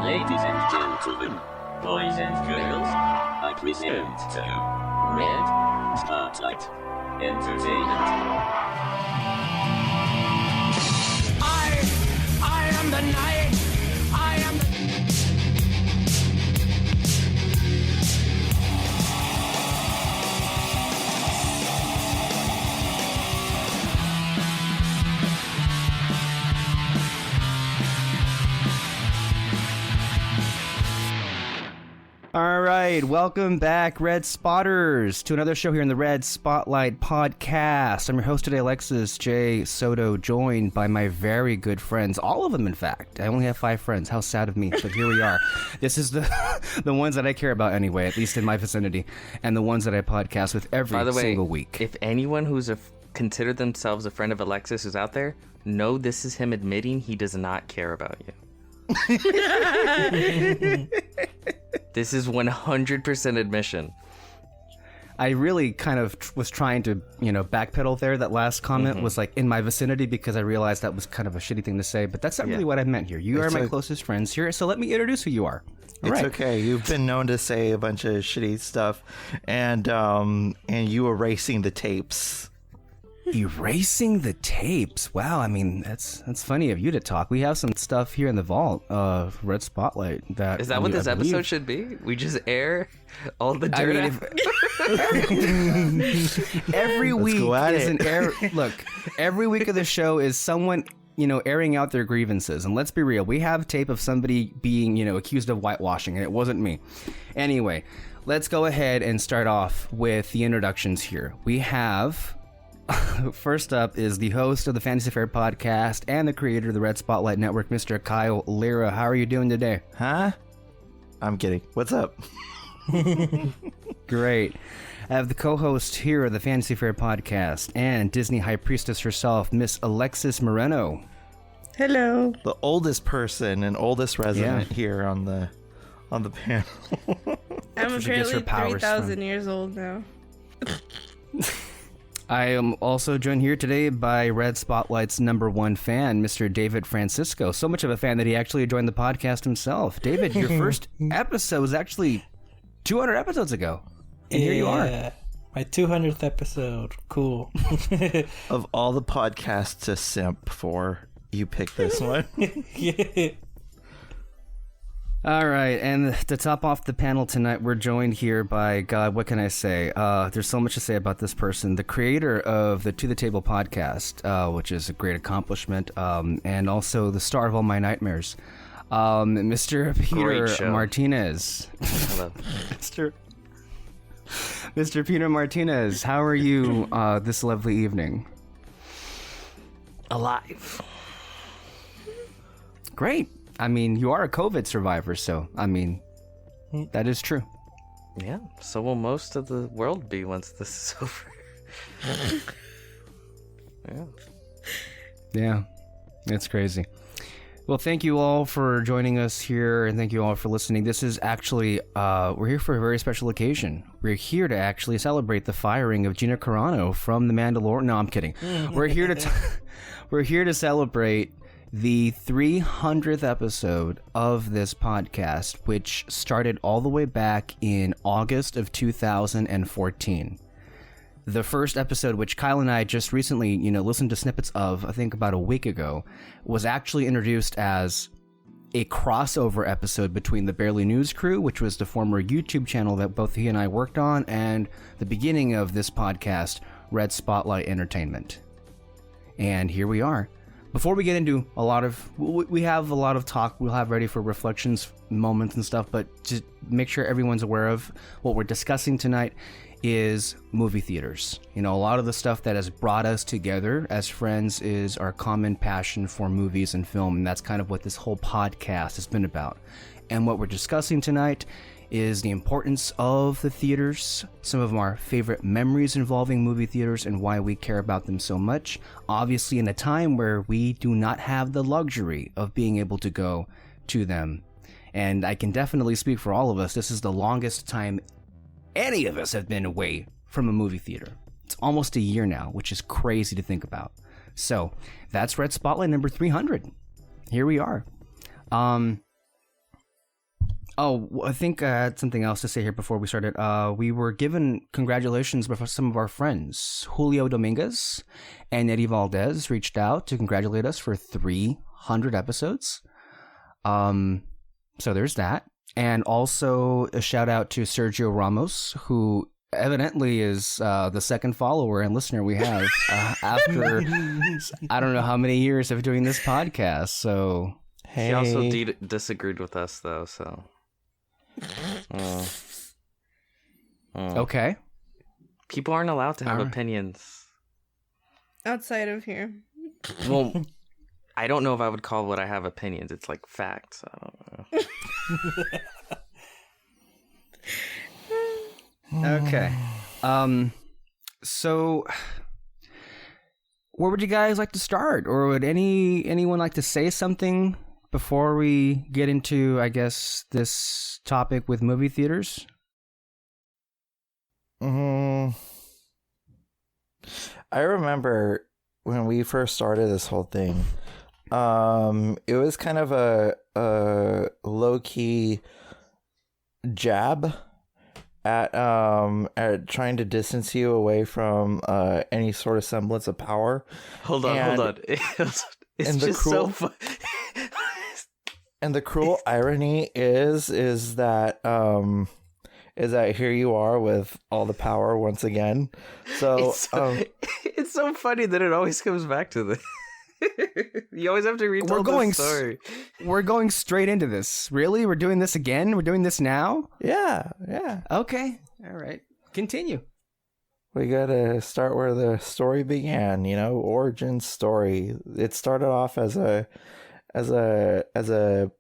Ladies and gentlemen, boys and girls, I present to you Red Spotlight Entertainment. I am the night. I am the... All right, welcome back, Red Spotters, to another show here in the Red Spotlight podcast. I'm your host today, Alexis J. Soto, joined by my very good friends, all of them, in fact. I only have 5 friends. How sad of me, but here we are. This is the ones that I care about anyway, at least in my vicinity, and the ones that I podcast with every single week. If anyone who's considered themselves a friend of Alexis is out there, know this is him admitting he does not care about you. This is 100% admission. I really kind of was trying to, backpedal there. That last comment was like in my vicinity because I realized that was kind of a shitty thing to say, but that's not really what I meant here. You are my closest friends here, so let me introduce who you are. It's okay. You've been known to say a bunch of shitty stuff, and you erasing the tapes. Erasing the tapes. Wow, I mean that's funny of you to talk. We have some stuff here in the vault of Red Spotlight. Is that what this episode should be? We just air all the dirt. Every week is an air. Look, every week of the show is someone airing out their grievances. And let's be real, we have tape of somebody being accused of whitewashing, and it wasn't me. Anyway, let's go ahead and start off with the introductions here. We have. First up is the host of the Fantasy Fair podcast and the creator of the Red Spotlight Network, Mr. Kyle Lira. How are you doing today? Huh? I'm kidding. What's up? Great. I have the co-host here of the Fantasy Fair podcast and Disney High Priestess herself, Miss Alexys Moreno. Hello. The oldest person and oldest resident here on the panel. I'm apparently 3,000 years old now. I am also joined here today by Red Spotlight's #1 fan, Mr. David Francisco. So much of a fan that he actually joined the podcast himself. David, your first episode was actually 200 episodes ago. And here you are. My 200th episode. Cool. Of all the podcasts to simp for, you picked this one. Yeah. All right, and to top off the panel tonight, we're joined here by, God, what can I say? There's so much to say about this person. The creator of the To The Table podcast, which is a great accomplishment, and also the star of all my nightmares, Mr. Peter Martinez. Hello. Mr. Peter Martinez, how are you this lovely evening? Alive. Great. I mean, you are a COVID survivor, so, I mean, that is true. Yeah, so will most of the world be once this is over. Yeah, it's crazy. Well, thank you all for joining us here, and thank you all for listening. This is actually, we're here for a very special occasion. We're here to actually celebrate the firing of Gina Carano from The Mandalorian. No, I'm kidding. We're here to celebrate the 300th episode of this podcast, which started all the way back in August of 2014. The first episode, which Kyle and I just recently, listened to snippets of, I think about a week ago, was actually introduced as a crossover episode between the Barely News crew, which was the former YouTube channel that both he and I worked on, and the beginning of this podcast, Red Spotlight Entertainment. And here we are. Before we get into we have a lot of talk we'll have ready for reflections, moments and stuff, but just make sure everyone's aware of what we're discussing tonight is movie theaters. A lot of the stuff that has brought us together as friends is our common passion for movies and film, and that's kind of what this whole podcast has been about. And what we're discussing tonight is the importance of the theaters, some of our favorite memories involving movie theaters, and why we care about them so much. Obviously, in a time where we do not have the luxury of being able to go to them. And I can definitely speak for all of us, this is the longest time any of us have been away from a movie theater. It's almost a year now, which is crazy to think about. So, that's Red Spotlight number 300. Here we are. Oh, I think I had something else to say here before we started. We were given congratulations by some of our friends. Julio Dominguez and Eddie Valdez reached out to congratulate us for 300 episodes. So there's that. And also a shout out to Sergio Ramos, who evidently is the second follower and listener we have after I don't know how many years of doing this podcast. So he also disagreed with us, though. So okay, people aren't allowed to have opinions outside of here. Well, I don't know if I would call what I have opinions. It's like facts. I don't know. Okay. So where would you guys like to start? Or would anyone like to say something before we get into, I guess, this topic with movie theaters? I remember when we first started this whole thing, it was kind of a low-key jab at trying to distance you away from any sort of semblance of power. Hold on. It's just so fun. And the cruel irony is that here you are with all the power once again. So it's so funny that it always comes back to this. You always have to retell the story. We're going straight into this. Really? We're doing this again? We're doing this now? Yeah. Okay. All right. Continue. We gotta start where the story began, origin story. It started off as a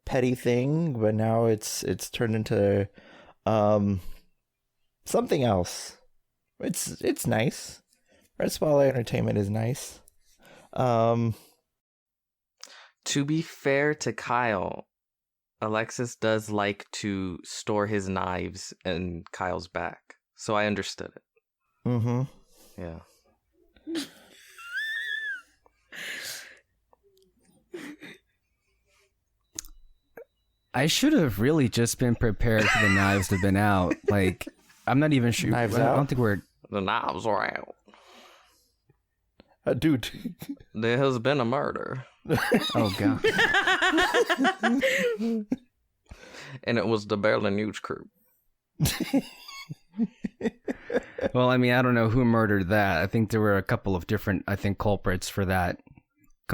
petty thing, but now it's turned into something else. It's nice. Red Spotlight Entertainment is nice. To be fair to Kyle, Alexis does like to store his knives in Kyle's back, so I understood it. Mm-hmm. Yeah. I should have really just been prepared for the knives to have been out. Like, I'm not even sure. Knives I out? don't think we're... The knives are out. Dude. There has been a murder. Oh, God. And it was the Berlin News Crew. Well, I mean, I don't know who murdered that. I think there were a couple of different, culprits for that.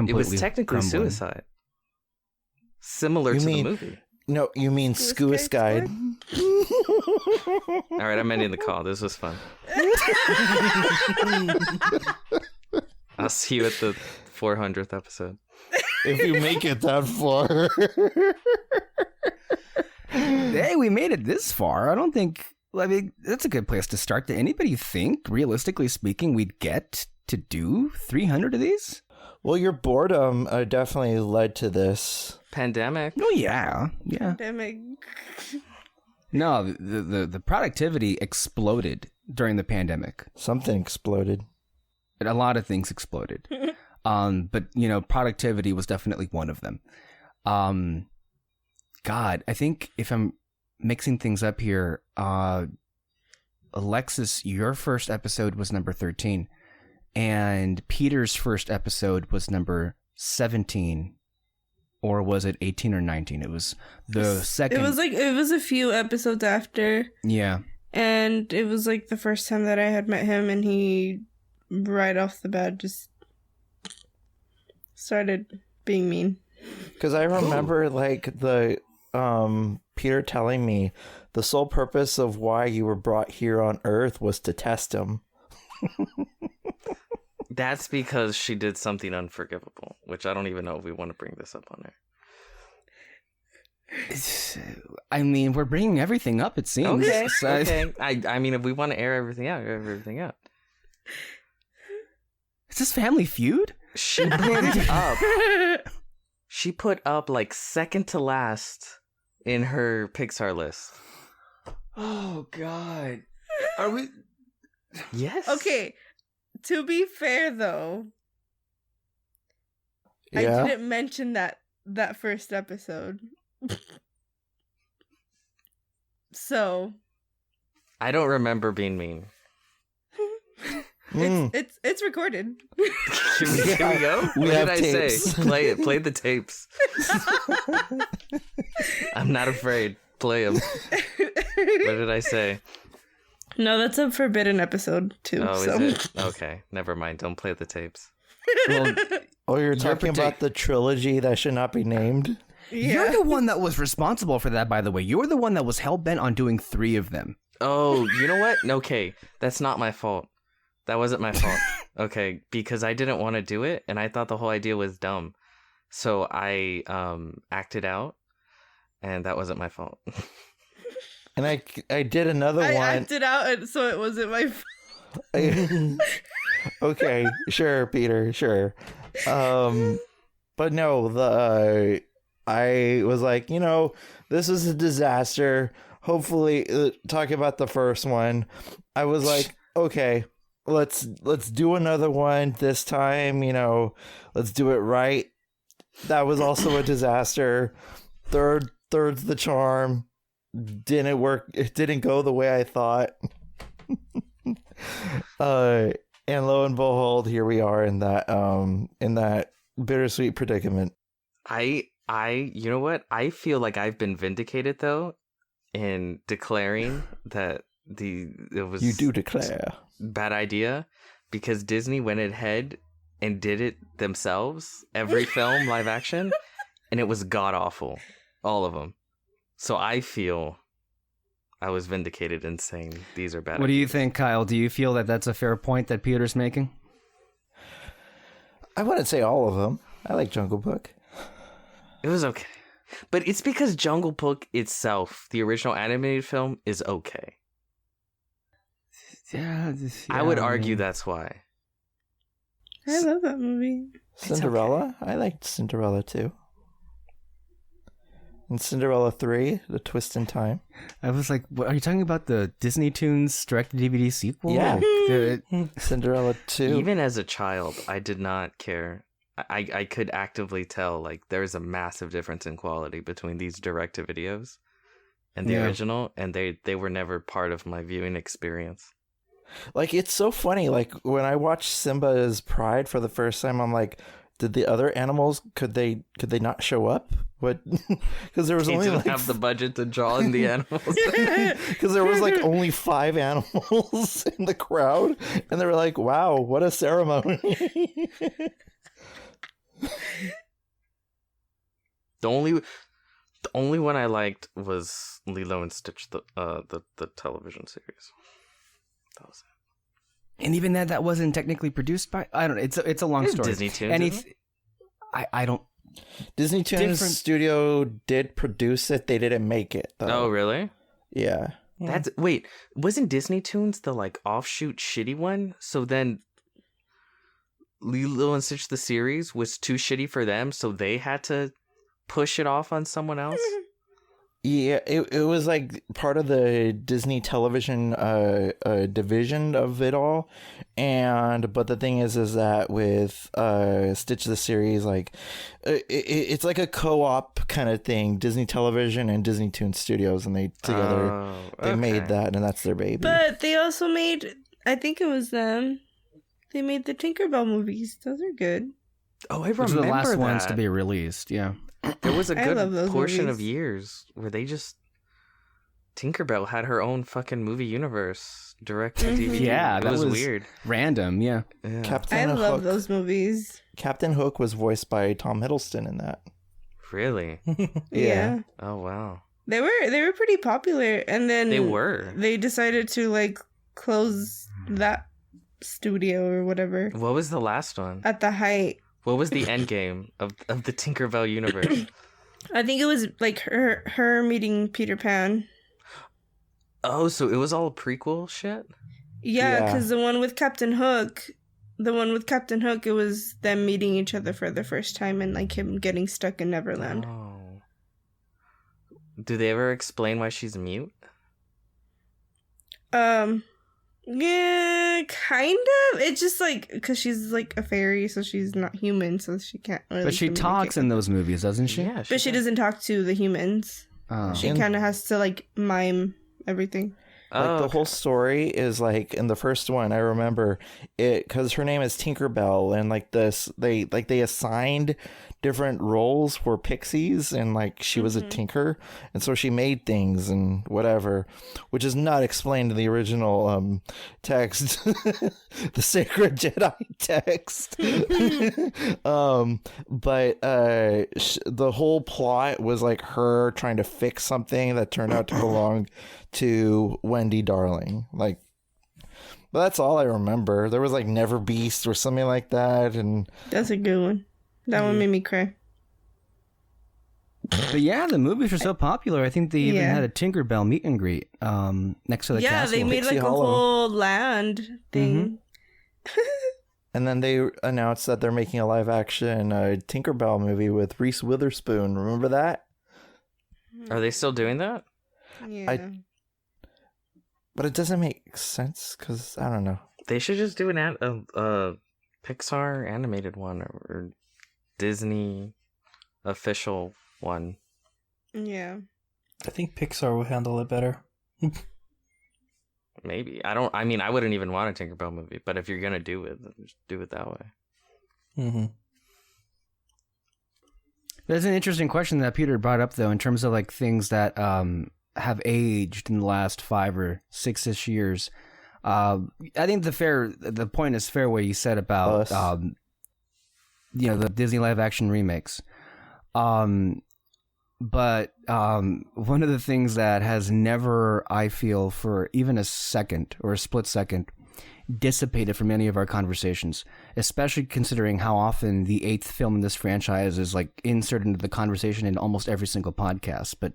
It was technically suicide. Similar to the movie. No, you mean Suicide. All right, I'm ending the call. This was fun. I'll see you at the 400th episode. If you make it that far. Hey, we made it this far. I don't think... I mean, that's a good place to start. Did anybody think, realistically speaking, we'd get to do 300 of these? Well, your boredom definitely led to this. Pandemic. Oh, yeah. Pandemic. No, the productivity exploded during the pandemic. Something exploded. A lot of things exploded. But, productivity was definitely one of them. God, I think if I'm mixing things up here, Alexis, your first episode was number 13. And Peter's first episode was number 17. Or was it 18 or 19? It was the second. It was a few episodes after. Yeah. And it was like the first time that I had met him, and he right off the bat just started being mean. Because I remember the Peter telling me the sole purpose of why you were brought here on Earth was to test him. That's because she did something unforgivable, which I don't even know if we want to bring this up on there. I mean, we're bringing everything up, it seems. Okay. So Okay. I mean, if we want to air everything out, air everything out. Is this Family Feud? She put up. She put up like second to last in her Pixar list. Oh, God. Are we... Yes. Okay. To be fair, though, Yeah. I didn't mention that first episode. So I don't remember being mean. it's recorded. Here we go. We What have did I tapes. say? Play it. Play the tapes. I'm not afraid. Play them. What did I say? No, that's a forbidden episode too. Oh, so. is it? Okay, never mind. Don't play the tapes. Well, Oh, you're talking about the trilogy that should not be named? you're the one that was responsible for that, by the way. You're the one that was hell-bent on doing 3 of them. Oh, you know what? Okay, that's not my fault. That wasn't my fault. Okay, because I didn't want to do it, and I thought the whole idea was dumb. So I acted out, and that wasn't my fault. And I did another I one. acted out, and so it wasn't my fault. Okay, sure, Peter, sure. But no, I was like, this is a disaster. Hopefully, talking about the first one, I was like, okay, let's do another one this time. Let's do it right. That was also a disaster. Third's the charm. Didn't work. It didn't go the way I thought. And lo and behold, here we are in that bittersweet predicament. You know what? I feel like I've been vindicated though, in declaring that it was You do declare. bad idea, because Disney went ahead and did it themselves. Every film live action, and it was god awful, all of them. So I feel I was vindicated in saying these are bad. What do you think, Kyle? Do you feel that that's a fair point that Peter's making? I wouldn't say all of them. I like Jungle Book. It was okay. But it's because Jungle Book itself, the original animated film, is okay. Yeah, I would argue that's why. I love that movie. Cinderella? I liked Cinderella too. And Cinderella 3, The Twist in Time. I was like, what, are you talking about the Disney Tunes direct-to-DVD sequel? Yeah. The- Cinderella 2. Even as a child, I did not care. I could actively tell, like, there's a massive difference in quality between these direct-to-videos and the Yeah. original, and they were never part of my viewing experience. Like, it's so funny. Like, when I watched Simba's Pride for the first time, I'm like, did the other animals, could they not show up? What? Because there was They only didn't like have the budget to draw in the animals. because there was like only 5 animals in the crowd, and they were like, "Wow, what a ceremony!" The only one I liked was Lilo and Stitch, the television series. That was it. and even that wasn't technically produced by. I don't know. It's a long It's story. Disney Tunes, And isn't it? I don't. Disney Tunes Different- Studio did produce it; they didn't make it. Though. Oh, really? Yeah. Wait, wasn't Disney Tunes the like offshoot shitty one? So then Lilo and Stitch the series was too shitty for them, so they had to push it off on someone else? Yeah, it was like part of the Disney television division of it all, but the thing is that with Stitch the series, like it's like a co-op kind of thing, Disney Television and Disney Toon Studios, and they together they made that, and that's their baby. But they also made, I think it was them, they made the Tinkerbell movies. Those are good. Oh, I remember Those are the last that. ones to be released. Yeah. There was a I love good those portion of movies. years where they just Tinkerbell had her own fucking movie universe direct to DVD. Yeah, it that was was weird. Random. Yeah. Yeah. Captain I love Hook. those movies. Captain Hook was voiced by Tom Hiddleston in that. Really? Yeah. Oh wow. They were pretty popular, and then They were. They decided to like close that studio or whatever What was the last one? at the height. What was the end game of the Tinkerbell universe? I think it was like her meeting Peter Pan. Oh, so it was all prequel shit? Yeah, Yeah. because the one with Captain Hook, it was them meeting each other for the first time and like him getting stuck in Neverland. Oh. Do they ever explain why she's mute? Yeah, kind of. It's just like because she's like a fairy, so she's not human, so she can't really. But she talks communicate. in those movies, doesn't she? Yeah, But she doesn't talk to the humans. Oh. She And- kind of has to like mime everything. Like the whole story is like in the first one. I remember it because her name is Tinkerbell, and like they assigned different roles for pixies, and like she was a tinker, and so she made things and whatever, which is not explained in the original text, the sacred Jedi text. But the whole plot was like her trying to fix something that turned out to belong to Wendy Darling. Like, but that's all I remember. There was like Never Beast or something like that, and That's a good one. That one made me cry. But yeah, the movies were so popular. I think they even Yeah. had a Tinkerbell meet and greet next to the Yeah, castle. they made Pixie like a Hollow. whole land thing. and then they announced that they're making a live action Tinkerbell movie with Reese Witherspoon. Remember that? Are they still doing that? Yeah. But it doesn't make sense because I don't know. They should just do a Pixar animated one or Disney official one. Yeah. I think Pixar will handle it better. Maybe. I mean, I wouldn't even want a Tinkerbell movie, but if you're gonna do it, then just do it that way. Mm-hmm. That's an interesting question that Peter brought up, though, in terms of like things that have aged in the last 5 or 6-ish years. I think the point is fair what you said about the Disney live action remakes. But one of the things that has never, I feel, for even a second or a split second, dissipated from any of our conversations, especially considering how often the 8th film in this franchise is like inserted into the conversation in almost every single podcast. But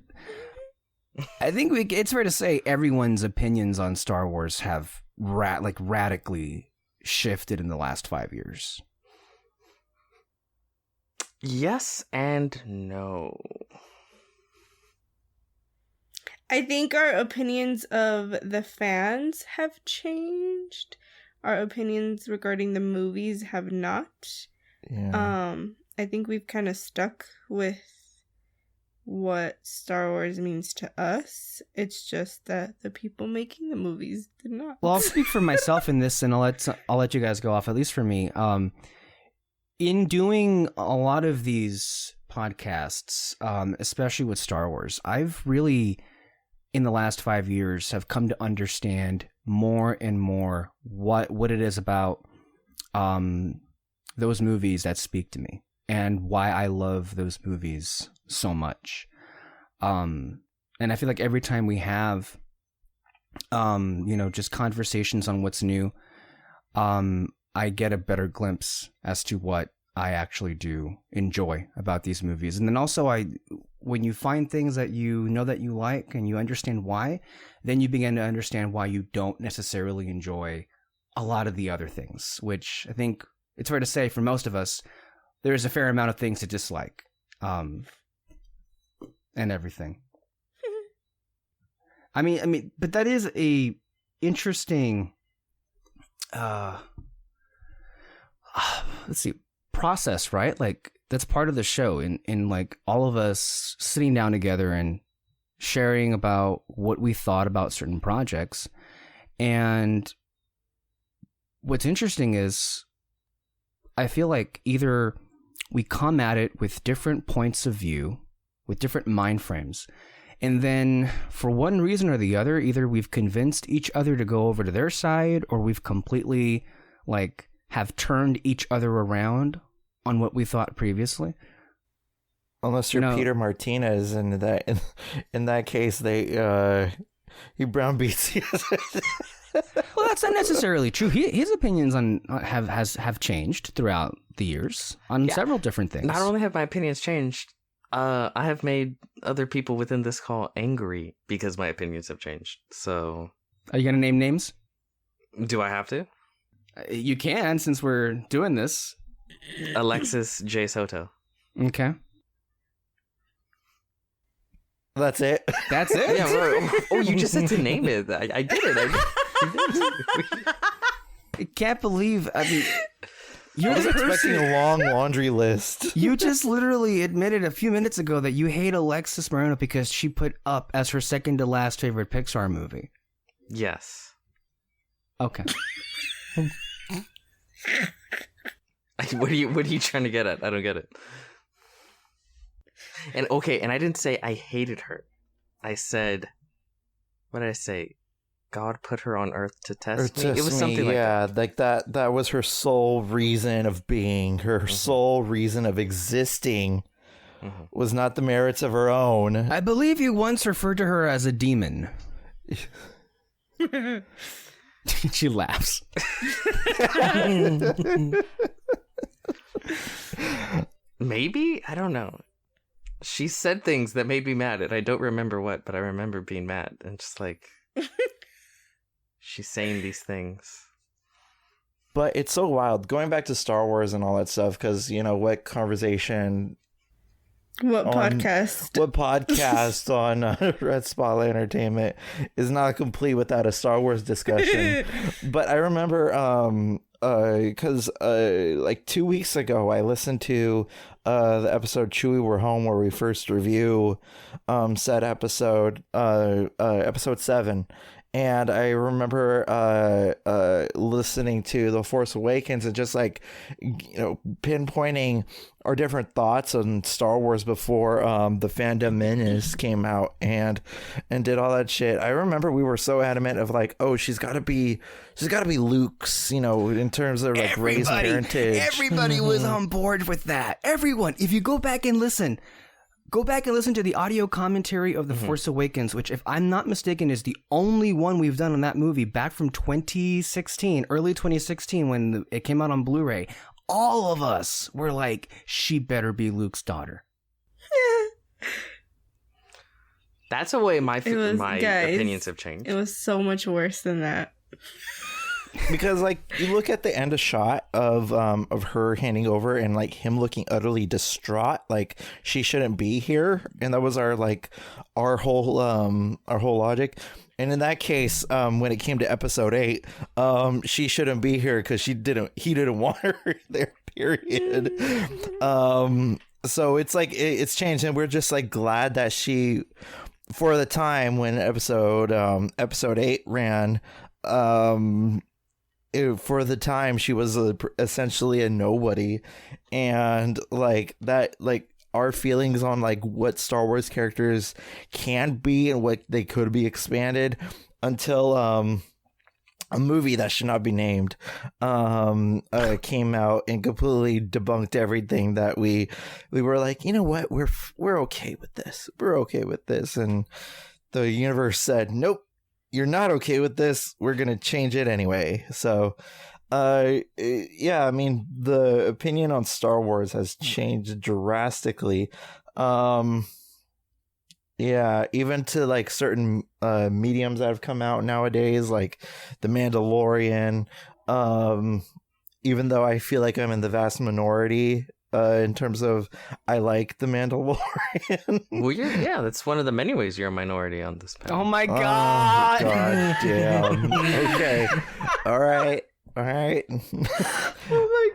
I think it's fair to say everyone's opinions on Star Wars have radically shifted in the last 5 years. Yes and no. I think our opinions of the fans have changed. Our opinions regarding the movies have not. Yeah. I think we've kind of stuck with what Star Wars means to us. It's just that the people making the movies did not. Well, I'll speak for myself in this, and I'll let you guys go off. At least for me, in doing a lot of these podcasts, especially with Star Wars, I've really, in the last 5 years, have come to understand more and more what it is about those movies that speak to me and why I love those movies so much. And I feel like every time we have, just conversations on what's new, I get a better glimpse as to what I actually do enjoy about these movies. And then also when you find things that you know that you like and you understand why, then you begin to understand why you don't necessarily enjoy a lot of the other things, which I think it's fair to say for most of us, there's a fair amount of things to dislike, and everything. I mean, but that is a interesting, let's see, process, right? Like that's part of the show in like all of us sitting down together and sharing about what we thought about certain projects. And what's interesting is I feel like either we come at it with different points of view, with different mind frames, and then for one reason or the other, either we've convinced each other to go over to their side, or we've completely have turned each other around on what we thought previously. Unless you're Peter Martinez, and in that case, he brownbeats you. Well, that's not necessarily true. His opinions on have changed throughout the years on several different things. Not only have my opinions changed, I have made other people within this call angry because my opinions have changed. So, are you gonna name names? Do I have to? You can, since we're doing this. Alexis J. Soto. Okay. That's it. That's it? Yeah, right. Oh, you just said to name it. I did it. I can't believe, You're I was the expecting person. a long laundry list. You just literally admitted a few minutes ago that you hate Alexys Moreno because she put Up as her second to last favorite Pixar movie. Yes. Okay. What are you trying to get at? I don't get it. And I didn't say I hated her. I said, what did I say? God put her on earth to test me. It was something like that. Yeah, like that was her sole reason of being, her sole reason of existing. Was not the merits of her own. I believe you once referred to her as a demon. She laughs. Maybe? I don't know. She said things that made me mad, and I don't remember what, but I remember being mad. And just like, she's saying these things. But it's so wild. Going back to Star Wars and all that stuff, because, you know, what conversation... What podcast on Red Spotlight Entertainment is not complete without a Star Wars discussion. But I remember because like 2 weeks ago I listened to the episode Chewie We're Home, where we first review said episode 7. And I remember listening to The Force Awakens and just like, you know, pinpointing our different thoughts on Star Wars before the Fandom Menace came out and did all that shit. I remember we were so adamant of like, oh, she's got to be Luke's, you know, in terms of like race and parentage. Everybody was on board with that. Everyone. If you go back and listen to the audio commentary of The Force Awakens, which, if I'm not mistaken, is the only one we've done on that movie back from 2016, early 2016, when it came out on Blu-ray. All of us were like, she better be Luke's daughter. That's the way my guys, opinions have changed. It was so much worse than that. Because like you look at the end of shot of her handing over and like him looking utterly distraught, like she shouldn't be here, and that was our whole logic. And in that case, when it came to episode 8, she shouldn't be here because he didn't want her there, period. So it's like it's changed, and we're just like glad that she, for the time when episode 8 ran, for the time she was essentially a nobody, and like that, like our feelings on like what Star Wars characters can be and what they could be expanded until a movie that should not be named came out and completely debunked everything that we were like, you know what, we're okay with this, and the universe said, nope, you're not okay with this, we're gonna change it anyway. So yeah, I mean, the opinion on Star Wars has changed drastically. Yeah, even to like certain mediums that have come out nowadays, like The Mandalorian. Even though I feel like I'm in the vast minority in terms of I like The Mandalorian. Well, that's one of the many ways you're a minority on this panel. Oh my god! Oh, god damn. Okay. All right. Oh my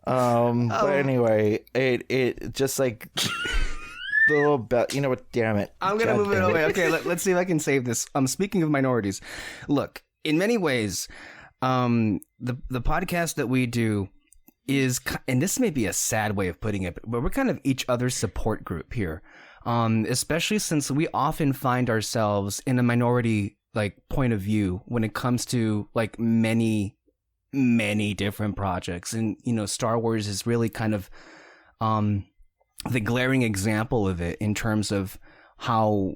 god. But anyway, it just like the little bit, you know what? Damn it! I'm gonna move it away. Okay, let's see if I can save this. Speaking of minorities, look, in many ways, the podcast that we do is, and this may be a sad way of putting it, but we're kind of each other's support group here. Especially since we often find ourselves in a minority like point of view when it comes to like many different projects, and you know, Star Wars is really kind of the glaring example of it in terms of how,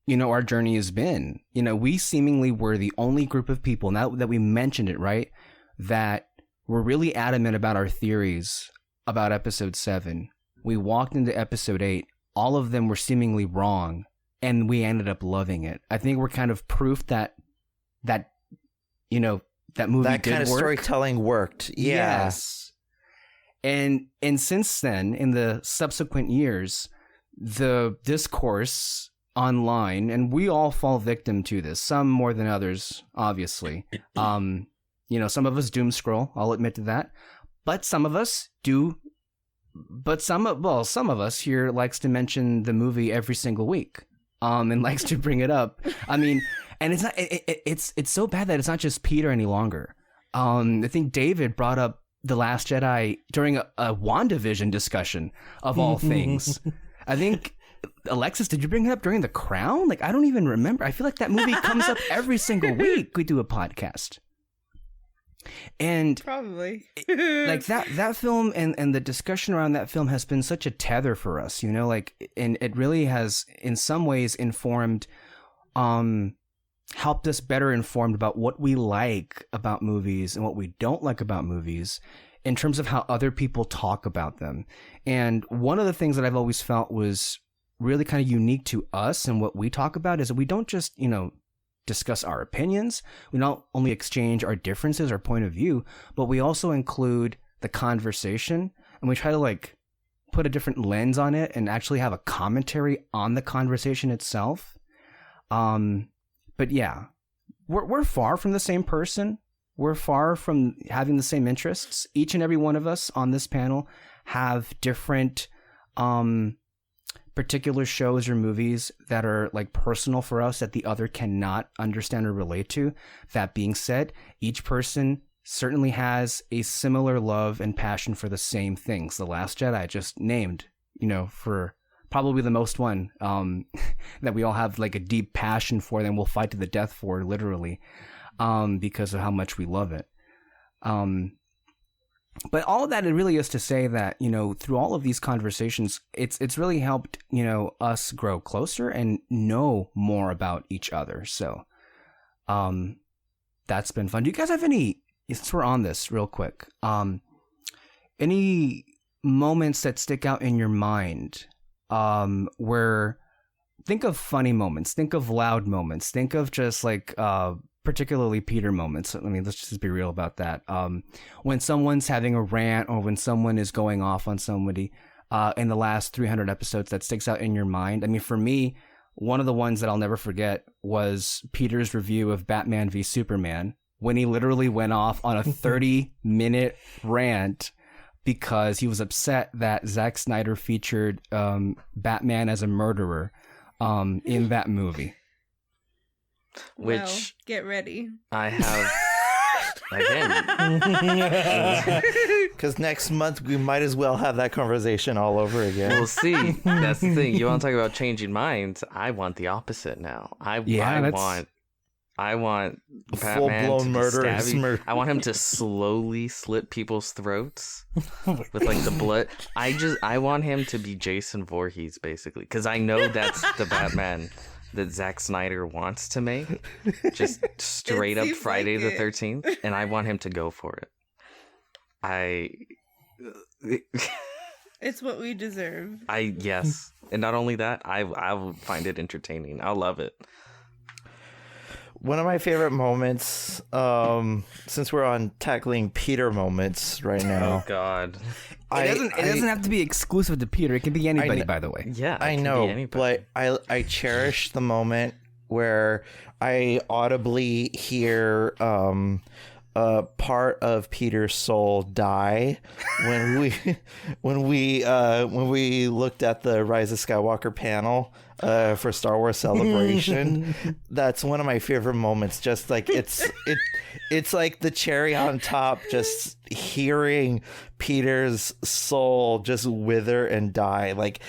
you know, our journey has been. You know, we seemingly were the only group of people, now that we mentioned it, right, that were really adamant about our theories about episode 7. We walked into episode 8, all of them were seemingly wrong, and we ended up loving it. I think we're kind of proof that you know, that movie that did kind of work. Storytelling worked. Yeah. Yes. And since then, in the subsequent years, the discourse online, and we all fall victim to this, some more than others, obviously, Some of us doom scroll. I'll admit to that. But some of us do. But some of us here likes to mention the movie every single week, and likes to bring it up. I mean, and it's not. It's so bad that it's not just Peter any longer. I think David brought up The Last Jedi during a WandaVision discussion of all things. I think. Alexis, did you bring it up during The Crown? Like, I don't even remember. I feel like that movie comes up every single week we do a podcast. And probably like that film and the discussion around that film has been such a tether for us, and it really has in some ways informed, helped us better informed about what we like about movies and what we don't like about movies in terms of how other people talk about them. And one of the things that I've always felt was really kind of unique to us and what we talk about is that we don't just, discuss our opinions. We not only exchange our differences, our point of view, but we also include the conversation, and we try to put a different lens on it and actually have a commentary on the conversation itself. But yeah, we're far from the same person. We're far from having the same interests. Each and every one of us on this panel have different, particular shows or movies that are personal for us that the other cannot understand or relate to. That being said, each person certainly has a similar love and passion for the same things. The Last Jedi I just named, for probably the most one, that we all have a deep passion for, and we'll fight to the death for, literally, because of how much we love it. But all of that, it really is to say that, through all of these conversations, it's really helped, us grow closer and know more about each other. So, that's been fun. Do you guys have any, since we're on this real quick, any moments that stick out in your mind, where, think of funny moments, think of loud moments, think of just particularly Peter moments. I mean, let's just be real about that. When someone's having a rant or when someone is going off on somebody in the last 300 episodes that sticks out in your mind. I mean, for me, one of the ones that I'll never forget was Peter's review of Batman v Superman, when he literally went off on a 30-minute rant because he was upset that Zack Snyder featured Batman as a murderer in that movie. Which get ready. I have again. Because next month we might as well have that conversation all over again. We'll see. That's the thing. You want to talk about changing minds? I want the opposite now. I want Batman full-blown murder. I want him to slowly slit people's throats with the blood. I want him to be Jason Voorhees, basically, because I know that's the Batman that Zack Snyder wants to make, just straight up Friday the 13th, and I want him to go for it. It's what we deserve. Yes, and not only that, I will find it entertaining. I'll love it. One of my favorite moments, since we're on tackling Peter moments right now. Oh God. It doesn't have to be exclusive to Peter. It can be anybody, by the way. Yeah, I know, but I cherish the moment where I audibly hear part of Peter's soul die when we looked at the Rise of Skywalker panel for Star Wars Celebration. That's one of my favorite moments. Just it's like the cherry on top, just hearing Peter's soul just wither and die. Like,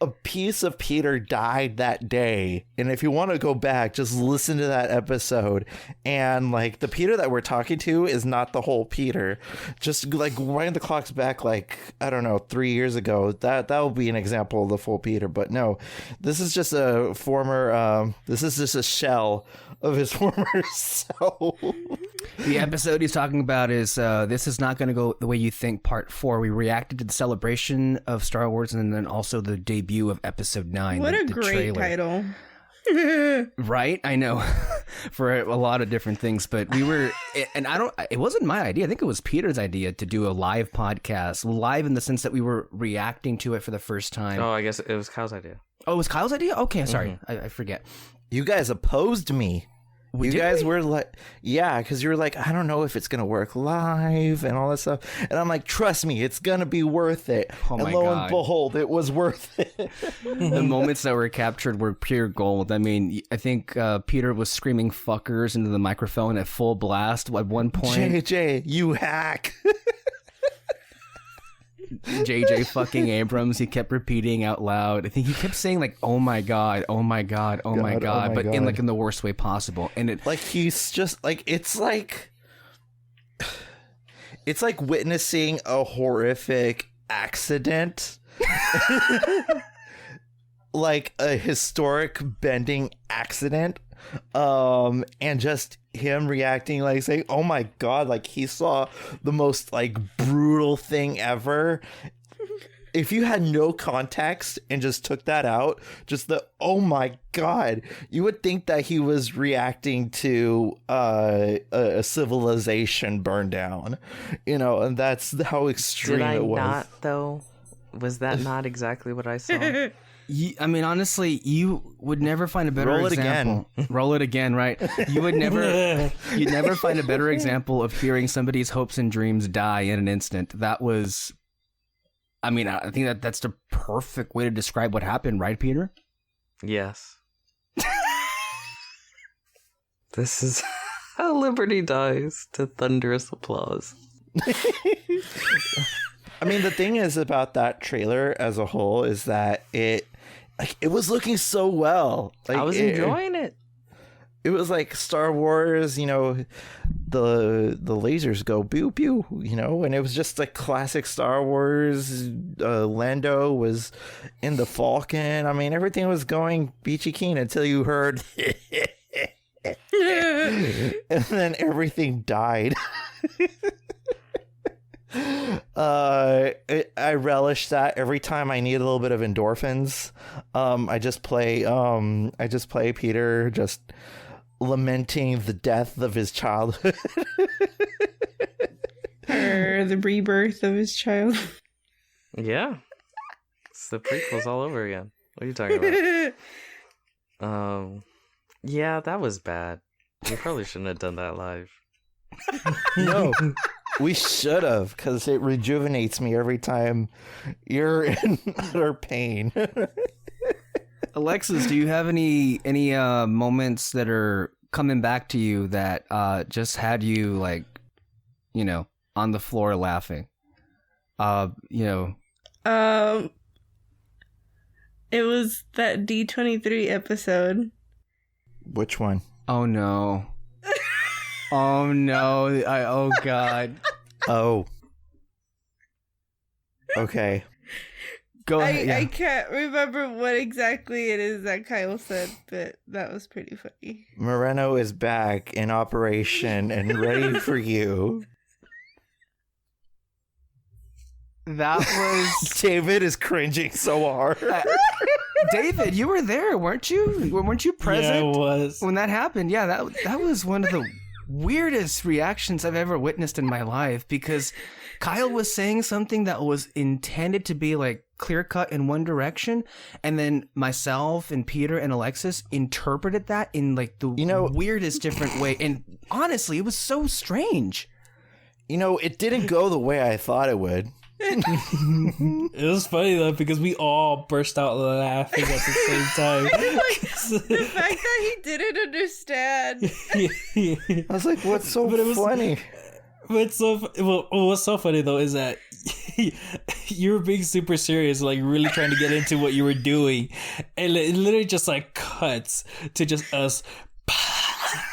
a piece of Peter died that day, and if you want to go back, just listen to that episode, and the Peter that we're talking to is not the whole Peter. Just wind the clocks back, I don't know, 3 years ago, that will be an example of the full Peter. But no, this is just a former this is just a shell of his former self. The episode he's talking about is This Is Not Going to Go the Way You Think, Part 4. We reacted to the celebration of Star Wars and then also the debut of Episode 9. What a the great trailer. title. Right? I know. For a lot of different things. But we were, and it wasn't my idea. I think it was Peter's idea to do a live podcast. Live in the sense that we were reacting to it for the first time. Oh, I guess it was Kyle's idea. Oh, it was Kyle's idea? Okay, sorry. I forget. You guys opposed me. You guys were like, yeah, because you were like, I don't know if it's gonna work live and all that stuff, and I'm like, trust me, it's gonna be worth it. Oh and my lo God. and behold, it was worth it. The moments that were captured were pure gold. I mean, I think Peter was screaming "fuckers" into the microphone at full blast at one point. JJ, you hack. JJ fucking Abrams, he kept repeating out loud. I think he kept saying like, "Oh my god, oh my god, oh my god," but in the worst way possible. And it like he's just like it's like witnessing a horrific accident. Like a historic bending accident. And just him reacting like saying, oh my god, like he saw the most like brutal thing ever. If you had no context and just took that out, just the oh my god, you would think that he was reacting to a civilization burn down, and that's how extreme it was. Did I not though? Was that not exactly what I saw? I mean, honestly, you would never find a better example. Roll it again, right? You'd never find a better example of hearing somebody's hopes and dreams die in an instant. That was, I mean, I think that's the perfect way to describe what happened, right, Peter? Yes. This is how Liberty dies to thunderous applause. I mean, the thing is about that trailer as a whole is that it was looking so well. Like, I was enjoying it. It was like Star Wars, the lasers go pew pew, and it was just like classic Star Wars. Lando was in the Falcon. I mean, everything was going peachy keen until you heard, and then everything died. I relish that. Every time I need a little bit of endorphins, I just play Peter just lamenting the death of his childhood. Or the rebirth of his child. Yeah. It's the prequels all over again. What are you talking about? Yeah, that was bad. We probably shouldn't have done that live. No. We should have, because it rejuvenates me every time you're in utter pain. Alexis, do you have any moments that are coming back to you that just had you like, on the floor laughing? It was that D23 episode. Which one? Oh no. Oh no! Oh god! Oh. Okay. Go ahead. I can't remember what exactly it is that Kyle said, but that was pretty funny. Moreno is back in operation and ready for you. That was David is cringing so hard. David, you were there, weren't you? Weren't you present? Yeah, I was. When that happened. Yeah, that was one of the weirdest reactions I've ever witnessed in my life, because Kyle was saying something that was intended to be like clear cut in one direction, and then myself and Peter and Alexis interpreted that in like the weirdest different way, and honestly it was so strange. It didn't go the way I thought it would. It was funny though, because we all burst out laughing at the same time. The fact that he didn't understand. I was like, what's so funny? What's so funny though is that you were being super serious, like really trying to get into what you were doing, and it literally just like cuts to just us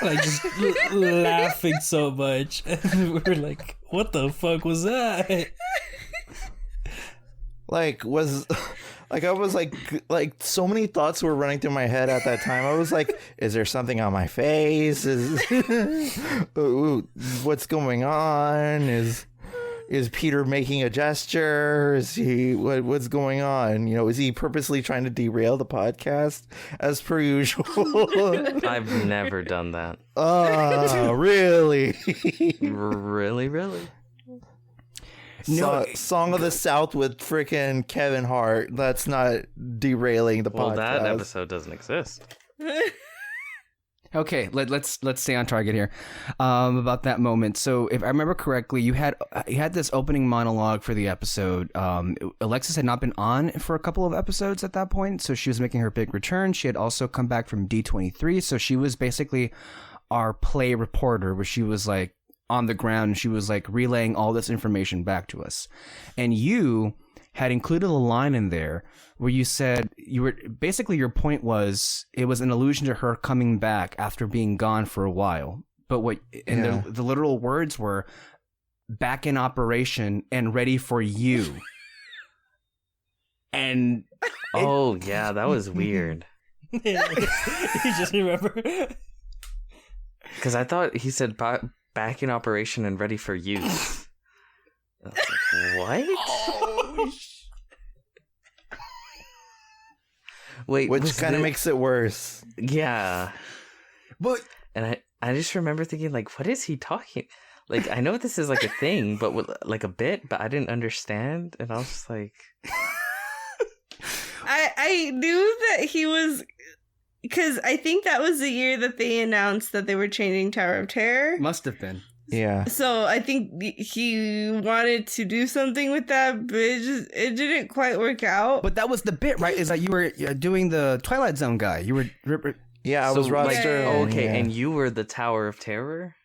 like just laughing so much, and we were like, what the fuck was that? I was like so many thoughts were running through my head at that time. I was like, is there something on my face? What's going on? Is Peter making a gesture? Is he what's going on? Is he purposely trying to derail the podcast as per usual? I've never done that. Oh, really? Really? No. Song of the South with frickin' Kevin Hart. That's not derailing the podcast. Well, that episode doesn't exist. Okay, let's stay on target here. About that moment. So, if I remember correctly, you had this opening monologue for the episode. Alexis had not been on for a couple of episodes at that point, so she was making her big return. She had also come back from D23, so she was basically our play reporter, where she was like on the ground and she was like relaying all this information back to us. And you had included a line in there where you said your point was it was an allusion to her coming back after being gone for a while. But the literal words were back in operation and ready for you. And yeah, that was weird. You just remember? Because I thought he said back in operation and ready for use. I was like, what? oh, Wait, which kind of makes it worse. Yeah. but And I just remember thinking, like, what is he talking? Like, I know this is like a thing, but with, like a bit, but I didn't understand. And I was just like... I knew that he was... Because I think that was the year that they announced that they were changing Tower of Terror. must have been. Yeah. So I think he wanted to do something with that, but it didn't quite work out. But that was the bit, right? Is that you were doing the Twilight Zone guy. You were... Yeah, I was Rod like- Sterling. Okay, yeah. and you were the Tower of Terror?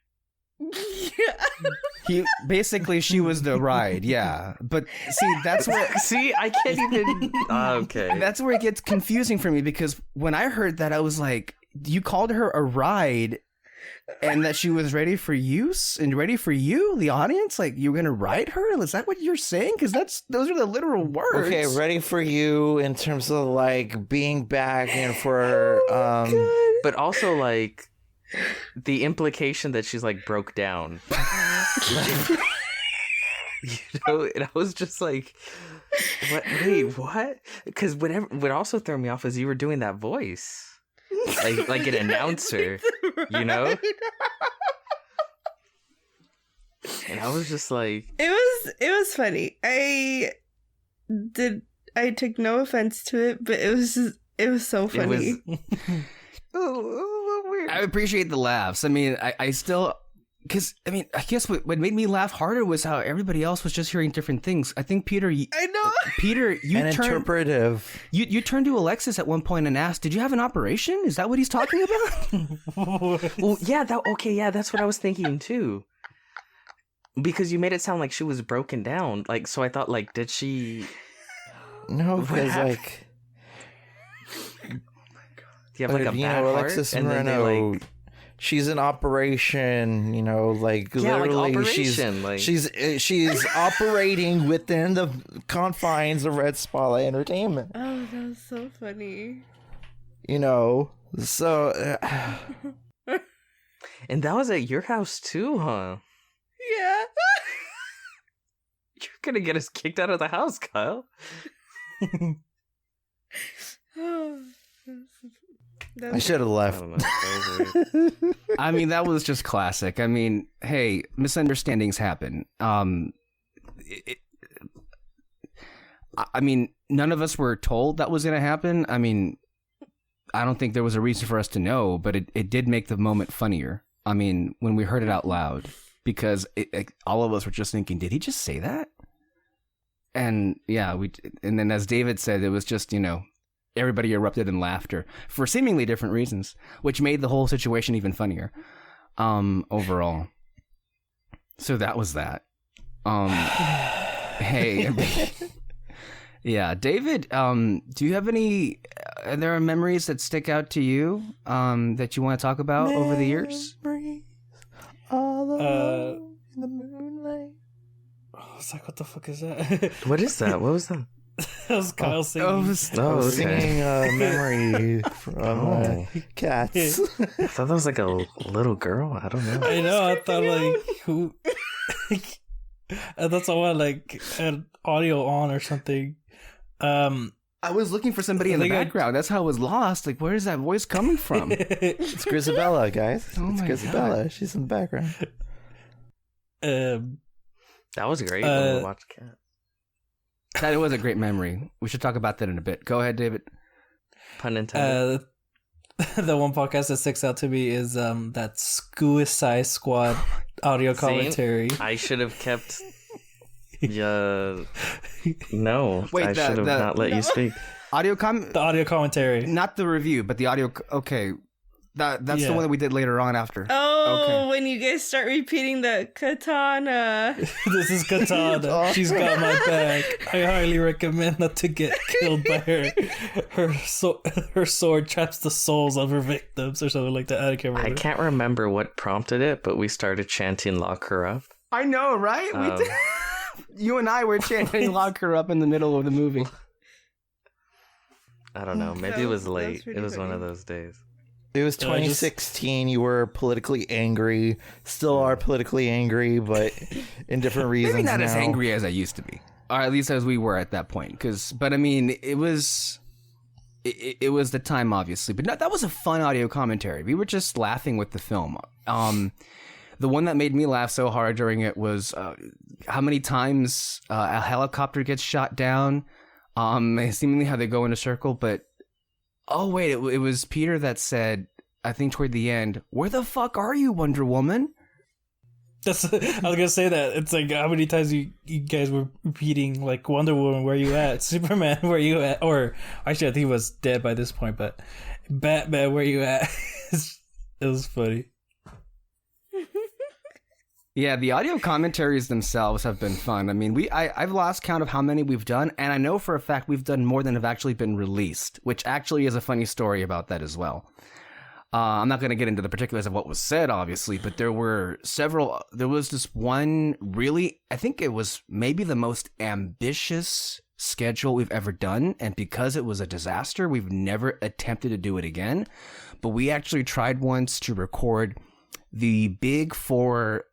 Basically, she was the ride, yeah. But see, that's where... See, I can't even... okay. That's where it gets confusing for me, because when I heard that, I was like, you called her a ride and that she was ready for use and ready for you, the audience? Like, you're going to ride her? Is that what you're saying? Because those are the literal words. Okay, ready for you in terms of like being back and for But also, like, the implication that she's, like, broke down. Like, you know, and I was just like, what? Wait, what? Because what also threw me off is you were doing that voice. Like an announcer, you know? And I was just like... It was funny. I took no offense to it, but it was so funny. I appreciate the laughs. I mean, I still... Because, I mean, I guess what made me laugh harder was how everybody else was just hearing different things. I think, Peter... I know! Peter, you and turned... interpretive. You turned to Alexis at one point and asked, did you have an operation? Is that what he's talking about? Well, yeah, that's what I was thinking, too. Because you made it sound like she was broken down. Like, so I thought, like, did she... No, What because happened? like... Do you have, like, a you bad know, heart? Alexis And then they, Moreno, like... she's in operation, you know, like Yeah, like literally operation, like- she's operating within the confines of Red Spotlight Entertainment. Oh, that was so funny. You know, so And that was at your house, too, huh? Yeah. You're gonna get us kicked out of the house, Kyle. I should have I left. don't know. That was weird. I mean, that was just classic. I mean, hey, misunderstandings happen. I mean, none of us were told that was going to happen. I mean, I don't think there was a reason for us to know, but it did make the moment funnier. I mean, when we heard it out loud, because all of us were just thinking, did he just say that? And yeah, and then as David said, it was just, you know, everybody erupted in laughter for seemingly different reasons, which made the whole situation even funnier overall. So that was that. Hey, yeah, David, do you have any are there memories that stick out to you that you want to talk about over the years? Memories all alone in the moonlight. I was like, what the fuck is that? What is that? What was that? That was Kyle singing. Oh, okay. Singing a memory from Cats. I thought that was like a little girl. I don't know. I know. I thought like who? I thought someone like had audio on or something. I was looking for somebody in the background. That's how I was lost. Like, where is that voice coming from? It's Grisabella, guys. Oh It's my Grisabella. God. She's in the background. That was great when we watched Cat. That was a great memory. We should talk about that in a bit. Go ahead, David. Pun intended. the one podcast that sticks out to me is that Suicide Squad audio commentary. See? I should have kept. No, Wait, I should have not let you speak. The audio commentary, not the review, but the audio. Okay, that's the one that we did later on after. Oh, okay. When you guys start repeating the katana. This is Katana. She's got my back. I highly recommend not to get killed by her. Her sword traps the souls of her victims, or something like that. I can't remember what prompted it, but we started chanting "Lock her up." I know, right? We did. You and I were chanting "Lock her up" in the middle of the movie. I don't know. Maybe it was late. It was one of those days. It was 2016. You were politically angry. Still are politically angry, but in different reasons. Maybe not now. as angry as I used to be, or at least as we were at that point. But I mean, it was the time, obviously. But no, that was a fun audio commentary. We were just laughing with the film. The one that made me laugh so hard during it was how many times a helicopter gets shot down. Seemingly how they go in a circle, but it was Peter that said, I think toward the end, "Where the fuck are you, Wonder Woman?" I was gonna say that. It's like how many times you guys were repeating like Wonder Woman, where you at? Superman, where you at? Or actually, I think he was dead by this point, but Batman, where you at? It was funny. Yeah, the audio commentaries themselves have been fun. I mean, I've lost count of how many we've done, and I know for a fact we've done more than have actually been released, which actually is a funny story about that as well. I'm not going to get into the particulars of what was said, obviously, but there were several. There was this one really, I think it was maybe the most ambitious schedule we've ever done, and because it was a disaster, we've never attempted to do it again. But we actually tried once to record the big four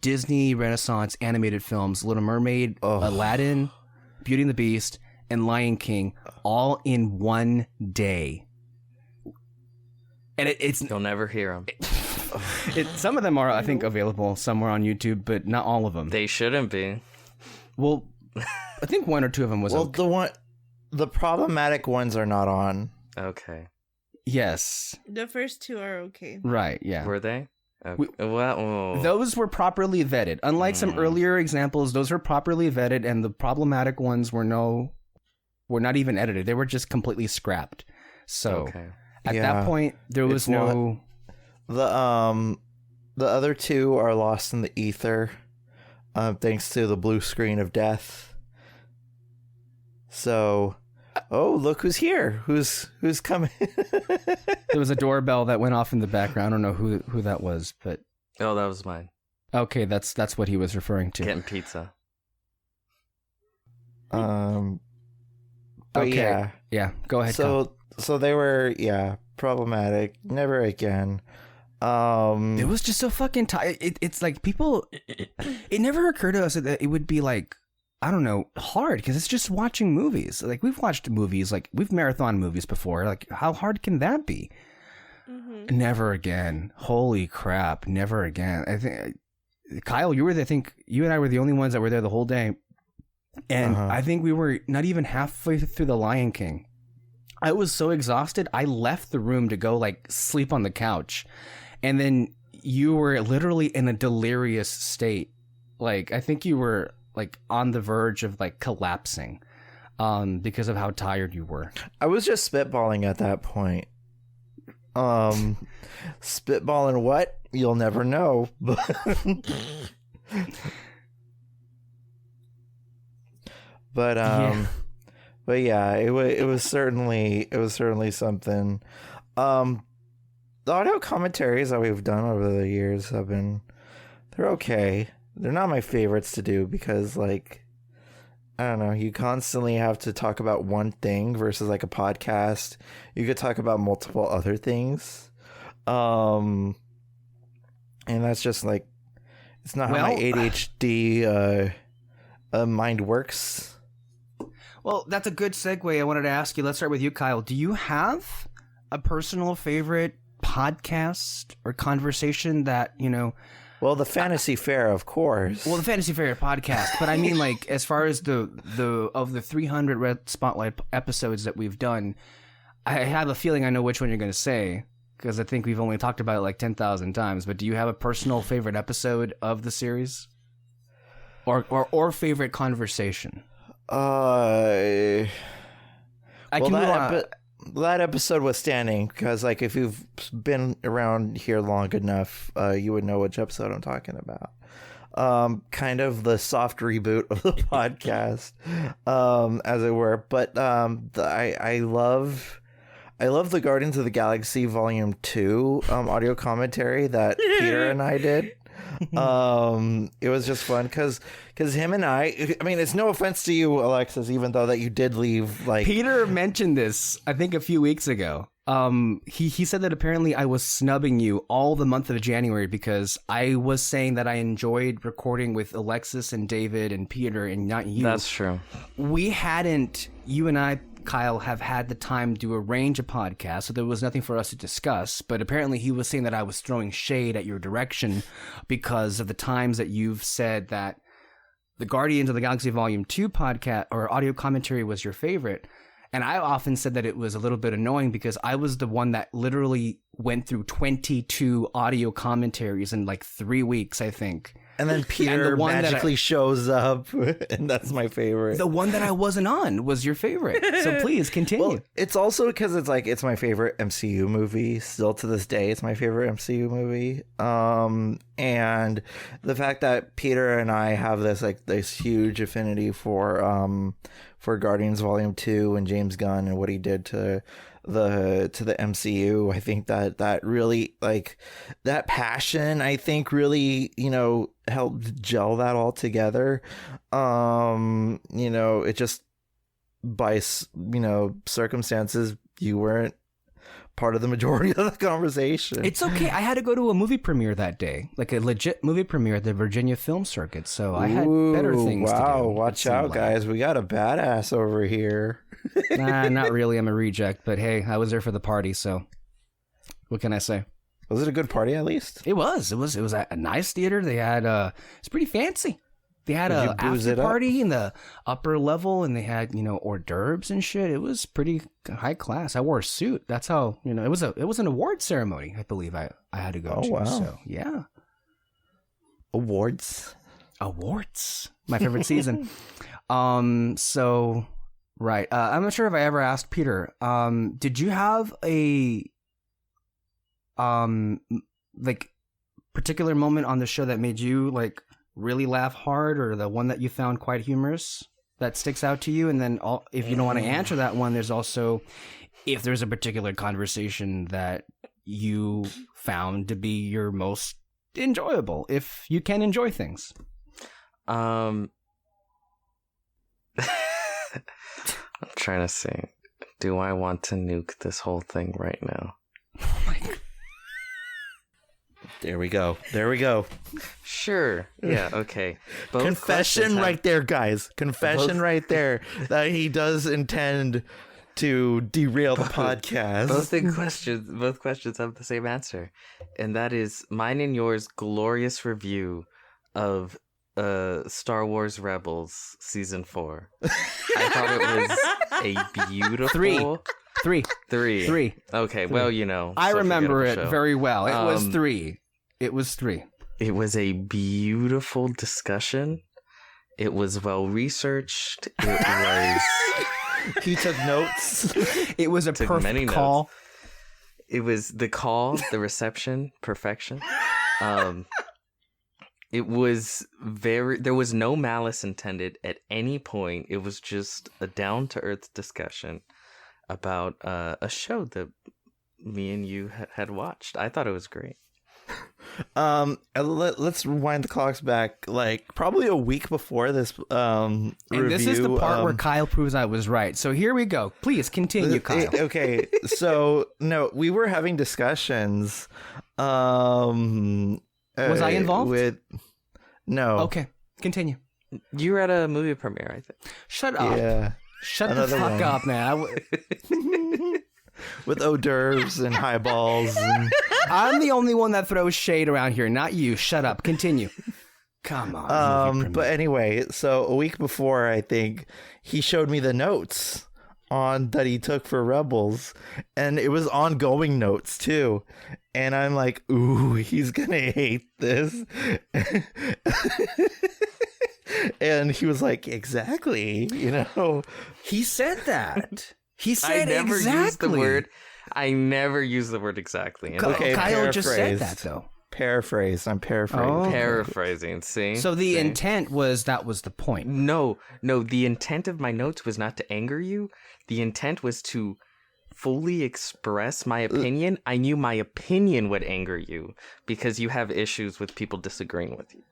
Disney Renaissance animated films: Little Mermaid, Aladdin, Beauty and the Beast, and Lion King, all in one day. And it's you'll never hear them. Some of them are, I think, available somewhere on YouTube, but not all of them. They shouldn't be. Well, I think one or two of them was. Well, the problematic ones are not on. Okay. Yes. The first two are okay. Right. Yeah. Were they? Okay. Those were properly vetted. Unlike some earlier examples, those were properly vetted, and the problematic ones were not even edited. They were just completely scrapped. So at that point, there was no. The other two are lost in the ether, thanks to the blue screen of death. So, look who's here! Who's coming? There was a doorbell that went off in the background. I don't know who that was, but that was mine. Okay, that's what he was referring to. Getting pizza. But okay. Yeah. Go ahead. So they were problematic. Never again. It was just so fucking tight. It's like people. It never occurred to us that it would be like, I don't know, hard, because it's just watching movies. Like, we've watched movies, like we've marathon movies before. Like, how hard can that be? Mm-hmm. Never again. Holy crap! Never again. I think Kyle, you and I were the only ones that were there the whole day, and I think we were not even halfway through The Lion King. I was so exhausted, I left the room to go like sleep on the couch, and then you were literally in a delirious state. Like, I think you were like on the verge of like collapsing because of how tired you were. I was just spitballing at that point. Spitballing what? You'll never know. But it was certainly something. The audio commentaries that we've done over the years they're okay. They're not my favorites to do because, like, I don't know, you constantly have to talk about one thing versus like a podcast. You could talk about multiple other things. And that's just like, it's not how my ADHD mind works. Well, that's a good segue. I wanted to ask you, let's start with you, Kyle. Do you have a personal favorite podcast or conversation that, you know... Well, the Fantasy Fair, of course. Well, the Fantasy Fair podcast, but I mean, like, as far as the 300 Red Spotlight episodes that we've done, I have a feeling I know which one you're going to say, because I think we've only talked about it like 10,000 times, but do you have a personal favorite episode of the series? Or favorite conversation? I can move on. That episode was standing because, like, if you've been around here long enough, you would know which episode I'm talking about. Kind of the soft reboot of the podcast, as it were. But I love the Guardians of the Galaxy Volume 2 audio commentary that Peter and I did. It was just fun because him and I mean, it's no offense to you, Alexis, even though that you did leave. Like, Peter mentioned this, I think, a few weeks ago. He said that apparently I was snubbing you all the month of January because I was saying that I enjoyed recording with Alexis and David and Peter and not you. That's true. You and I, Kyle, have had the time to arrange a podcast, so there was nothing for us to discuss. But apparently he was saying that I was throwing shade at your direction because of the times that you've said that the Guardians of the Galaxy Volume 2 podcast or audio commentary was your favorite. And I often said that it was a little bit annoying because I was the one that literally went through 22 audio commentaries in like 3 weeks, I think. And then Peter magically shows up, and that's my favorite. The one that I wasn't on was your favorite. So please continue. Well, it's also because it's my favorite MCU movie. Still to this day, it's my favorite MCU movie. And the fact that Peter and I have this huge affinity for Guardians Volume 2 and James Gunn and what he did to the MCU, I think that really, like, that passion, I think, really, helped gel that all together. It just, by circumstances, you weren't part of the majority of the conversation. It's okay. I had to go to a movie premiere that day, like a legit movie premiere at the Virginia Film Circuit. So I had better things to do. Wow, watch out, guys. We got a badass over here. Nah, not really. I'm a reject, but hey, I was there for the party, so what can I say? Was it a good party at least? It was. It was a nice theater. They had it's pretty fancy. They had a after party in the upper level, and they had hors d'oeuvres and shit. It was pretty high class. I wore a suit. That's how it was an award ceremony. I believe I had to go to. Wow. So yeah, awards, my favorite season. So right. I'm not sure if I ever asked Peter. Did you have a like particular moment on the show that made you like really laugh hard, or the one that you found quite humorous that sticks out to you? And then if you don't want to answer that one, there's also if there's a particular conversation that you found to be your most enjoyable, if you can enjoy things. I'm trying to say, do I want to nuke this whole thing right now? Oh my God. There we go. Sure. Yeah, okay. Both confession right there, guys. Confession right there that he does intend to derail the podcast. Both questions have the same answer. And that is mine and yours glorious review of Star Wars Rebels Season 4. I thought it was a beautiful... Three. Okay, well, I remember it very well. It was 3. It was 3. It was a beautiful discussion. It was well researched. It was. He took notes. It was a perfect call. Notes. It was the call, the reception, perfection. It was there was no malice intended at any point. It was just a down to earth discussion about a show that me and you had watched. I thought it was great. Let's rewind the clocks back, like probably a week before this and review. This is the part where Kyle proves I was right. So here we go. Please continue, Kyle. Okay, so no, we were having discussions. Was I involved? No. Okay, continue. You were at a movie premiere, I think. Shut up. Yeah. Shut the fuck up, man. With hors d'oeuvres and highballs. I'm the only one that throws shade around here, not you. Shut up. Continue. Come on. But anyway, so a week before, I think, he showed me the notes on that he took for Rebels, and it was ongoing notes too. And I'm like, ooh, he's gonna hate this. And he was like, exactly, He said that. He I said never exactly. used the word. I never use the word exactly. Okay, Kyle just said paraphrase. that though. Paraphrase. I'm paraphrasing. Oh. Paraphrasing. See. So the See? intent was that was the point. No. The intent of my notes was not to anger you. The intent was to fully express my opinion. I knew my opinion would anger you because you have issues with people disagreeing with you.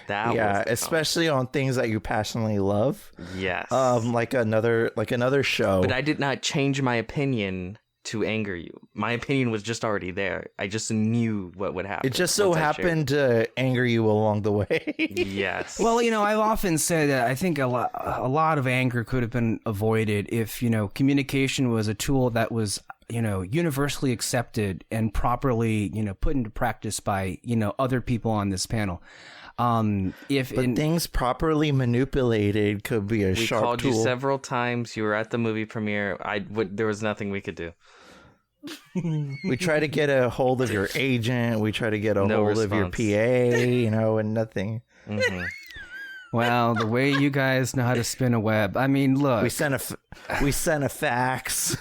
That Yeah, was the especially on things that you passionately love. comment. Yes. Like another show. But I did not change my opinion to anger you. My opinion was just already there. I just knew what would happen. It just so once I shared happened to anger you along the way. it. Yes. Well, I've often said that I think a lot of anger could have been avoided if, communication was a tool that was, universally accepted and properly, put into practice by, other people on this panel. Things properly manipulated could be a we sharp called tool. you several times. You were at the movie premiere. There was nothing we could do. We try to get a hold of your agent. We try to get a No hold of your response. PA, and nothing. hmm Well, the way you guys know how to spin a web. I mean, look. We sent a fax.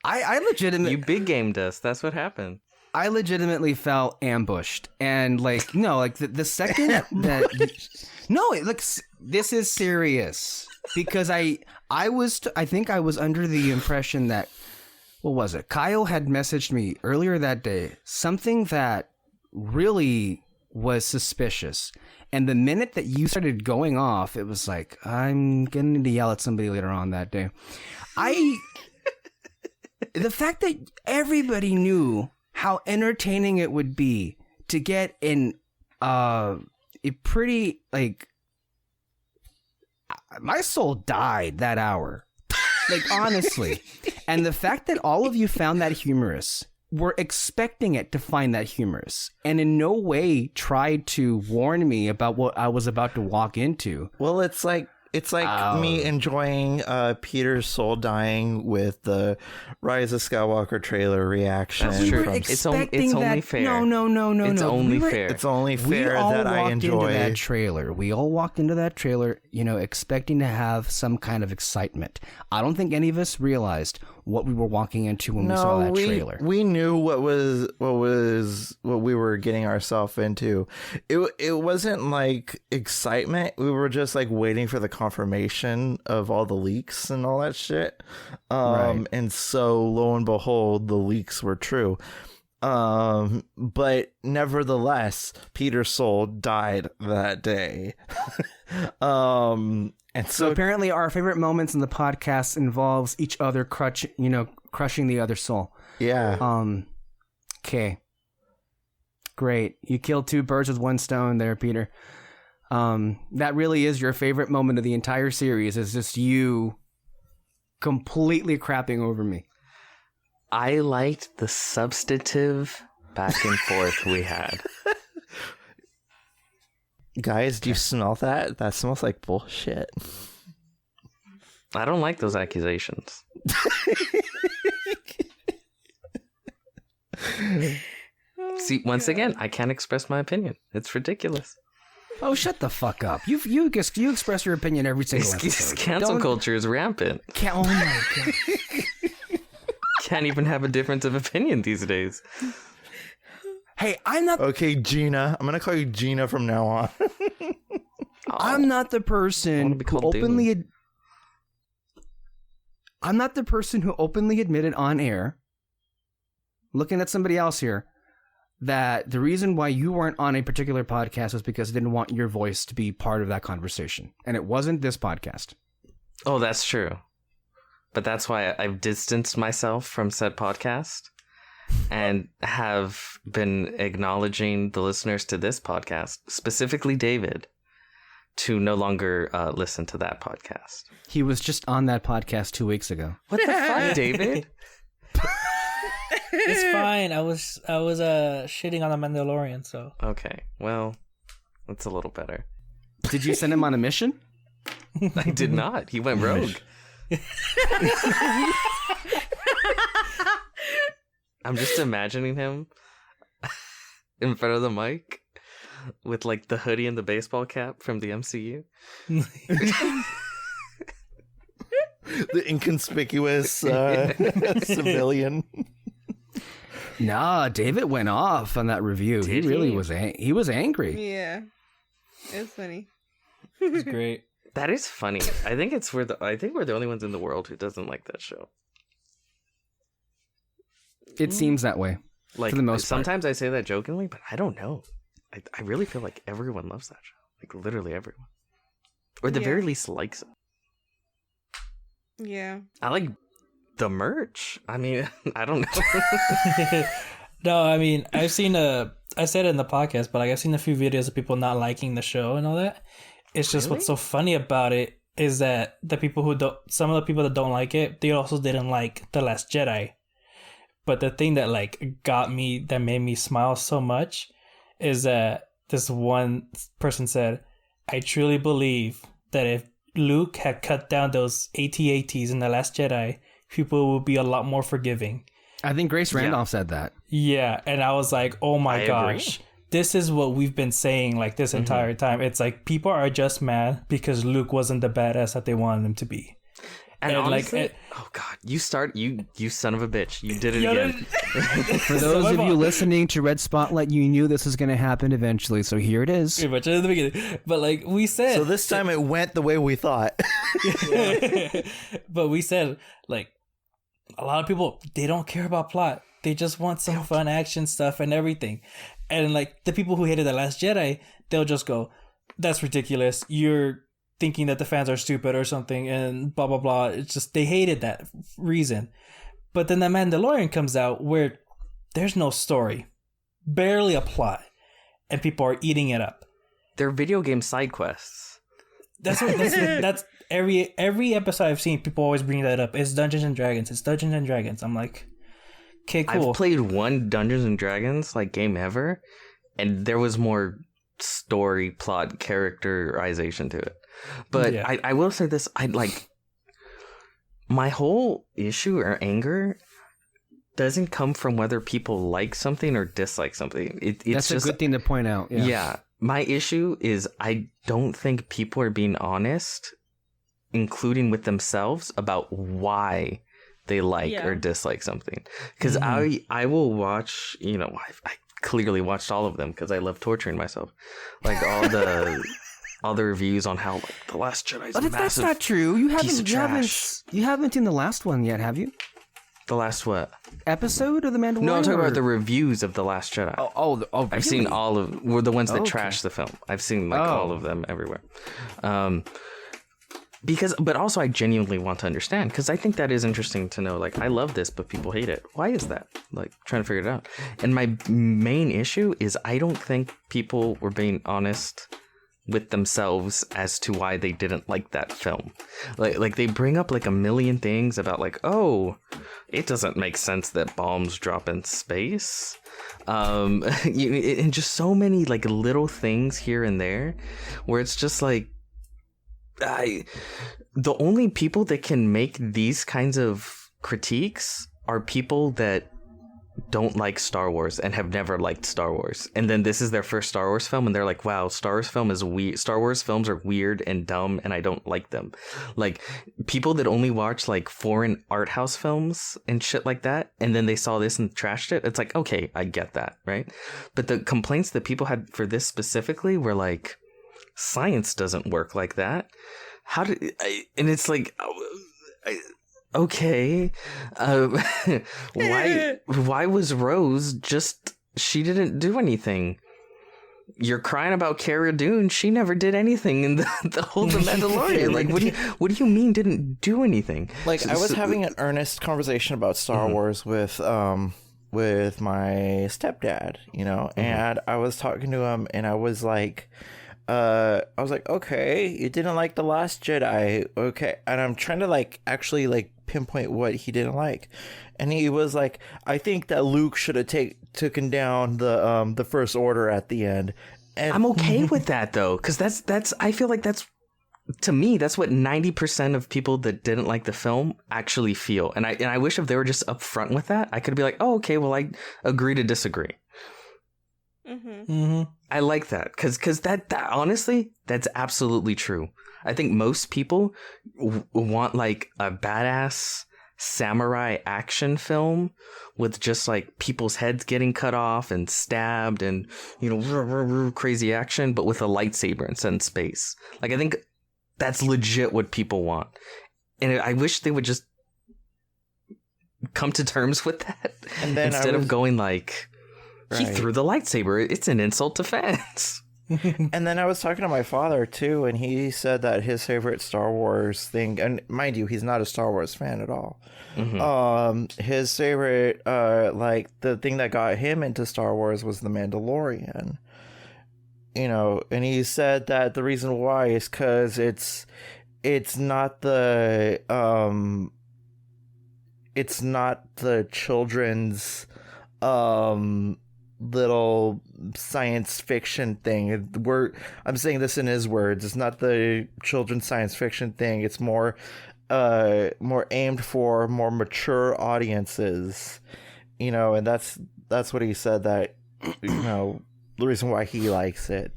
I legitimately... You big gamed us. That's what happened. I legitimately felt ambushed, and the second that this is serious because I think I was under the impression that what was it? Kyle had messaged me earlier that day something that really was suspicious, and the minute that you started going off, it was like I'm gonna need to yell at somebody later on that day. The fact that everybody knew how entertaining it would be to get a pretty my soul died that hour, honestly, and the fact that all of you found that humorous, were expecting it to find that humorous, and in no way tried to warn me about what I was about to walk into. Well, it's like me enjoying Peter's soul dying with the Rise of Skywalker trailer reaction. That's true. from- It's only fair. No. It's only fair. It's only fair we all that I walked enjoy. into that trailer. We all walked into that trailer, expecting to have some kind of excitement. I don't think any of us realized what we were walking into when we saw that trailer. We knew what we were getting ourselves into. It wasn't like excitement. We were just like waiting for the confirmation of all the leaks and all that shit. Right. And so lo and behold, the leaks were true. But nevertheless, Peter's soul died that day. And So apparently our favorite moments in the podcast involves each other crushing the other soul. yeah. Okay. Great. You killed two birds with one stone there, Peter. That really is your favorite moment of the entire series, is just you completely crapping over me. I liked the substantive back and forth we had. Guys, do you smell that? That smells like bullshit. I don't like those accusations. See, once again, I can't express my opinion. It's ridiculous. Oh, shut the fuck up. You express your opinion every single episode. Cancel Don't- culture is rampant. Oh my God. Can't even have a difference of opinion these days. Hey, I'm not Okay, Gina. I'm gonna call you Gina from now on. I'm not the I person wanna be who called openly I'm not the person who openly admitted on air, looking at somebody else here, that the reason why you weren't on a particular podcast was because I didn't want your voice to be part of that conversation. And it wasn't this podcast. Oh, that's true. But that's why I've distanced myself from said podcast and have been acknowledging the listeners to this podcast, specifically David, to no longer listen to that podcast. He was just on that podcast 2 weeks ago. What the fuck, David? It's fine. I was shitting on the Mandalorian, so Okay, well, that's a little better. Did you send him on a mission? I did not. He went rogue. I'm just imagining him in front of the mic with like the hoodie and the baseball cap from the MCU. The inconspicuous civilian. Nah, David went off on that review. Did he really he? was. He was angry. Yeah. It was funny. It's great. That is funny. I think we're the only ones in the world who doesn't like that show. It seems that way. Like For the most part. sometimes I say that jokingly, but I don't know. I really feel like everyone loves that show. Like literally everyone. Or at the Yeah. very least likes it. Yeah. I like the merch. I mean, I don't know. No, I mean, I said it in the podcast, but like I've seen a few videos of people not liking the show and all that. It's just what's so funny about it is that some of the people that don't like it, they also didn't like The Last Jedi. But the thing that like that made me smile so much is that this one person said, I truly believe that if Luke had cut down those AT-ATs in The Last Jedi, people would be a lot more forgiving. I think Grace Randolph said that. Yeah, and I was like, oh my I gosh. agree. This is what we've been saying like this entire time. It's like people are just mad because Luke wasn't the badass that they wanted him to be. And And, like, honestly, it- oh god, you son of a bitch. You did it again. For those of you listening to Red Spotlight, you knew this was going to happen eventually, so here it is. Pretty much in the beginning. But like we said, So this time it went the way we thought. but we said like a lot of people, they don't care about plot. They just want some fun action stuff and everything. And like the people who hated The Last Jedi, they'll just go, that's ridiculous. You're thinking that the fans are stupid or something and blah, blah, blah. It's just, they hated that reason. But then The Mandalorian comes out where there's no story, barely a plot, and people are eating it up. They're video game side quests. That's every episode I've seen, people always bring that up. It's Dungeons and Dragons. It's Dungeons and Dragons. I'm like, okay, cool. I've played one Dungeons and Dragons like game ever, and there was more story, plot, characterization to it. But Yeah. I will say this: I like my whole issue or anger doesn't come from whether people like something or dislike something. It's That's just a good thing to point out. yeah. My issue is I don't think people are being honest, including with themselves, about why they like Yeah. or dislike something. Because I will watch, I clearly watched all of them because I love torturing myself, like all the reviews on how like The Last Jedi is But massive. that's not true. You piece of haven't seen the last one yet, have you? The last what? Episode of The Mandalorian? No, I'm talking or- about the reviews of The Last Jedi. I've seen really? all of were the ones that Okay. trashed the film. I've seen like Oh. all of them everywhere. But also I genuinely want to understand because I think that is interesting to know. Like I love this, but people hate it. Why is that? Like trying to figure it out. And my main issue is I don't think people were being honest with themselves as to why they didn't like that film. Like they bring up like a million things about like, oh, it doesn't make sense that bombs drop in space. And just so many like little things here and there where it's just like the only people that can make these kinds of critiques are people that don't like Star Wars and have never liked Star Wars, and then this is their first Star Wars film and they're like, wow, Star Wars films are weird and dumb and I don't like them. Like people that only watch like foreign art house films and shit like that, and then they saw this and trashed it, it's like, okay, I get that, right? But the complaints that people had for this specifically were like, science doesn't work like that. And it's like, okay, why was Rose just, she didn't do anything? You're crying about Cara Dune. She never did anything in the whole The Mandalorian. Like, what do you mean didn't do anything? Like I was having an earnest conversation about Star Wars with my stepdad, and I was talking to him and I was like, okay, you didn't like The Last Jedi, okay, and I'm trying to like actually like pinpoint what he didn't like, and he was like, I think that Luke should have taken down the First Order at the end, and I'm okay with that though, because that's I feel like that's to me, that's what 90% of people that didn't like the film actually feel. And I wish if they were just upfront with that, I could be like, oh, okay, well, I agree to disagree. I like that because that honestly, that's absolutely true. I think most people want like a badass samurai action film with just like people's heads getting cut off and stabbed and, you know, crazy action, but with a lightsaber instead in space. Like, I think that's legit what people want. And I wish they would just come to terms with that. And then instead of going like, he threw the lightsaber. It's an insult to fans. And then I was talking to my father too, and he said that his favorite Star Wars thing, and mind you, he's not a Star Wars fan at all. His favorite, like the thing that got him into Star Wars was The Mandalorian. You know, and he said that the reason why is because it's not the children's little science fiction thing. I'm saying this in his words. It's not the children's science fiction thing. It's more aimed for more mature audiences, you know, and that's what he said, that, you know, the reason why he likes it.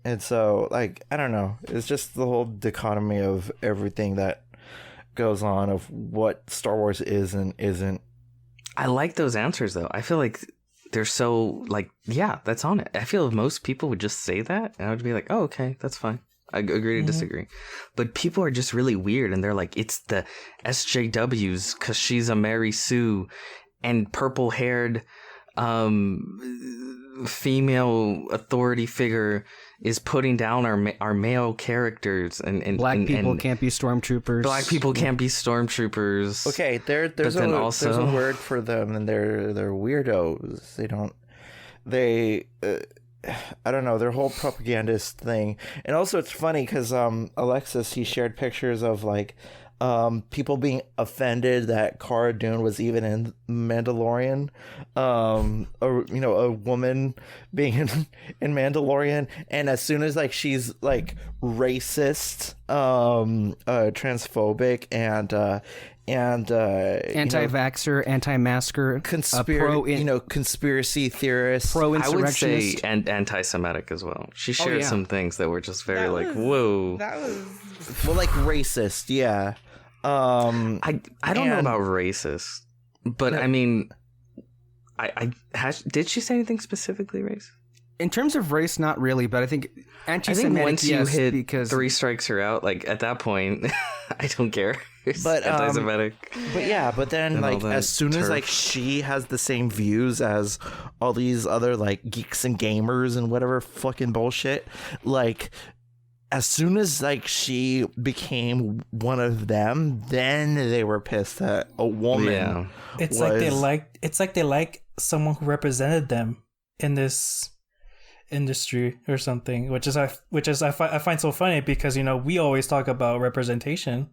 And so, like, I don't know, it's just the whole dichotomy of everything that goes on of what Star Wars is and isn't. I like those answers though. I feel like they're so like, yeah, that's on it. I feel if most people would just say that, and I would be like, oh, okay, that's fine. I agree to disagree. But people are just really weird, and they're like, it's the SJWs because she's a Mary Sue and purple-haired female authority figure is putting down our male characters, and black people can't be stormtroopers. Black people can't be stormtroopers. Okay, there's a word for them, and they're weirdos. I don't know, their whole propagandist thing. And also it's funny because Alexis, he shared pictures of like people being offended that Cara Dune was even in Mandalorian, a woman being in Mandalorian, and as soon as like she's like racist, transphobic, and anti-vaxxer, anti-masker, conspiracy theorist, pro-insurrectionist. I would say and anti-Semitic as well. She shared some things that were just very whoa. That was like racist, yeah. I don't know about racist, but I mean, did she say anything specifically racist? In terms of race, not really, but I think anti-Semitic, once you hit because 3 strikes you're out. Like at that point, I don't care. But anti-Semitic. But then like as soon as like she has the same views as all these other like geeks and gamers and whatever fucking bullshit, like as soon as like she became one of them, then they were pissed that a woman. Yeah. It's like they like someone who represented them in this industry or something, which I find so funny because, you know, we always talk about representation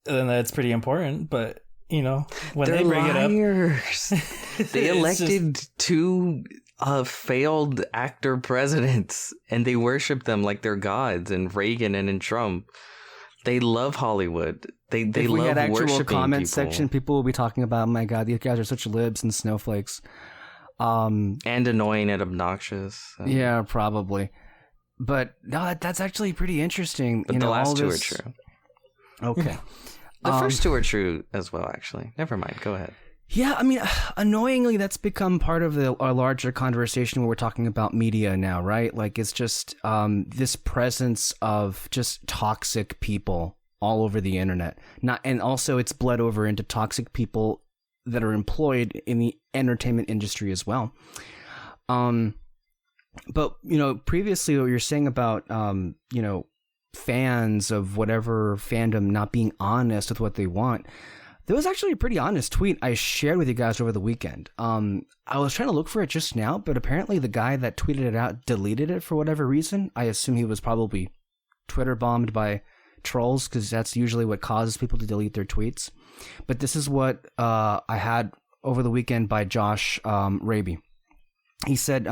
and that's pretty important, but you know, when they're they bring liars. it up, they elected 2 failed actor presidents and they worship them like they're gods, and Reagan and in Trump. They love Hollywood. They if love we had actual worshiping comment people. section, people will be talking about, oh my god, these guys are such libs and snowflakes. And annoying and obnoxious. Yeah, probably. But no, that's actually pretty interesting. But the last 2 are true. Okay. The first 2 are true as well, actually. Never mind. Go ahead. Yeah, I mean, annoyingly, that's become part of a larger conversation when we're talking about media now, right? Like, it's just this presence of just toxic people all over the internet. And also it's bled over into toxic people that are employed in the entertainment industry as well. But, you know, previously what you're saying about, you know, fans of whatever fandom not being honest with what they want, there was actually a pretty honest tweet I shared with you guys over the weekend. I was trying to look for it just now, but apparently the guy that tweeted it out deleted it for whatever reason. I assume he was probably Twitter bombed by trolls, because that's usually what causes people to delete their tweets. But this is what I had over the weekend by Josh Raby. He said,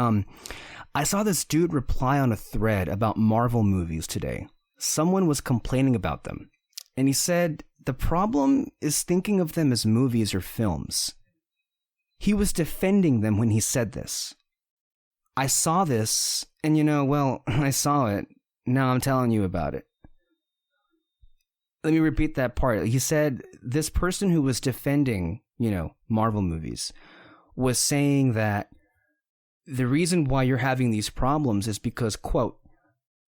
I saw this dude reply on a thread about Marvel movies today, someone was complaining about them. And he said, the problem is thinking of them as movies or films. He was defending them when he said this. I saw this, and I saw it. Now I'm telling you about it. Let me repeat that part. He said this person who was defending, Marvel movies was saying that the reason why you're having these problems is because, quote,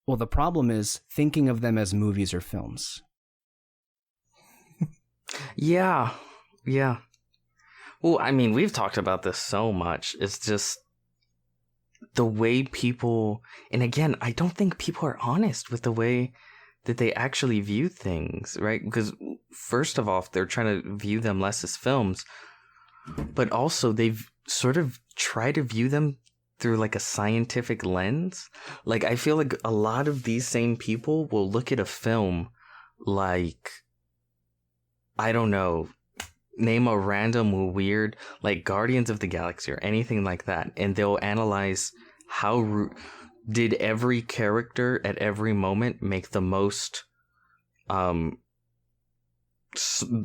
well, the problem is thinking of them as movies or films. Yeah. Well, I mean, we've talked about this so much. It's just the way people, and again, I don't think people are honest with the way that they actually view things, right? Because first of all, they're trying to view them less as films, but also they've sort of tried to view them through like a scientific lens. Like, I feel like a lot of these same people will look at a film like, I don't know, name a random weird, like Guardians of the Galaxy or anything like that, and they'll analyze how did every character at every moment make the most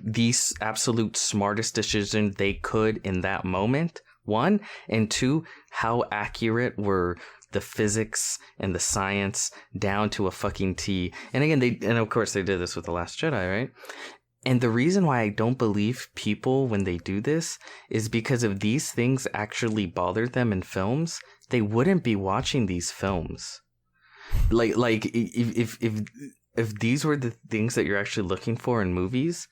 these absolute smartest decision they could in that moment, one, and two, how accurate were the physics and the science down to a fucking T. And again, and of course they did this with The Last Jedi, right? And the reason why I don't believe people when they do this is because if these things actually bothered them in films, they wouldn't be watching these films. Like if these were the things that you're actually looking for in movies,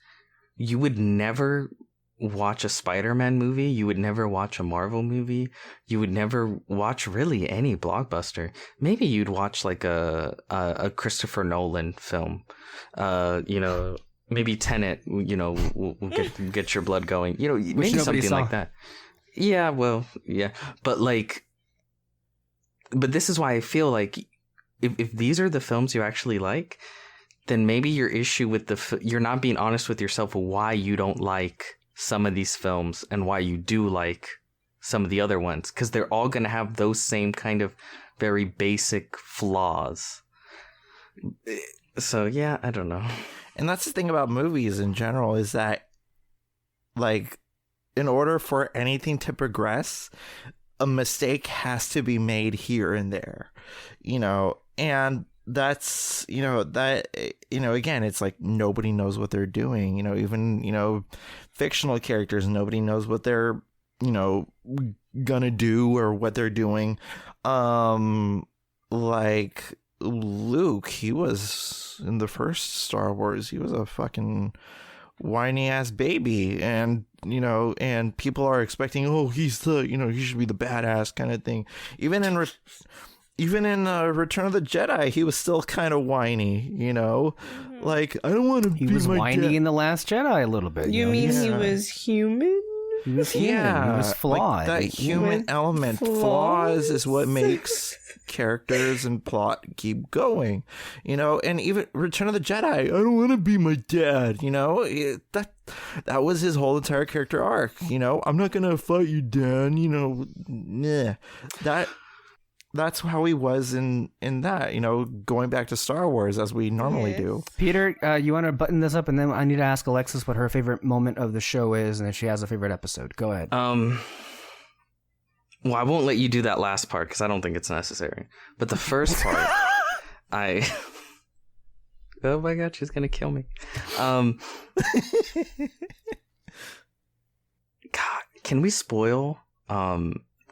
you would never watch a Spider-Man movie. You would never watch a Marvel movie. You would never watch really any blockbuster. Maybe you'd watch like a Christopher Nolan film. Maybe Tenet, will get your blood going. Maybe something like that. Yeah, well, yeah. But this is why I feel like if these are the films you actually like, then maybe your issue with you're not being honest with yourself why you don't like some of these films and why you do like some of the other ones. Because they're all going to have those same kind of very basic flaws. So, yeah, I don't know. And that's the thing about movies in general is that, like, in order for anything to progress, a mistake has to be made here and there, and that's, again, it's like nobody knows what they're doing, even, fictional characters, nobody knows what they're, gonna do or what they're doing. Like Luke, he was in the first Star Wars, he was a fucking whiny ass baby, and and people are expecting, he's the, he should be the badass kind of thing. Even in Return of the Jedi, he was still kind of whiny, like, I don't want to be He was whiny in The Last Jedi a little bit. You mean he was human? He was human. Yeah, he was flawed. Like that human element, flaws is what makes characters and plot keep going, and even Return of the Jedi, I don't want to be my dad, that was his whole entire character arc, I'm not gonna fight you, Dan, that's how he was in that, going back to Star Wars as we normally do. Peter, you want to button this up, and then I need to ask Alexis what her favorite moment of the show is, and if she has a favorite episode. Go ahead. Well, I won't let you do that last part because I don't think it's necessary. But the first part, oh my god, she's gonna kill me. God, can we spoil?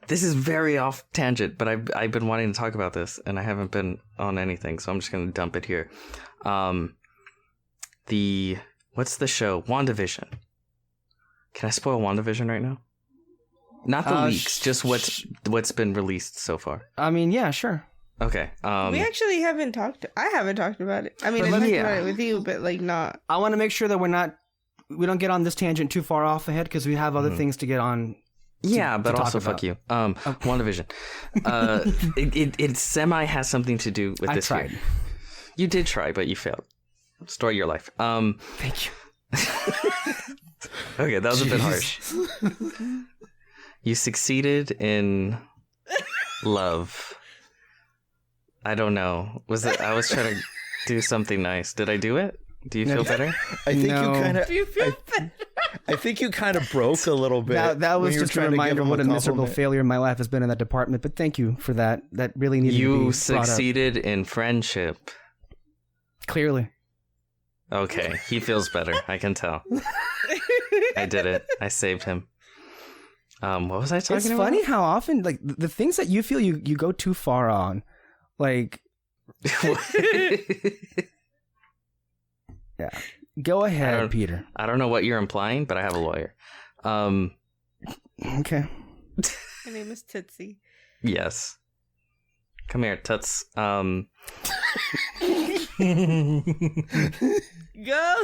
This is very off tangent, but I've been wanting to talk about this and I haven't been on anything, so I'm just gonna dump it here. What's the show? WandaVision. Can I spoil WandaVision right now? Not the leaks, just what's been released so far. I mean, yeah, sure. Okay. We actually haven't talked. I haven't talked about it. I mean, I talked about it with you, but not. I want to make sure that we don't get on this tangent too far off ahead because we have other things to get on. Yeah, but also fuck you. WandaVision. It semi has something to do with this. I tried. Year. You did try, but you failed. Story of your life. Thank you. Okay, that was a bit harsh. You succeeded in love. I don't know. Was it? I was trying to. do something nice. Did I do it? Do you feel better? I think No. you kind of. Do you feel better? I think you kind of broke a little bit. That when was you were just a trying to give reminder him what a miserable compliment. failure my life has been in that department. But thank you for that. That really needed to be You brought up. succeeded in friendship. Clearly. Okay, he feels better. I can tell. I did it. I saved him. What was I talking It's about? funny how often, like, the things that you feel you go too far on. Like, yeah. Go ahead, Peter. I don't know what you're implying, but I have a lawyer. Okay. My name is Tootsie. Yes. Come here, Tuts. Go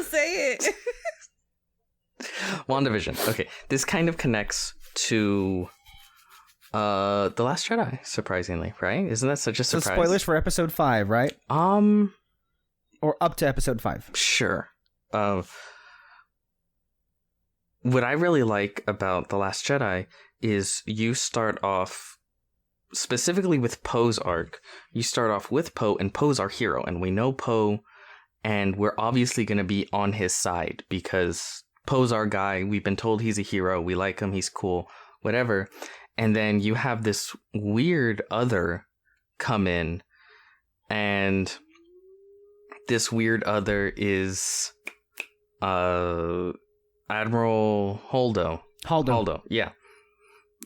say it. WandaVision. Okay, this kind of connects to The Last Jedi, surprisingly, right? Isn't that such a So surprise? spoilers for episode 5, right? Or up to episode 5. Sure. What I really like about The Last Jedi is you start off specifically with Poe's arc. You start off with Poe, and Poe's our hero, and we know Poe, and we're obviously going to be on his side because Poe's our guy. We've been told he's a hero. We like him. He's cool. Whatever. And then you have this weird other come in, and this weird other is Admiral Holdo, yeah.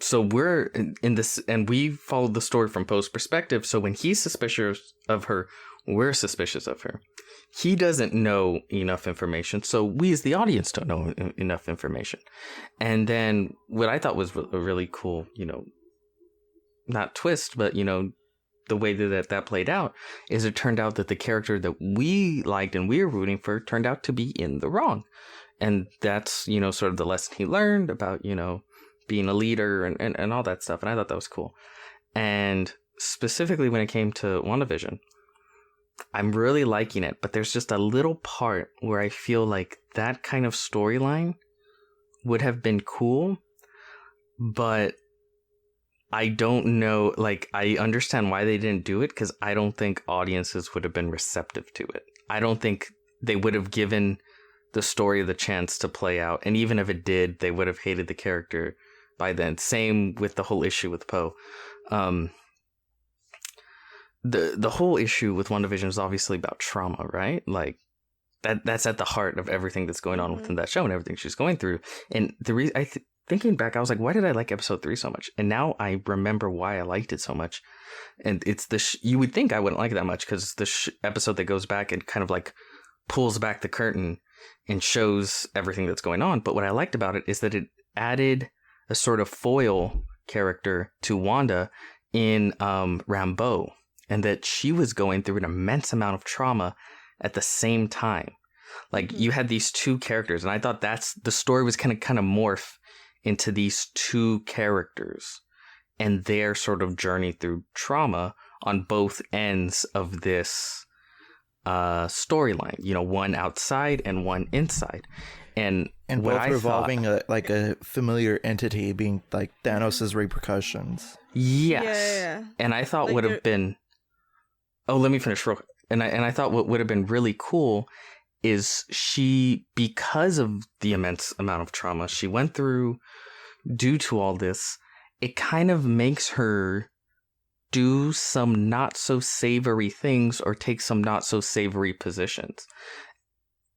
So we're in this, and we follow the story from Poe's perspective. So when he's suspicious of her, we're suspicious of her. He doesn't know enough information, so we as the audience don't know enough information. And then what I thought was a really cool, not twist, but the way that played out is it turned out that the character that we liked and we were rooting for turned out to be in the wrong. And that's, sort of the lesson he learned about, being a leader and all that stuff. And I thought that was cool. And specifically when it came to WandaVision, I'm really liking it. But there's just a little part where I feel like that kind of storyline would have been cool. But I don't know, I understand why they didn't do it, because I don't think audiences would have been receptive to it. I don't think they would have given the story the chance to play out. And even if it did, they would have hated the character by then. Same with the whole issue with Poe. The whole issue with WandaVision is obviously about trauma, right? Like that's at the heart of everything that's going on within that show and everything she's going through. And the reason thinking back, I was like, why did I like episode 3 so much? And now I remember why I liked it so much. And it's you would think I wouldn't like it that much because the episode that goes back and kind of like pulls back the curtain and shows everything that's going on. But what I liked about it is that it added a sort of foil character to Wanda in Rambeau, and that she was going through an immense amount of trauma at the same time. Like you had these two characters, and I thought the story was kind of morph into these two characters and their sort of journey through trauma on both ends of this storyline, one outside and one inside. And both revolving a familiar entity being like Thanos' repercussions. Yes. Yeah. And I thought Like would have been... Oh, let me finish real quick. And I thought what would have been really cool is she, because of the immense amount of trauma she went through due to all this, it kind of makes her do some not so savory things or take some not so savory positions.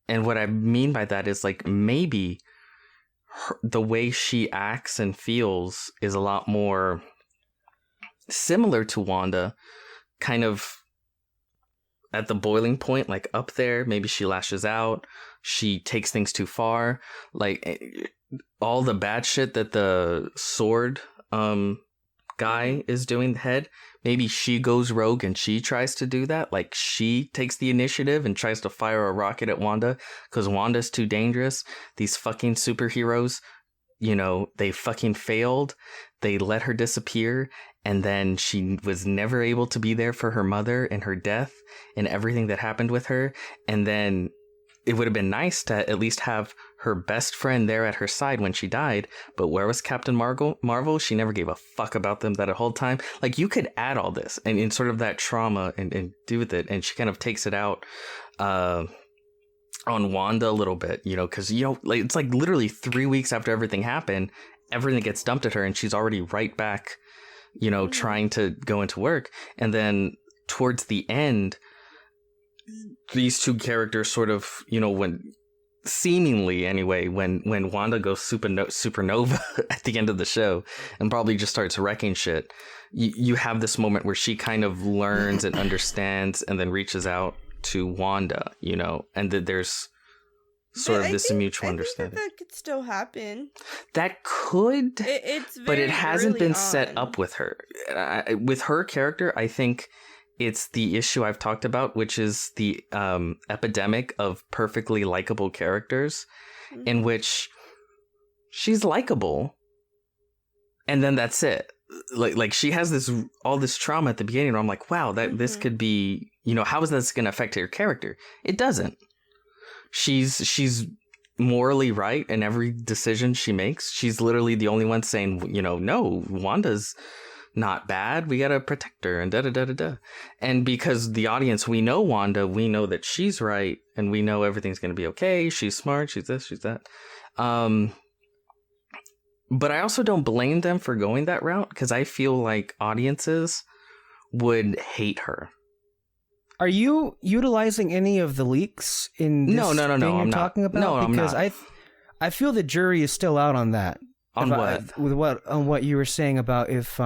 And what I mean by that is like maybe the way she acts and feels is a lot more similar to Wanda, kind of at the boiling point, like up there. Maybe she lashes out, she takes things too far, like all the bad shit that the sword guy is doing, the head. Maybe she goes rogue and she tries to do that. Like she takes the initiative and tries to fire a rocket at Wanda because Wanda's too dangerous. These fucking superheroes, they fucking failed. They let her disappear. And then she was never able to be there for her mother and her death and everything that happened with her. And then it would have been nice to at least have her best friend there at her side when she died. But where was Captain Marvel? She never gave a fuck about them that whole time. Like, you could add all this and in sort of that trauma and do with it. And she kind of takes it out on Wanda a little bit, you know, because, you know, like, it's like literally 3 weeks after everything happened, everything gets dumped at her and she's already right back, you know, trying to go into work. And then towards the end, these two characters sort of, you know, when seemingly anyway, when Wanda goes supernova at the end of the show and probably just starts wrecking shit, you have this moment where she kind of learns and understands and then reaches out to Wanda, you know, and that there's sort of this mutual understanding. That could still happen. That could, but it hasn't been set up with her. With her character, I think it's the issue I've talked about, which is the epidemic of perfectly likable characters, in which she's likable, and then that's it. Like she has all this trauma at the beginning, and I'm like, wow, this could be, you know, how is this going to affect her character? It doesn't. She's morally right in every decision she makes. She's literally the only one saying, you know, no, Wanda's not bad, we gotta protect her, and da-da-da-da-da. And because the audience, we know Wanda, we know that she's right, and we know everything's gonna be okay, she's smart, she's this, she's that. But I also don't blame them for going that route, because I feel like audiences would hate her. Are you utilizing any of the leaks in this No, thing I'm you're not. talking about? No, because I'm not. I feel the jury is still out on that. On what? On what you were saying about if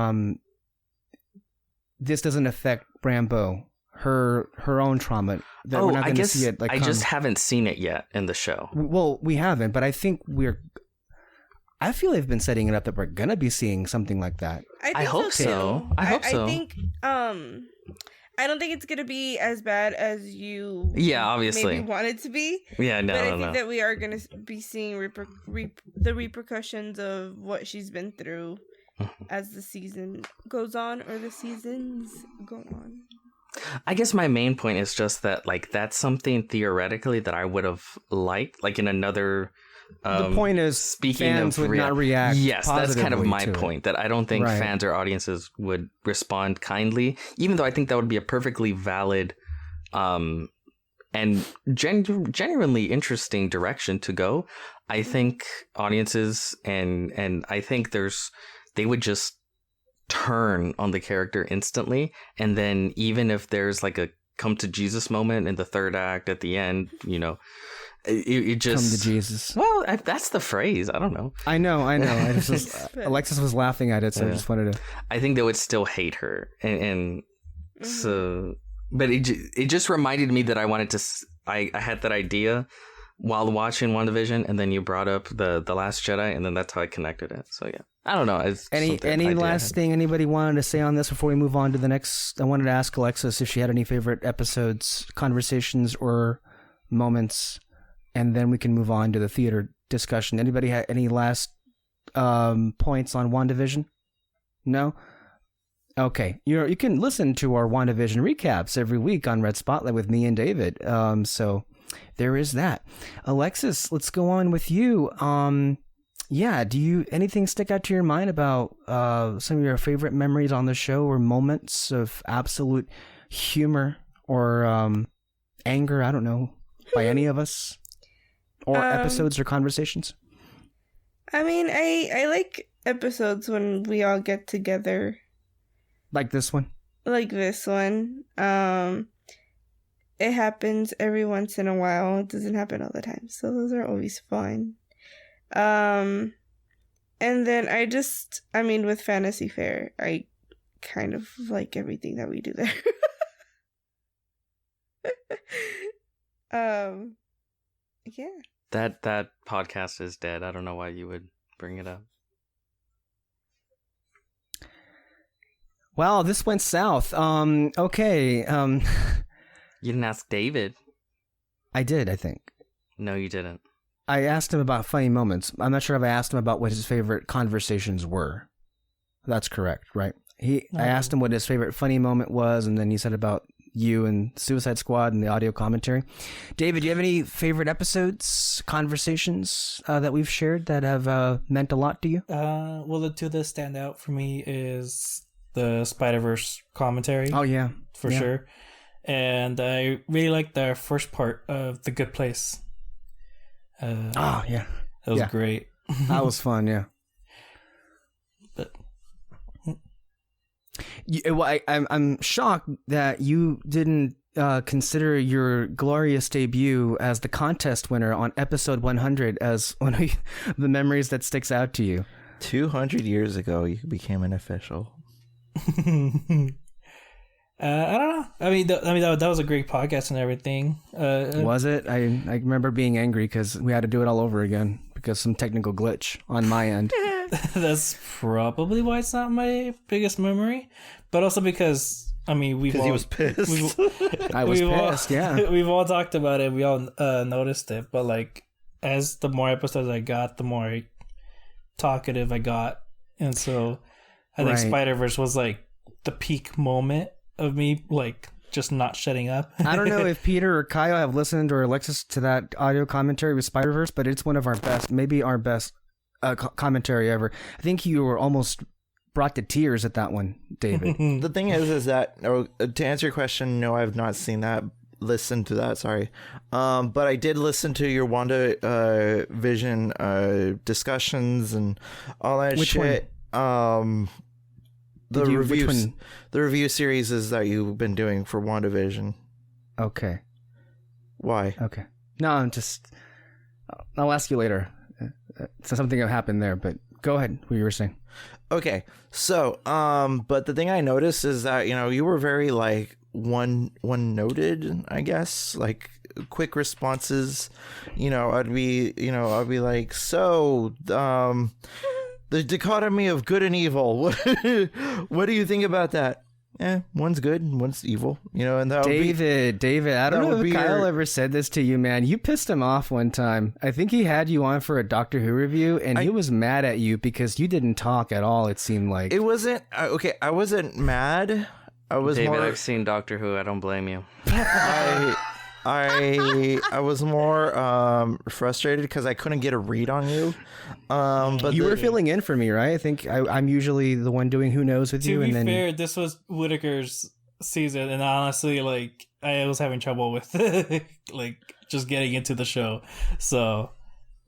this doesn't affect Rambeau, her own trauma. That we're not going to see it. Like, I just haven't seen it yet in the show. Well, we haven't, but I think I feel they've been setting it up that we're gonna be seeing something like that. I hope so. I hope so. I think I don't think it's gonna be as bad as you obviously maybe want it to be. Yeah, no, but I think that we are gonna be seeing the repercussions of what she's been through as the season goes on, or the seasons go on. I guess my main point is just that, like, that's something theoretically that I would have liked, like in another. The point is, speaking fans of would not react. Yes, that's kind of my to point. That I don't think fans or audiences would respond kindly, even though I think that would be a perfectly valid, and genuinely interesting direction to go. I think audiences and I think they would just turn on the character instantly, and then even if there's like a come to Jesus moment in the third act at the end, you know. It just come to Jesus. Well, that's the phrase. I don't know. I know. Alexis was laughing at it, so I just wanted to. I think they would still hate her, and so, but it just reminded me that I wanted to. I had that idea while watching WandaVision, and then you brought up the Last Jedi, and then that's how I connected it. So yeah, I don't know. Any last thing anybody wanted to say on this before we move on to the next? I wanted to ask Alexis if she had any favorite episodes, conversations, or moments. And then we can move on to the theater discussion. Anybody have any last points on WandaVision? No? Okay. You can listen to our WandaVision recaps every week on Red Spotlight with me and David. So there is that. Alexis, let's go on with you. Do anything stick out to your mind about some of your favorite memories on the show, or moments of absolute humor or anger? I don't know, by any of us? Or episodes or conversations? I mean, I like episodes when we all get together. Like this one? Like this one. It happens every once in a while. It doesn't happen all the time. So those are always fun. And then with Fantasy Fair, I kind of like everything that we do there. Yeah. That podcast is dead. I don't know why you would bring it up. Wow, this went south. Okay. You didn't ask David. I did, I think. No, you didn't. I asked him about funny moments. I'm not sure if I asked him about what his favorite conversations were. That's correct, right? I asked him what his favorite funny moment was, and then he said about you and Suicide Squad and the audio commentary. David, do you have any favorite episodes, conversations that we've shared that have meant a lot to you? Well, the two that stand out for me is the Spider-Verse commentary. Oh, yeah. For sure. And I really liked the first part of The Good Place. Oh, yeah. That was great. That was fun, yeah. But I'm shocked that you didn't consider your glorious debut as the contest winner on episode 100 as one of the memories that sticks out to you. 200 years ago, you became an official. I don't know. I mean, that was a great podcast and everything. Was it? I remember being angry because we had to do it all over again because some technical glitch on my end. That's probably why it's not my biggest memory, but also because he was pissed. I was pissed. Yeah, we've all talked about it. We all noticed it, but like as the more episodes I got, the more talkative I got, and so I think Spider-Verse was like the peak moment of me like just not shutting up. I don't know if Peter or Kyle have listened or Alexis to that audio commentary with Spider-Verse, but it's one of our best, maybe our best commentary ever. I think you were almost brought to tears at that one, David. The thing is that to answer your question, no, I've not seen that. Listened to that, sorry. But I did listen to your Wanda Vision discussions and all that shit. The review series that you've been doing for WandaVision. Okay. Why? Okay. No, I'll ask you later. So something happened there, but go ahead. What you were saying. Okay. So, but the thing I noticed is that, you were very like one noted, I guess, like quick responses. I'd be like, so, the dichotomy of good and evil. What do you think about that? One's good and one's evil, and that David, I don't know if Kyle ever said this to you, man. You pissed him off one time. I think he had you on for a Doctor Who review, and he was mad at you because you didn't talk at all, it seemed like. It wasn't, okay, I wasn't mad. I was David, more... I've seen Doctor Who. I don't blame you. I was more frustrated because I couldn't get a read on you. But you were filling in for me, right? I think I'm usually the one doing Who Knows with you. To be fair, this was Whitaker's season, and honestly, like I was having trouble with like just getting into the show. So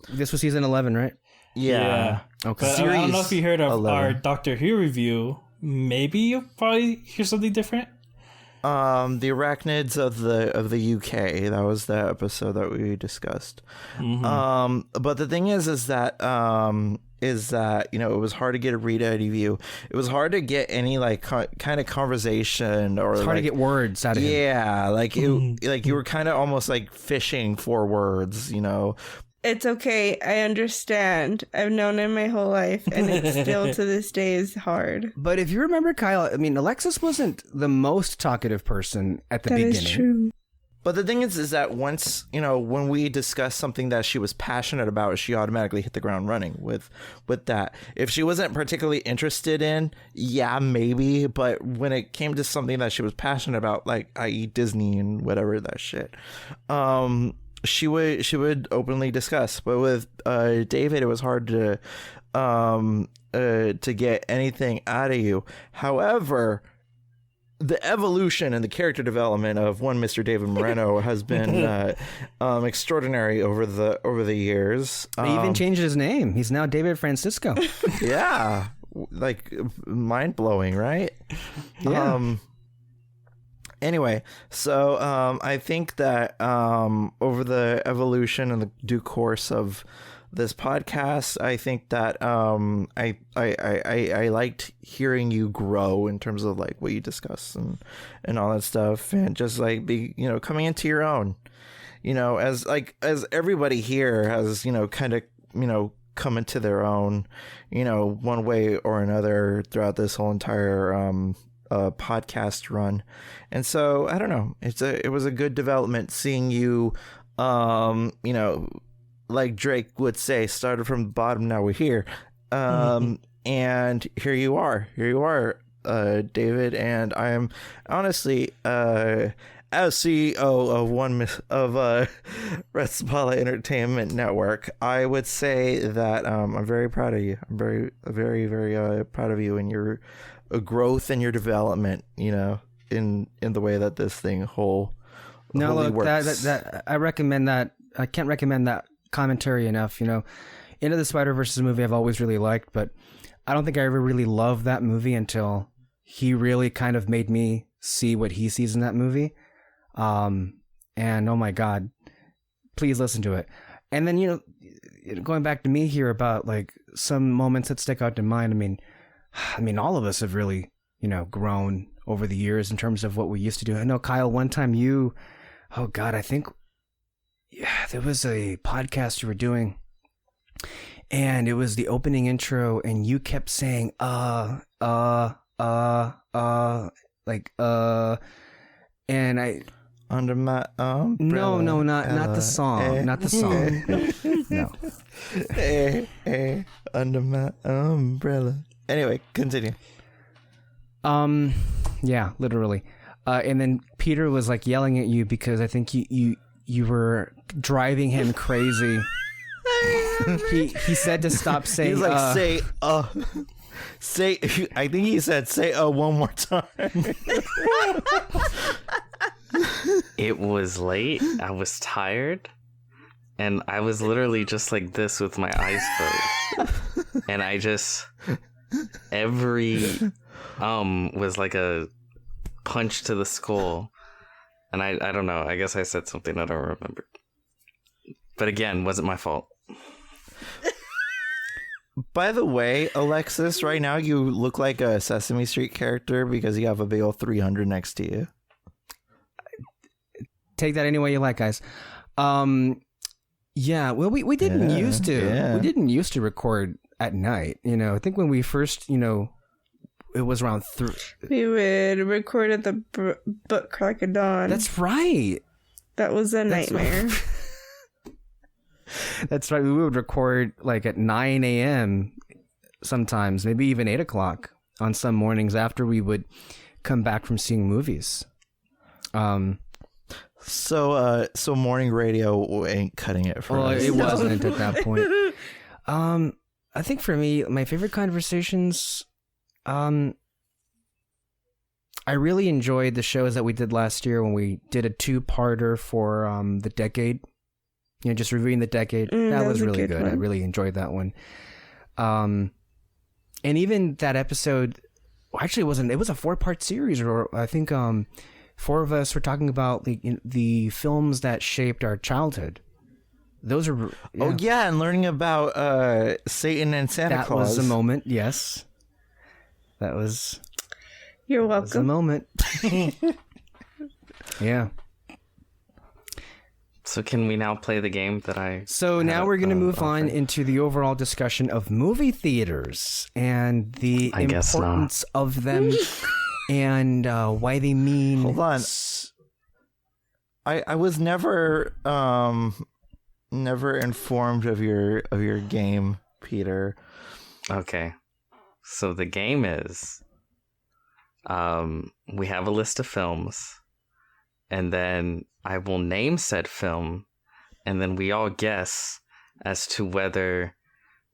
this was season 11, right? Yeah. Okay. But I don't know if you heard of 11. Our Doctor Who review. Maybe you'll probably hear something different. The arachnids of the UK. That was the episode that we discussed. Mm-hmm. But the thing is that it was hard to get a read out of you. It was hard to get any like kind of conversation, or it's hard to get words out of him. Yeah, like like you were kind of almost like fishing for words, It's okay. I understand. I've known him my whole life, and it still to this day is hard. But if you remember, Kyle, I mean, Alexis wasn't the most talkative person at the beginning. That is true. But the thing is that once, when we discussed something that she was passionate about, she automatically hit the ground running with that. If she wasn't particularly interested in, yeah, maybe. But when it came to something that she was passionate about, like, i.e. Disney and whatever that shit, she would openly discuss. But with David, it was hard to get anything out of you. However, the evolution and the character development of one Mr. David Moreno has been extraordinary over the years. He even changed his name. He's now David Francisco. Yeah, like mind blowing, right? Yeah. Anyway, so I think that over the evolution and the due course of this podcast, I think that I liked hearing you grow in terms of like what you discuss and all that stuff, and just like be coming into your own, as everybody here has kind of come into their own, one way or another throughout this whole entire podcast run. And so I don't know, it was a good development seeing you, like Drake would say, started from the bottom, now we're here. And here you are David, and I am honestly as CEO of Respala Entertainment Network. I would say that I'm very proud of you. I'm very, very, very proud of you and your growth and your development. In the way that this thing wholly works. That I recommend that. I can't recommend that commentary enough. Into the Spider-Verse movie I've always really liked, but I don't think I ever really loved that movie until he really kind of made me see what he sees in that movie. And oh my God, please listen to it. And then, going back to me here about like some moments that stick out to mind. I mean, all of us have really, grown over the years in terms of what we used to do. I know, Kyle, one time I think there was a podcast you were doing, and it was the opening intro, and you kept saying, and I... Under my umbrella. No, not the song. Not the song. No. Under my umbrella. Anyway, continue. Yeah, literally. And then Peter was like yelling at you because I think you were driving him crazy. He said to stop saying. He was like, say. I think he said say one more time. It was late. I was tired. And I was literally just like this with my eyes closed. And I just... Every was like a punch to the skull. And I don't know. I guess I said something I don't remember. But again, wasn't my fault. By the way, Alexis, right now you look like a Sesame Street character because you have a big old 300 next to you. Take that any way you like, guys. Yeah, well, we didn't used to. Yeah. We didn't used to record at night. I think when we first, it was around 3. We would record at the book crack of dawn. That's right. That was a nightmare. Right. That's right. We would record like at 9 a.m. sometimes, maybe even 8 o'clock on some mornings after we would come back from seeing movies. So morning radio ain't cutting it for us. It wasn't at that point. I think for me, my favorite conversations, I really enjoyed the shows that we did last year when we did a 2-parter for the decade. Just reviewing the decade. That was really good. I really enjoyed that one. And even that episode, actually it wasn't. It was a 4-part series, or I think 4 of us were talking about the films that shaped our childhood. Those are and learning about Satan and Santa Claus. That was a moment. Yes, that was. You're welcome. That was a moment. Yeah. So can we now play the game that I... So now we're going to move on into the overall discussion of movie theaters and the importance of them and why they mean... Hold on. I was never informed of your game, Peter. Okay. So the game is we have a list of films, and then I will name said film, and then we all guess as to whether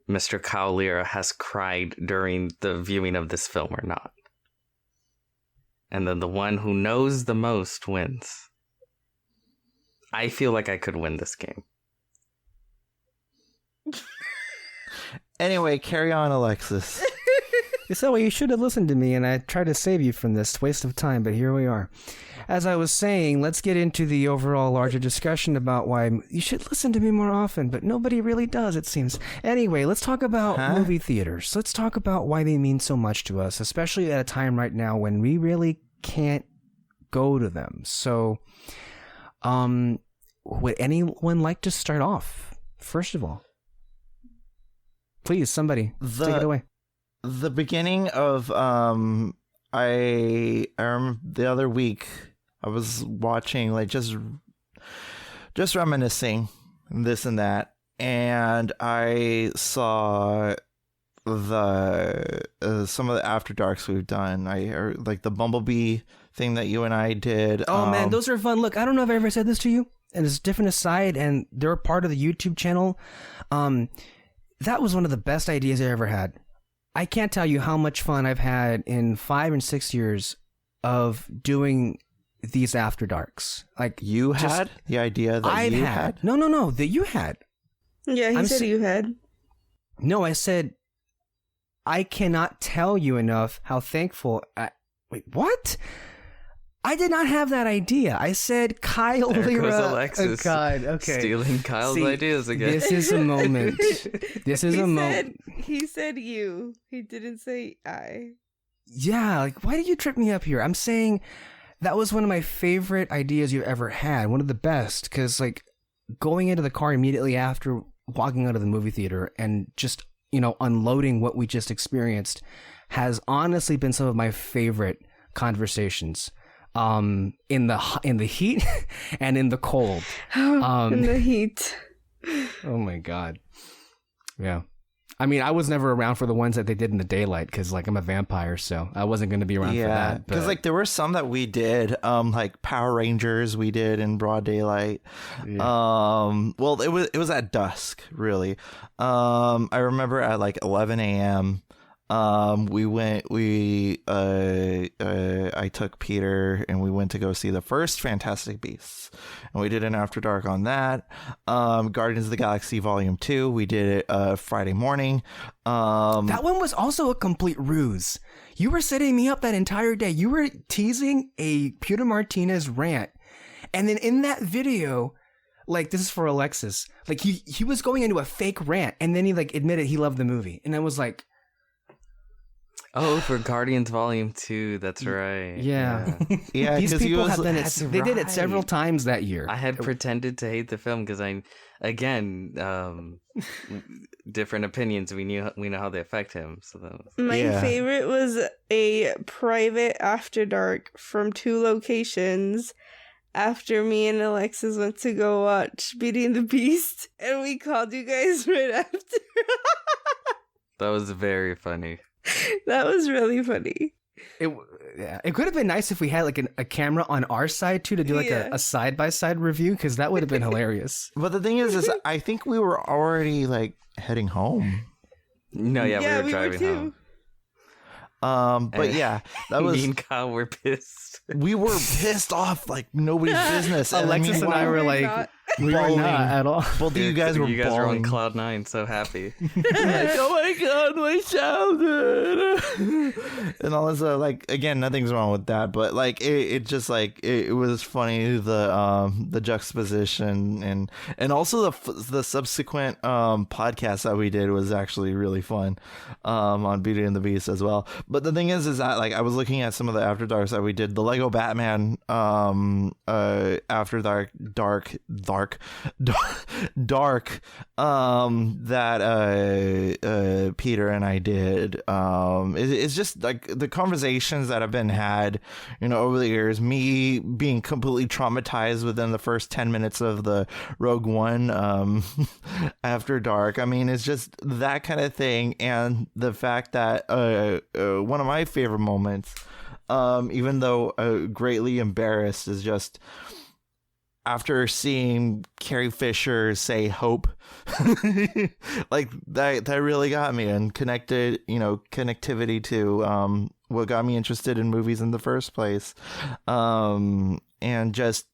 Mr. Kyle Lira has cried during the viewing of this film or not. And then the one who knows the most wins. I feel like I could win this game. Anyway, carry on, Alexis. So you should have listened to me, and I tried to save you from this waste of time, but here we are. As I was saying, let's get into the overall larger discussion about why you should listen to me more often, but nobody really does, it seems. Anyway, let's talk about movie theaters. Let's talk about why they mean so much to us, especially at a time right now when we really can't go to them. So, would anyone like to start off, first of all? Please, somebody, take it away. The beginning of, I remember the other week, I was watching, like, just reminiscing, this and that, and I saw the some of the After Darks we've done. Or like the Bumblebee thing that you and I did. Oh man, those are fun. Look, I don't know if I ever said this to you, and it's a different aside, and they're part of the YouTube channel. That was one of the best ideas I ever had. I can't tell you how much fun I've had in 5 and 6 years of doing these After Darks. Like you had the idea that you had? No, that you had. Yeah, he said you had. No, I said I cannot tell you enough how thankful. Wait, what? I did not have that idea. I said Kyle There Lira. goes Alexis. Oh God, okay. Stealing Kyle's ideas again. This is a moment. This is a moment. He said you. He didn't say I. Yeah, like why did you trip me up here? I'm saying that was one of my favorite ideas you've ever had. One of the best, because like going into the car immediately after walking out of the movie theater and just, unloading what we just experienced has honestly been some of my favorite conversations. In the heat and in the cold. In the heat. Oh my God. Yeah. I mean, I was never around for the ones that they did in the daylight because, like, I'm a vampire, so I wasn't going to be around for that. Because, like, there were some that we did, like Power Rangers we did in broad daylight. Yeah. Well, it was at dusk, really. I remember at, like, 11 a.m., I took Peter and we went to go see the first Fantastic Beasts, and we did an After Dark on that. Guardians of the Galaxy Volume 2, we did it Friday morning. That one was also a complete ruse. You were setting me up that entire day. You were teasing a Peter Martinez rant, and then in that video, like, this is for Alexis, like he was going into a fake rant, and then he like admitted he loved the movie, and I was like, oh, for Guardians Volume 2, that's right. Yeah. Yeah, these people have done it. That's They did it right. several times that year. I had pretended to hate the film because different opinions. We know how they affect him. So that was... My favorite was a private After Dark from 2 locations. After me and Alexis went to go watch Beauty and the Beast, and we called you guys right after. That was very funny. That was really funny. It could have been nice if we had like a camera on our side too to do like a side-by-side review, because that would have been hilarious. But the thing is I think we were already like heading home. No, we were driving home. But yeah, that was... Me and Kyle were pissed. We were pissed off like nobody's business. Alexis and I were like... We were not at all. Both of you guys were on cloud 9, so happy. Like, oh my God, my childhood. And all this, like, again, nothing's wrong with that, but like, it just like, it was funny, the juxtaposition and also the subsequent podcast that we did was actually really fun on Beauty and the Beast as well. But the thing is that like, I was looking at some of the After Darks that we did, the Lego Batman After Dark that Peter and I did. It's just like the conversations that have been had, over the years, me being completely traumatized within the first 10 minutes of the Rogue One After Dark. I mean, it's just that kind of thing. And the fact that one of my favorite moments, even though greatly embarrassed, is just after seeing Carrie Fisher say hope. Like that really got me, and connectivity to what got me interested in movies in the first place, and just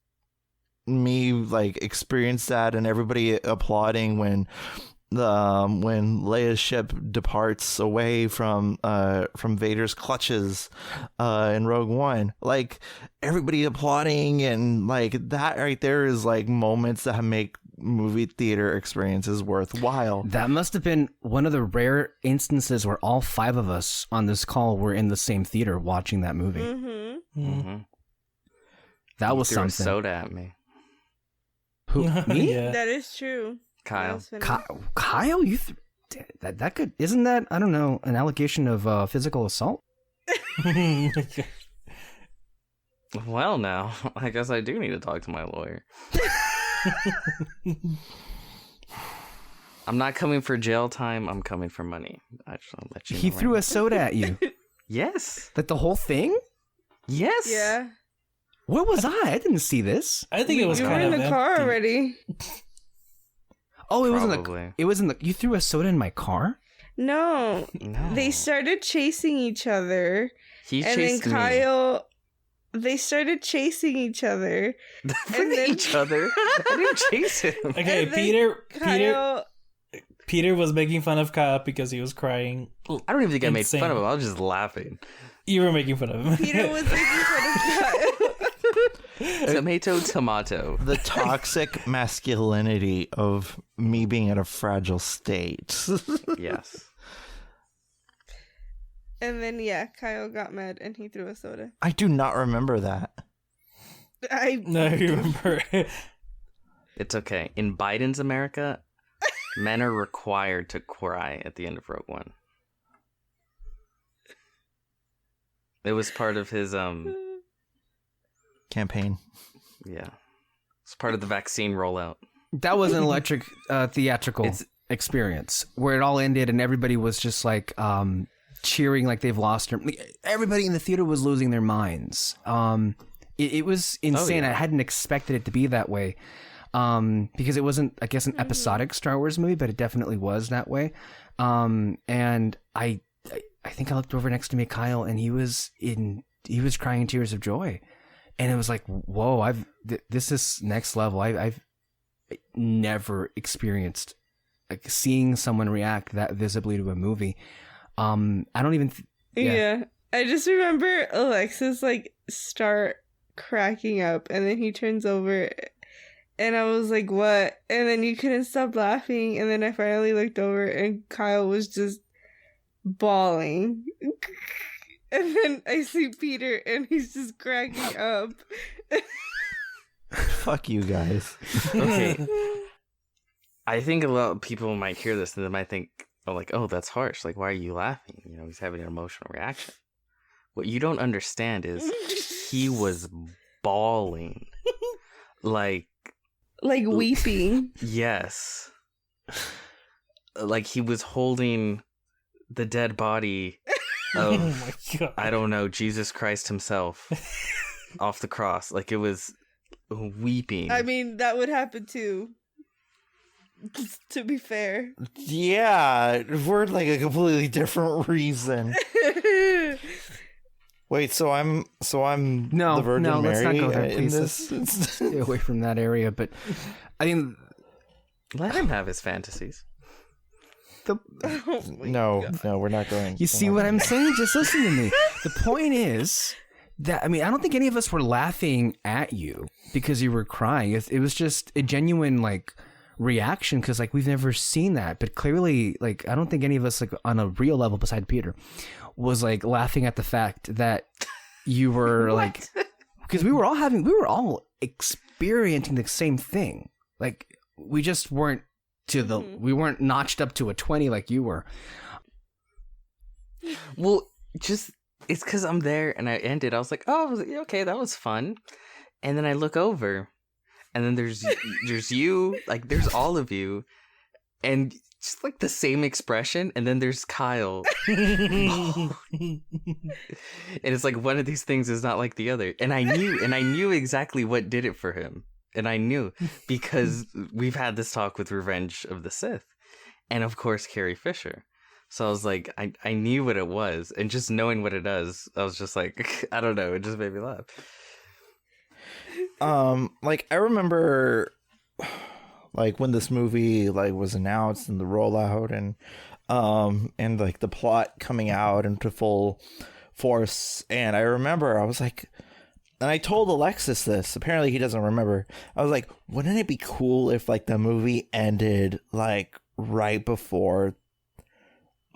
me like experienced that, and everybody applauding when Leia's ship departs away from Vader's clutches in Rogue One, like everybody applauding, and like that right there is like moments that make movie theater experiences worthwhile. That must have been one of the rare instances where all 5 of us on this call were in the same theater watching that movie. Mm-hmm. That was threw something. A soda at me. Who? Me? Yeah. That is true. Kyle. Kyle, you that could, isn't that, I don't know, an allegation of physical assault? Well, now I guess I do need to talk to my lawyer. I'm not coming for jail time. I'm coming for money. I'll let you know. He right threw now. a soda at you. Yes. Like the whole thing? Yes. Yeah. Where was I? I didn't see this. I think it was You were kind in of the car empty. already. Oh, it was in Probably. the. It was in the. You threw a soda in my car? No. No. They started chasing each other. He And then chased me. Kyle. They started chasing each other. and then each other. I didn't chase him. Okay, And then Peter Kyle. was making fun of Kyle because he was crying. I don't even think I made Insane. fun of him. I was just laughing. You were making fun of him. Peter was making fun of Kyle. Tomato. The toxic masculinity of me being in a fragile state. Yes. And then Kyle got mad and he threw a soda. I do not remember that. No, you remember. It's okay. In Biden's America, men are required to cry at the end of Rogue One. It was part of his Campaign. yeah. It's part of the vaccine rollout. That was an electric theatrical It's- experience where it all ended and everybody was just like cheering like they've lost their. Everybody in the theater was losing their minds. It was insane. yeah. I hadn't expected it to be that way. Because it wasn't, I guess, an episodic Star Wars movie, but it definitely was that way. And I think I looked over next to me, Kyle, and he was crying tears of joy, and it was like, whoa, this is next level. I've never experienced like seeing someone react that visibly to a movie. I don't even. Yeah. I just remember Alexis like start cracking up, and then he turns over. And I was like, what? And then you couldn't stop laughing. And then I finally looked over and Kyle was just bawling. And then I see Peter and he's just cracking up. Fuck you guys. Okay. I think a lot of people might hear this and they might think, oh, that's harsh. Like, why are you laughing? You know, he's having an emotional reaction. What you don't understand is he was bawling. Like weeping. Yes. Like he was holding the dead body Oh of, my god. I don't know, Jesus Christ himself off the cross. Like it was weeping. I mean, that would happen too. To be fair. Yeah, for like a completely different reason. Wait, so I'm No, the Virgin no, let's not Mary go there, in please. this? Stay away from that area. But I mean, Let him have his fantasies. No, we're not going. you see what I'm saying? Just listen to me. The point is that, I mean, I don't think any of us were laughing at you because you were crying. It was just a genuine, like, reaction because, like, we've never seen that. But clearly, like, I don't think any of us, like, on a real level beside Peter, was, like, laughing at the fact that you were, like, because we were all experiencing the same thing. Like, we just weren't we weren't notched up to a 20 like you were. Well, just it's because I'm there and I ended. I was like, oh, okay, that was fun. And then I look over, and then there's you, like there's all of you, and just like the same expression. And then there's Kyle, and it's like one of these things is not like the other. And I knew exactly what did it for him. And I knew because we've had this talk with Revenge of the Sith, and of course Carrie Fisher. So I was like, I knew what it was, and just knowing what it does, I was just like, I don't know, it just made me laugh. Like I remember, like when this movie like was announced and the rollout and like the plot coming out into full force, and I remember I was like. And I told Alexis this. Apparently he doesn't remember. I was like, wouldn't it be cool if like the movie ended like right before,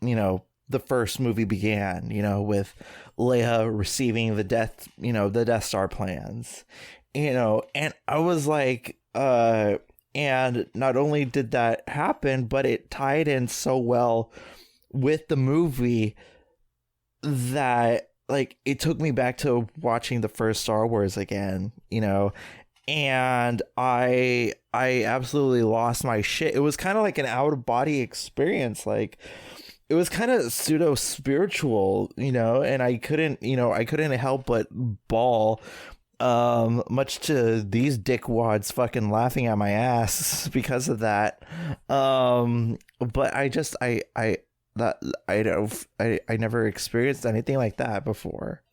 you know, the first movie began, you know, with Leia receiving the Death Star plans, you know, and I was like, and not only did that happen, but it tied in so well with the movie that like it took me back to watching the first Star Wars again, you know, and I absolutely lost my shit. It was kind of like an out of body experience. Like, it was kind of pseudo spiritual, and I couldn't help but bawl, much to these dickwads fucking laughing at my ass because of that. But I never experienced anything like that before.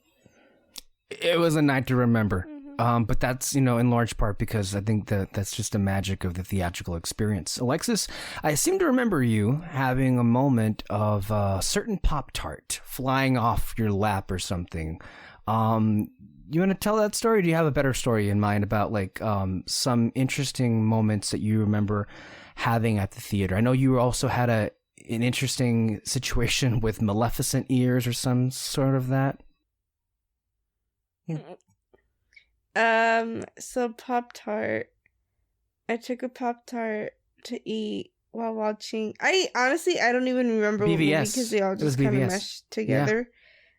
It was a night to remember. But that's, in large part because I think that's just the magic of the theatrical experience. Alexis, I seem to remember you having a moment of a certain Pop-Tart flying off your lap or something. You want to tell that story? Or do you have a better story in mind about some interesting moments that you remember having at the theater? I know you also had an interesting situation with Maleficent ears or some sort of that. So Pop-Tart. I took a Pop-Tart to eat while watching. I don't even remember what movie because they all just kind of meshed together.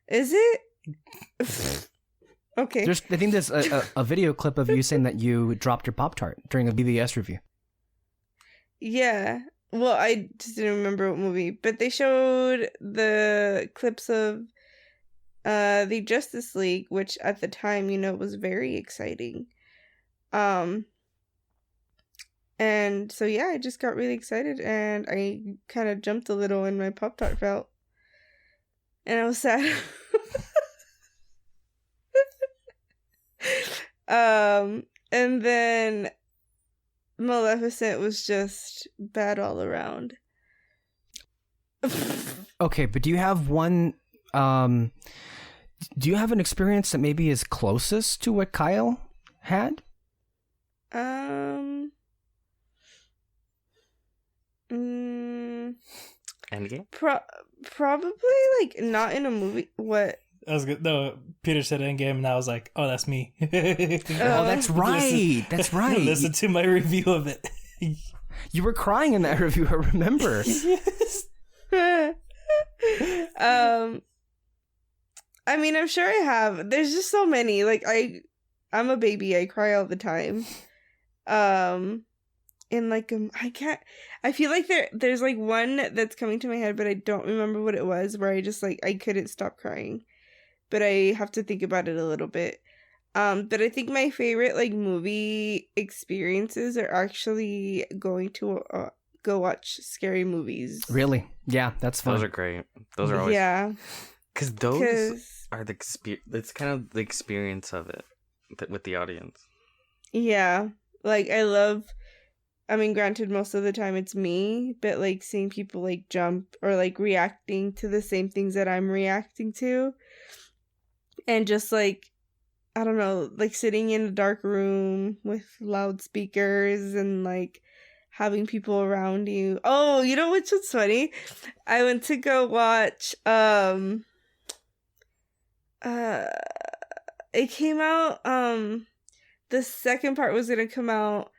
Yeah. Is it? Okay. I think there's a video clip of you saying that you dropped your Pop-Tart during a BVS review. Yeah. Well, I just didn't remember what movie, but they showed the clips of the Justice League, which at the time, was very exciting. And so, yeah, I just got really excited and I kind of jumped a little and my Pop-Tart fell. And I was sad. And then Maleficent was just bad all around. Okay, but do you have one, do you have an experience that maybe is closest to what Kyle had? Endgame? Probably, not in a movie. What? I was good. No, Peter said Endgame, and I was like, "Oh, that's me." Oh, that's right. That's right. Listen to my review of it. You were crying in that review. I remember. Yes. I mean, I'm sure I have. There's just so many. I'm a baby. I cry all the time. I feel like there's one that's coming to my head, but I don't remember what it was, where I just I couldn't stop crying. But I have to think about it a little bit. But I think my favorite movie experiences are actually going to go watch scary movies. Really? Yeah, that's fun. Those are great. Those are always... Yeah. Because those are it's kind of the experience of it with the audience. Yeah. Granted, most of the time it's me, but seeing people jump or reacting to the same things that I'm reacting to. And just I don't know, sitting in a dark room with loudspeakers and having people around you. Oh, you know which was funny? I went to go watch it came out the second part was gonna come out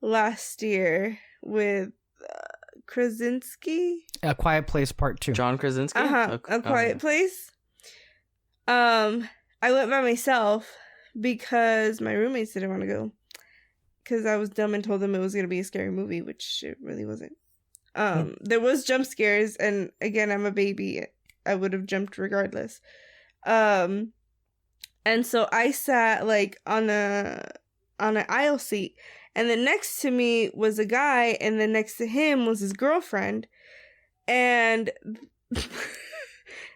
last year with Krasinski. A Quiet Place Part 2. John Krasinski? A Quiet Place. I went by myself because my roommates didn't want to go. Because I was dumb and told them it was going to be a scary movie, which it really wasn't. There was jump scares, and again, I'm a baby. I would have jumped regardless. And so I sat on an aisle seat, and then next to me was a guy, and then next to him was his girlfriend. And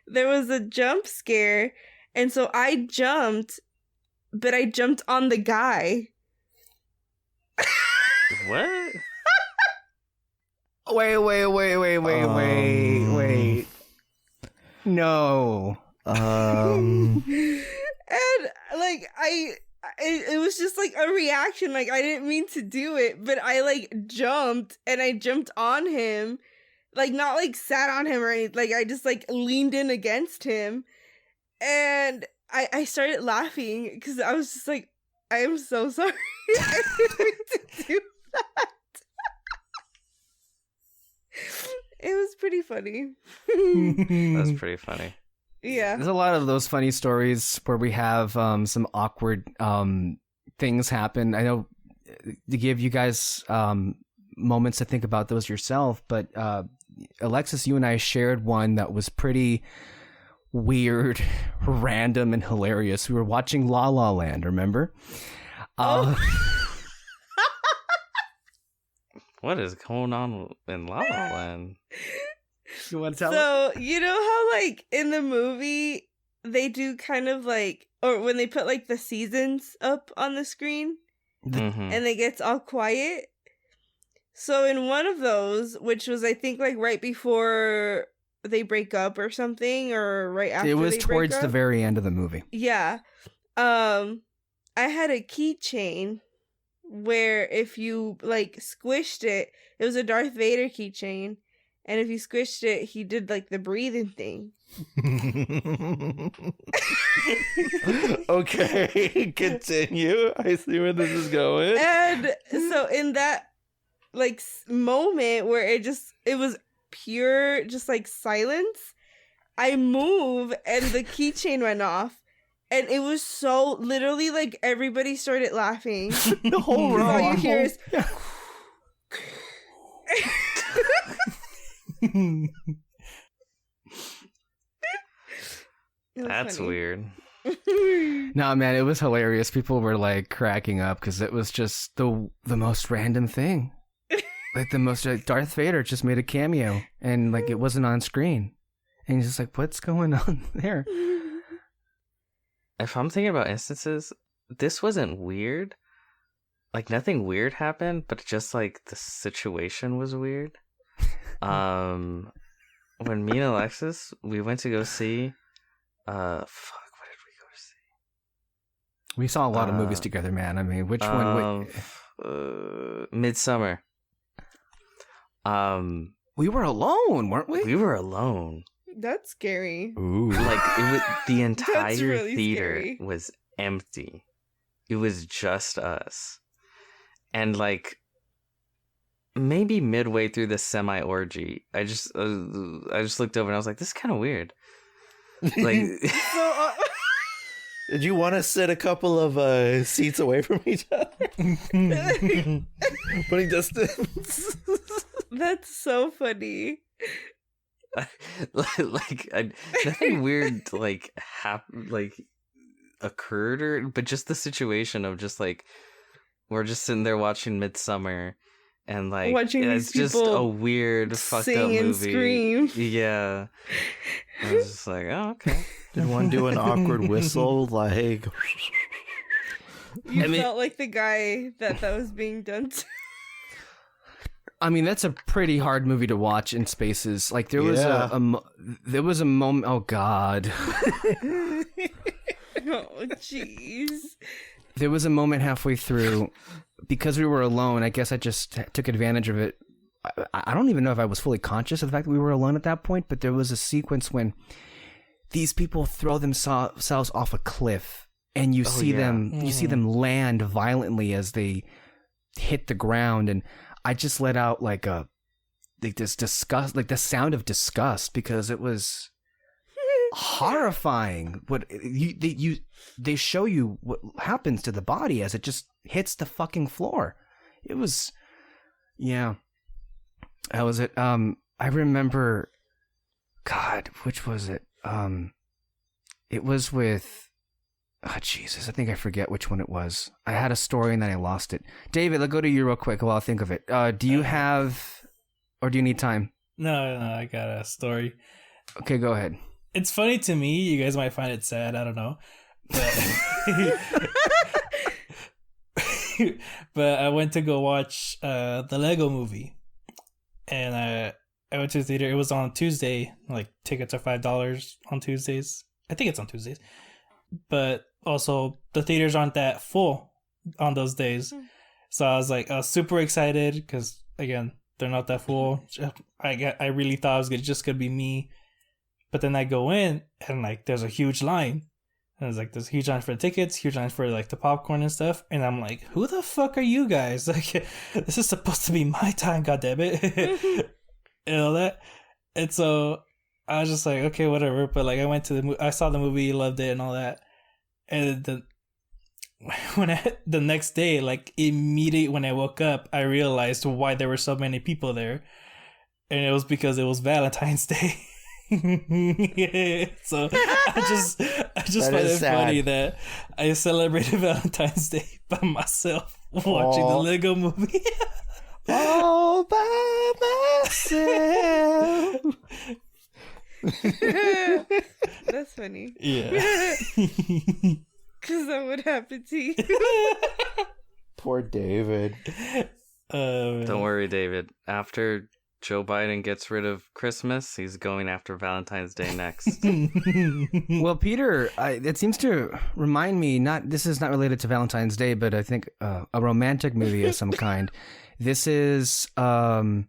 there was a jump scare, and so I jumped, but I jumped on the guy. What? Wait. No. And it was just a reaction. I didn't mean to do it, but I jumped, and I jumped on him. Not sat on him or anything. I just leaned in against him. And I started laughing because I was just I am so sorry. I didn't mean to do that. It was pretty funny. That's pretty funny. Yeah. There's a lot of those funny stories where we have some awkward things happen. I know to give you guys moments to think about those yourself, but Alexis, you and I shared one that was pretty weird, random, and hilarious. We were watching La La Land, remember? What is going on in La La Land? You want to tell So, you know how, like, in the movie, they do kind of like, or when they put, like, the seasons up on the screen, Mhm. and it gets all quiet? So, in one of those, which was, I think, like, right before they break up or something, or right after it was they towards break the up, very end of the movie. yeah. I had a keychain where if you, like, squished it, it was a Darth Vader keychain. And if you squished it, he did, like, the breathing thing. Okay, continue. I see where this is going. And so in that, like, moment where it was pure, just, like, silence, I move and the keychain went off. And it was so, literally, like, everybody started laughing. The whole All row. you hear is... It was That's funny. weird. No, man, it was hilarious. People were like cracking up because it was just the most random thing. Like the most Darth Vader just made a cameo and like it wasn't on screen, and he's just like, "What's going on there?" If I'm thinking about instances, this wasn't weird. Like nothing weird happened, but just like the situation was weird. When me and Alexis, we went to go see what did we go to see? We saw a lot of movies together, man. I mean, which one? Midsummer. We were alone, weren't we? We were alone. That's scary. Ooh. Like it was the entire really theater scary. was empty. It was just us. And like maybe midway through the semi orgy, I just looked over and I was like, this is kind of weird. Like Did you want to sit a couple of seats away from each other? Putting distance. That's so funny. nothing weird occurred, but just the situation of just like we're just sitting there watching Midsummer, and like Watching it's these just a people weird fucked up sing and movie. scream. Yeah, I was just like, oh okay. Did one do an awkward whistle like? You felt like the guy that was being done to. I mean, that's a pretty hard movie to watch in spaces. Like there was Yeah. there was a moment. Oh God. Oh, jeez. There was a moment halfway through, because we were alone. I guess I just took advantage of it. I don't even know if I was fully conscious of the fact that we were alone at that point, but there was a sequence when these people throw themselves off a cliff, and you see them land violently as they hit the ground, and I just let out like this disgust, like the sound of disgust, because it was horrifying. What they show you what happens to the body as it just hits the fucking floor. It was, yeah. That was it. I remember, God, which was it? It was with, oh Jesus, I think I forget which one it was. I had a story and then I lost it. David, let's go to you real quick while I think of it. Do you have, or do you need time? No, I got a story. Okay, go ahead. It's funny to me. You guys might find it sad. I don't know. But, but I went to go watch the Lego movie. And I went to the theater. It was on Tuesday. Like, tickets are $5 on Tuesdays. I think it's on Tuesdays. But also, the theaters aren't that full on those days. So I was super excited because, again, they're not that full. I really thought it was just going to be me. But then I go in and like there's a huge line. And there's like this huge line for the tickets, huge line for like the popcorn and stuff. And I'm like, who the fuck are you guys? Like, this is supposed to be my time, goddammit. And all that. And so I was just like, okay, whatever. But like I went to I saw the movie, loved it and all that. And then the next day, like immediately when I woke up, I realized why there were so many people there, and it was because it was Valentine's Day. So I just find it sad. funny that I celebrated Valentine's Day by myself watching the Lego Movie. All by myself. That's funny. Yeah. Because that would happen to you. Poor David. Don't worry, David. After Joe Biden gets rid of Christmas, he's going after Valentine's Day next. Well, Peter, it seems to remind me, this is not related to Valentine's Day, but I think a romantic movie of some kind. This is before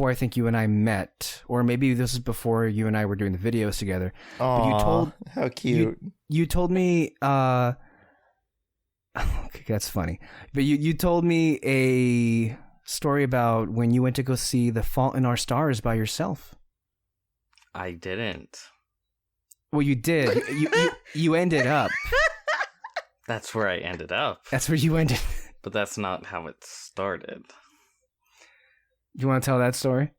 I think you and I met, or maybe this is before you and I were doing the videos together. Oh, how cute. You told me, okay, that's funny, but you told me a story about when you went to go see The Fault in Our Stars by yourself. I didn't. Well, you did. You ended up. That's where I ended up. That's where you ended. But that's not how it started. You want to tell that story?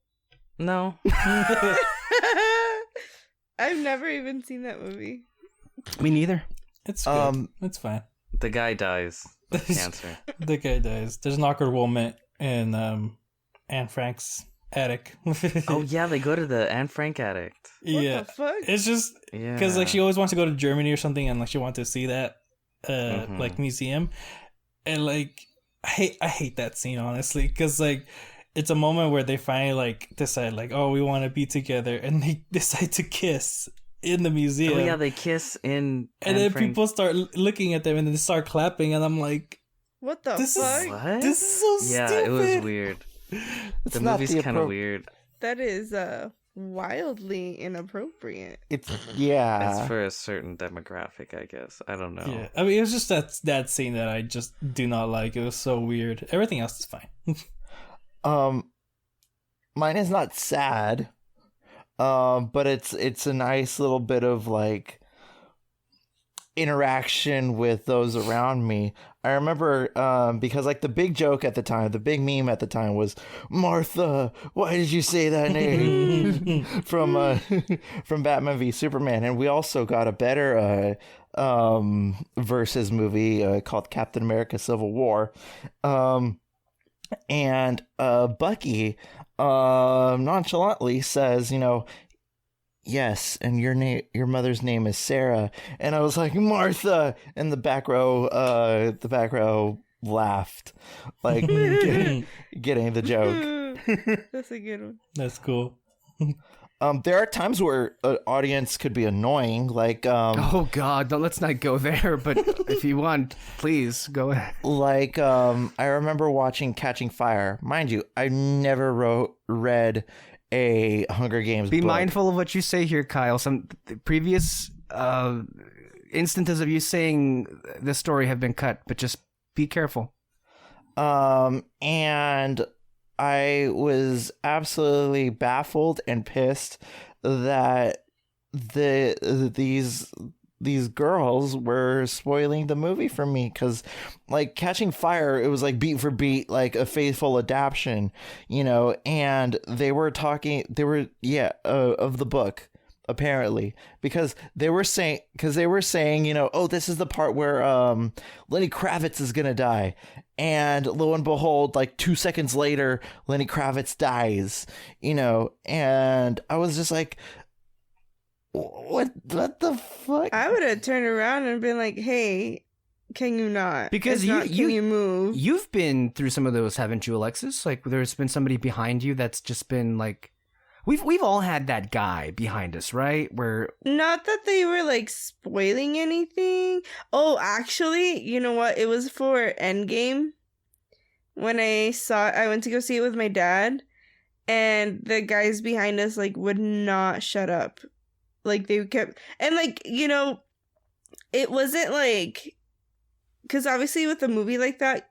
No. I've never even seen that movie. Me neither. It's good. It's fine. The guy dies of cancer. The guy dies. There's an awkward moment in Anne Frank's attic. Oh yeah, they go to the Anne Frank attic. What the fuck? It's just because like she always wants to go to Germany or something, and like she wants to see that like museum, and like I hate that scene honestly, because like it's a moment where they finally like decide like, oh, we want to be together, and they decide to kiss in the museum. Oh yeah, they kiss in and Anne then Frank. people start looking at them and then they start clapping, and I'm like, What the This is- fuck? What? this is so Yeah, stupid. it was weird. The not movie's the kind of weird. That is wildly inappropriate. It's It's for a certain demographic, I guess. I don't know. Yeah, I mean, it was just that scene that I just do not like. It was so weird. Everything else is fine. Mine is not sad, but it's a nice little bit of like interaction with those around me. I remember because like the big joke at the time, the big meme at the time was, Martha, why did you say that name? from Batman v Superman. And we also got a better versus movie called Captain America Civil War. And Bucky nonchalantly says, yes, and your mother's name is Sarah. And I was like, Martha. And the back row laughed, like getting the joke. That's a good one. That's cool. There are times where an audience could be annoying, like Oh God, let's not go there. But if you want, please go ahead. like I remember watching Catching Fire. Mind you, I never read a Hunger Games Be book. mindful of what you say here, Kyle. Some previous instances of you saying this story have been cut, but just be careful. And I was absolutely baffled and pissed that these girls were spoiling the movie for me, because like Catching Fire, it was like beat for beat, like a faithful adaptation, and they were of the book, apparently, because they were saying, oh, this is the part where Lenny Kravitz is gonna die, and lo and behold, like 2 seconds later, Lenny Kravitz dies, and I was just like, what the fuck? I would have turned around and been like, "Hey, can you not? Because It's not, can you move?" You've been through some of those, haven't you, Alexis? Like, there's been somebody behind you that's just been like, we've all had that guy behind us, right? Where Not that they were like spoiling anything. Oh, actually, you know what? It was for Endgame. When I went to go see it with my dad, and the guys behind us like would not shut up. Like they kept, and like, it wasn't like, because obviously with a movie like that,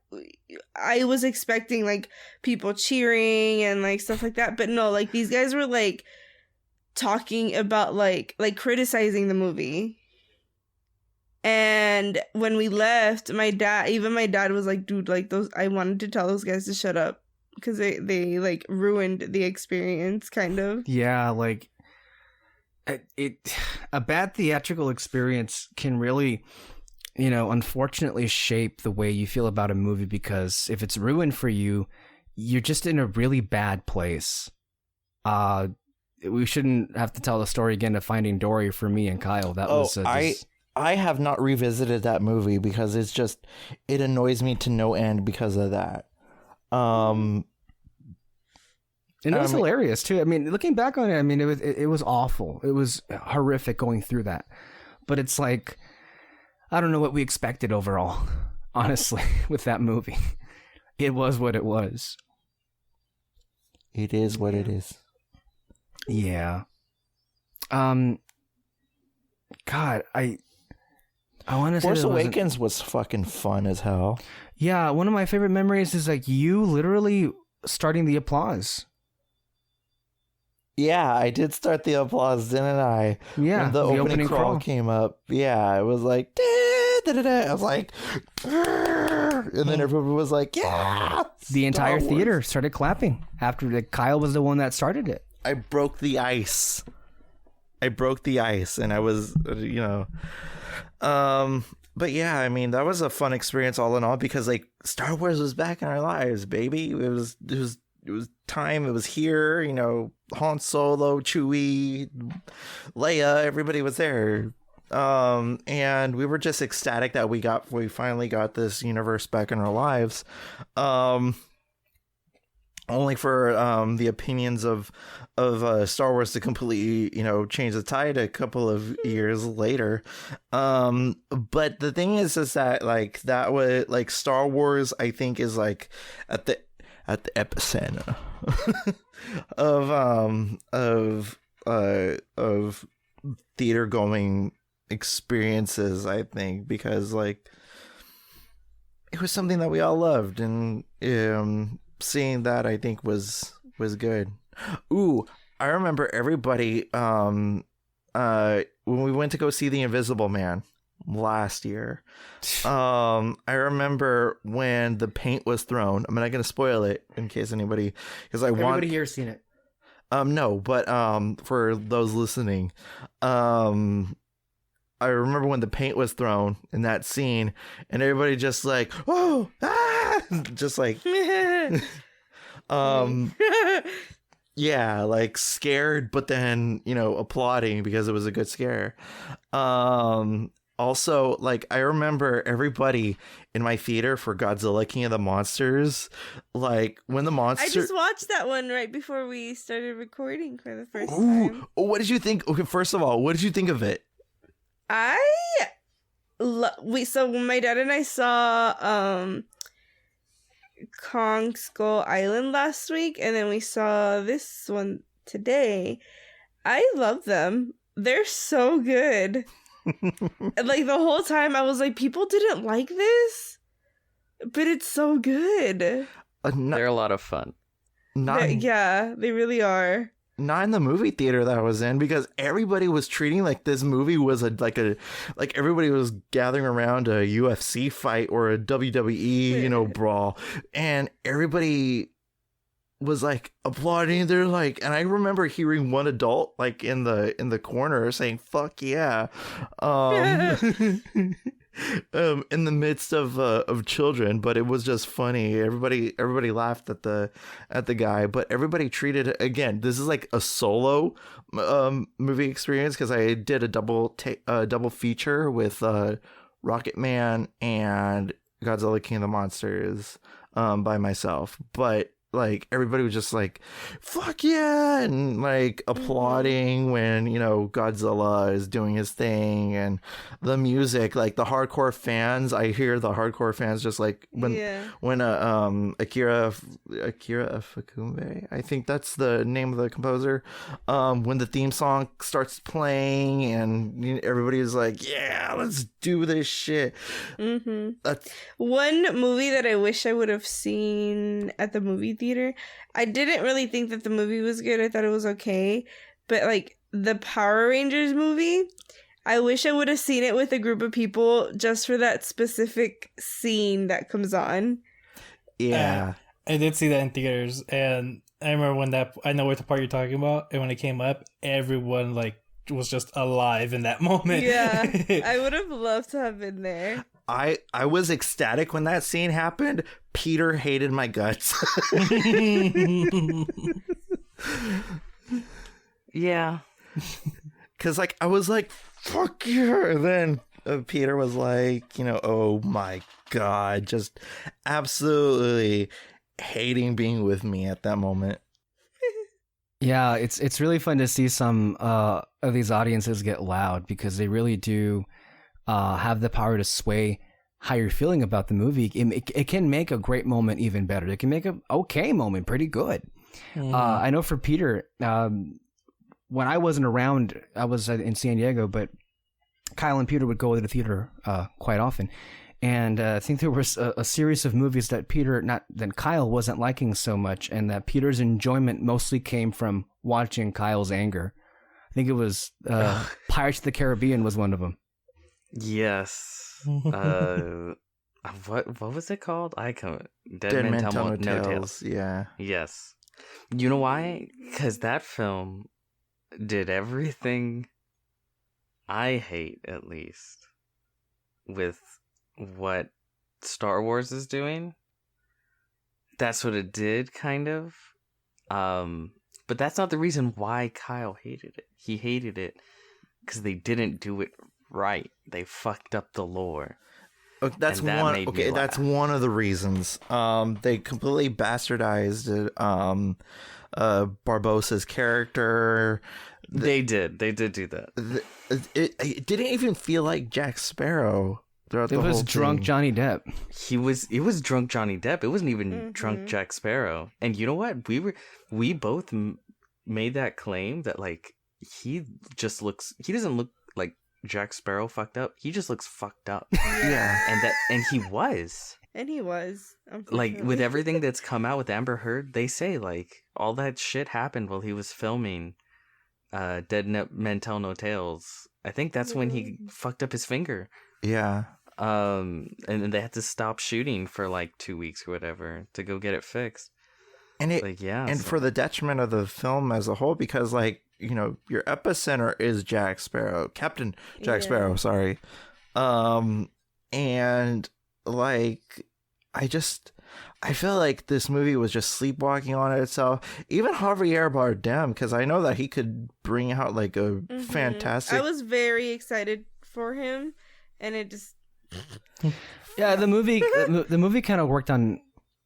I was expecting like people cheering and like stuff like that, but no, like these guys were like talking about like criticizing the movie, And when we left, my dad was like, dude, like those, I wanted to tell those guys to shut up because they like ruined the experience, kind of. Yeah, like a bad theatrical experience can really, unfortunately shape the way you feel about a movie, because if it's ruined for you, you're just in a really bad place. We shouldn't have to tell the story again of Finding Dory for me and Kyle. That was I have not revisited that movie because it annoys me to no end because of that. And it was hilarious too. I mean, looking back on it, I mean, it was awful. It was horrific going through that. But it's like, I don't know what we expected overall, honestly, with that movie. It was what it was. It is what it is. Yeah. God, I want to say Force Awakens was fucking fun as hell. Yeah, one of my favorite memories is like you literally starting the applause. Yeah, I did start the applause, didn't I? Yeah, when the opening crawl came up. Yeah, it was like, da, da, da, da. I was like, and then everybody was like, yeah. The entire theater started clapping after Kyle was the one that started it. I broke the ice. And I was, but yeah, I mean, that was a fun experience all in all, because like Star Wars was back in our lives, baby. It was time. It was here, Han Solo, Chewie, Leia, everybody was there. And we were just ecstatic that we finally got this universe back in our lives. Only for the opinions of Star Wars to completely, change the tide a couple of years later. But the thing is that like that was like Star Wars, I think, is like at the epicenter of theater going experiences, I think, because like it was something that we all loved, and seeing that, I think, was good. Ooh, I remember everybody when we went to go see The Invisible Man last year. I remember when the paint was thrown. I'm not going to spoil it in case anybody, because everybody here has seen it. No, but for those listening, I remember when the paint was thrown in that scene, and everybody just like, oh, ah! Just like, yeah, like scared, but then, applauding because it was a good scare. Also, like, I remember everybody in my theater for Godzilla King of the Monsters, like, when the monster... I just watched that one right before we started recording for the first time. What did you think? Okay, first of all, what did you think of it? So my dad and I saw Kong Skull Island last week, and then we saw this one today. I love them. They're so good. And like the whole time I was like, people didn't like this, but it's so good. They're a lot of fun. Yeah, they really are. Not in the movie theater that I was in, because everybody was treating like this movie was like everybody was gathering around a UFC fight or a WWE, brawl, and everybody was like applauding. They're like, and I remember hearing one adult like in the corner saying "fuck yeah," in the midst of children. But it was just funny. Everybody laughed at the guy, but everybody treated it, again, this is like a solo movie experience, because I did a double feature with Rocket Man and Godzilla King of the Monsters by myself, but like everybody was just like, fuck yeah, and like applauding when Godzilla is doing his thing, and the music, like the hardcore fans, I hear the hardcore fans just like when Akira Ifukube, I think that's the name of the composer, when the theme song starts playing and everybody is like, yeah, let's do this shit. That's one movie that I wish I would have seen at the movie theater. I didn't really think that the movie was good. I thought it was okay. But like the Power Rangers movie, I wish I would have seen it with a group of people just for that specific scene that comes on. Yeah. I did see that in theaters, and I remember when I know what the part you're talking about, and when it came up, everyone like was just alive in that moment. Yeah, I would have loved to have been there. I was ecstatic when that scene happened. Peter hated my guts. Yeah. Because, like, I was like, fuck you. And then Peter was like, oh my God, just absolutely hating being with me at that moment. Yeah, it's really fun to see some of these audiences get loud, because they really do have the power to sway how you're feeling about the movie. It can make a great moment even better. It can make an okay moment pretty good. I know for Peter, when I wasn't around, I was in San Diego, but Kyle and Peter would go to the theater quite often. And I think there was a series of movies that Kyle wasn't liking so much, and that Peter's enjoyment mostly came from watching Kyle's anger. I think it was Pirates of the Caribbean was one of them. Yes. What was it called? Dead Men Tell No Tales. Yeah. Yes. You know why? Because that film did everything I hate, at least, with what Star Wars is doing. That's what it did, kind of. But that's not the reason why Kyle hated it. He hated it because they didn't do it right. They fucked up the lore. That's one. Okay, that's one of the reasons. They completely bastardized Barbossa's character. They did do that. It didn't even feel like Jack Sparrow throughout the whole thing. It was drunk Johnny Depp. It was drunk Johnny Depp. It wasn't even drunk Jack Sparrow. And you know what? We both made that claim that, like, he doesn't look like Jack Sparrow fucked up. He just looks fucked up. Yeah. And he was. And he was. Like, with everything that's come out with Amber Heard, they say, like, all that shit happened while he was filming Dead Men Tell No Tales. I think that's when he fucked up his finger. Yeah. And they had to stop shooting for like 2 weeks or whatever to go get it fixed. And for the detriment of the film as a whole, because, like, your epicenter is Jack Sparrow, Captain Jack Sparrow, sorry. And, like, I feel like this movie was just sleepwalking on itself. Even Javier Bardem, because I know that he could bring out, like, a fantastic... I was very excited for him, and it just... Yeah, the movie kind of worked on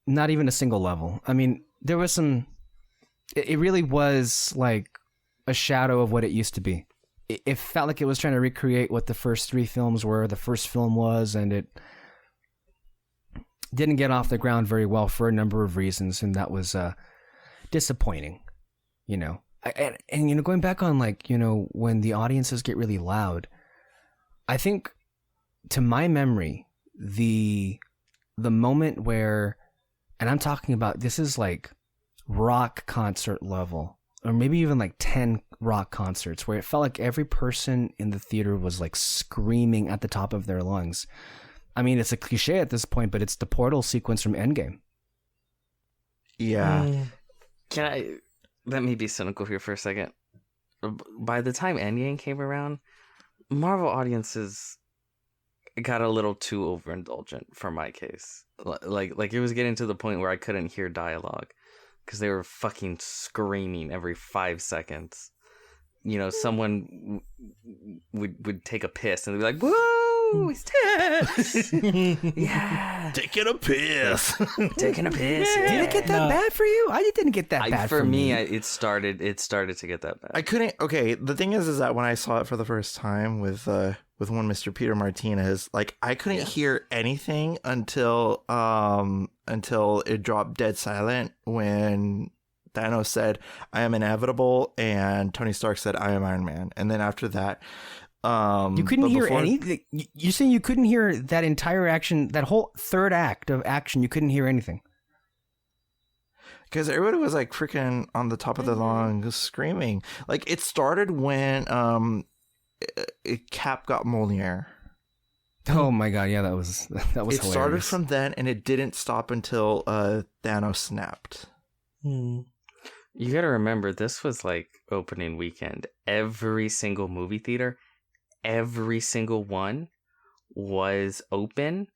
not even a single level. I mean, there was some... It really was, like, a shadow of what it used to be. It felt like it was trying to recreate what the first three films were, the first film was, and it didn't get off the ground very well for a number of reasons, and that was disappointing, And going back on, like, when the audiences get really loud, I think, to my memory, the moment where, and I'm talking about, this is like rock concert level, or maybe even like 10 rock concerts, where it felt like every person in the theater was like screaming at the top of their lungs. I mean, it's a cliche at this point, but it's the portal sequence from Endgame. Yeah. Let me be cynical here for a second. By the time Endgame came around, Marvel audiences got a little too overindulgent for my case. Like it was getting to the point where I couldn't hear dialogue because they were fucking screaming every 5 seconds. Someone would take a piss and they'd be like, "Woo, he's dead!" Yeah, taking a piss. Taking a piss. Yeah. Did it get that bad for you? I didn't get that bad for me. It started to get that bad. I couldn't. Okay, the thing is that when I saw it for the first time with one Mr. Peter Martinez, like, I couldn't hear anything until it dropped dead silent when Thanos said, "I am inevitable," and Tony Stark said, "I am Iron Man." And then after that, you couldn't hear anything. You're saying you couldn't hear that entire action, that whole third act of action. You couldn't hear anything because everybody was like freaking on the top of the lung screaming. Like, it started when Cap got Mjolnir. Oh my god, yeah, that was It hilarious. started from then, and it didn't stop until Thanos snapped. Hmm. You gotta remember, this was like opening weekend. Every single movie theater, every single one was open.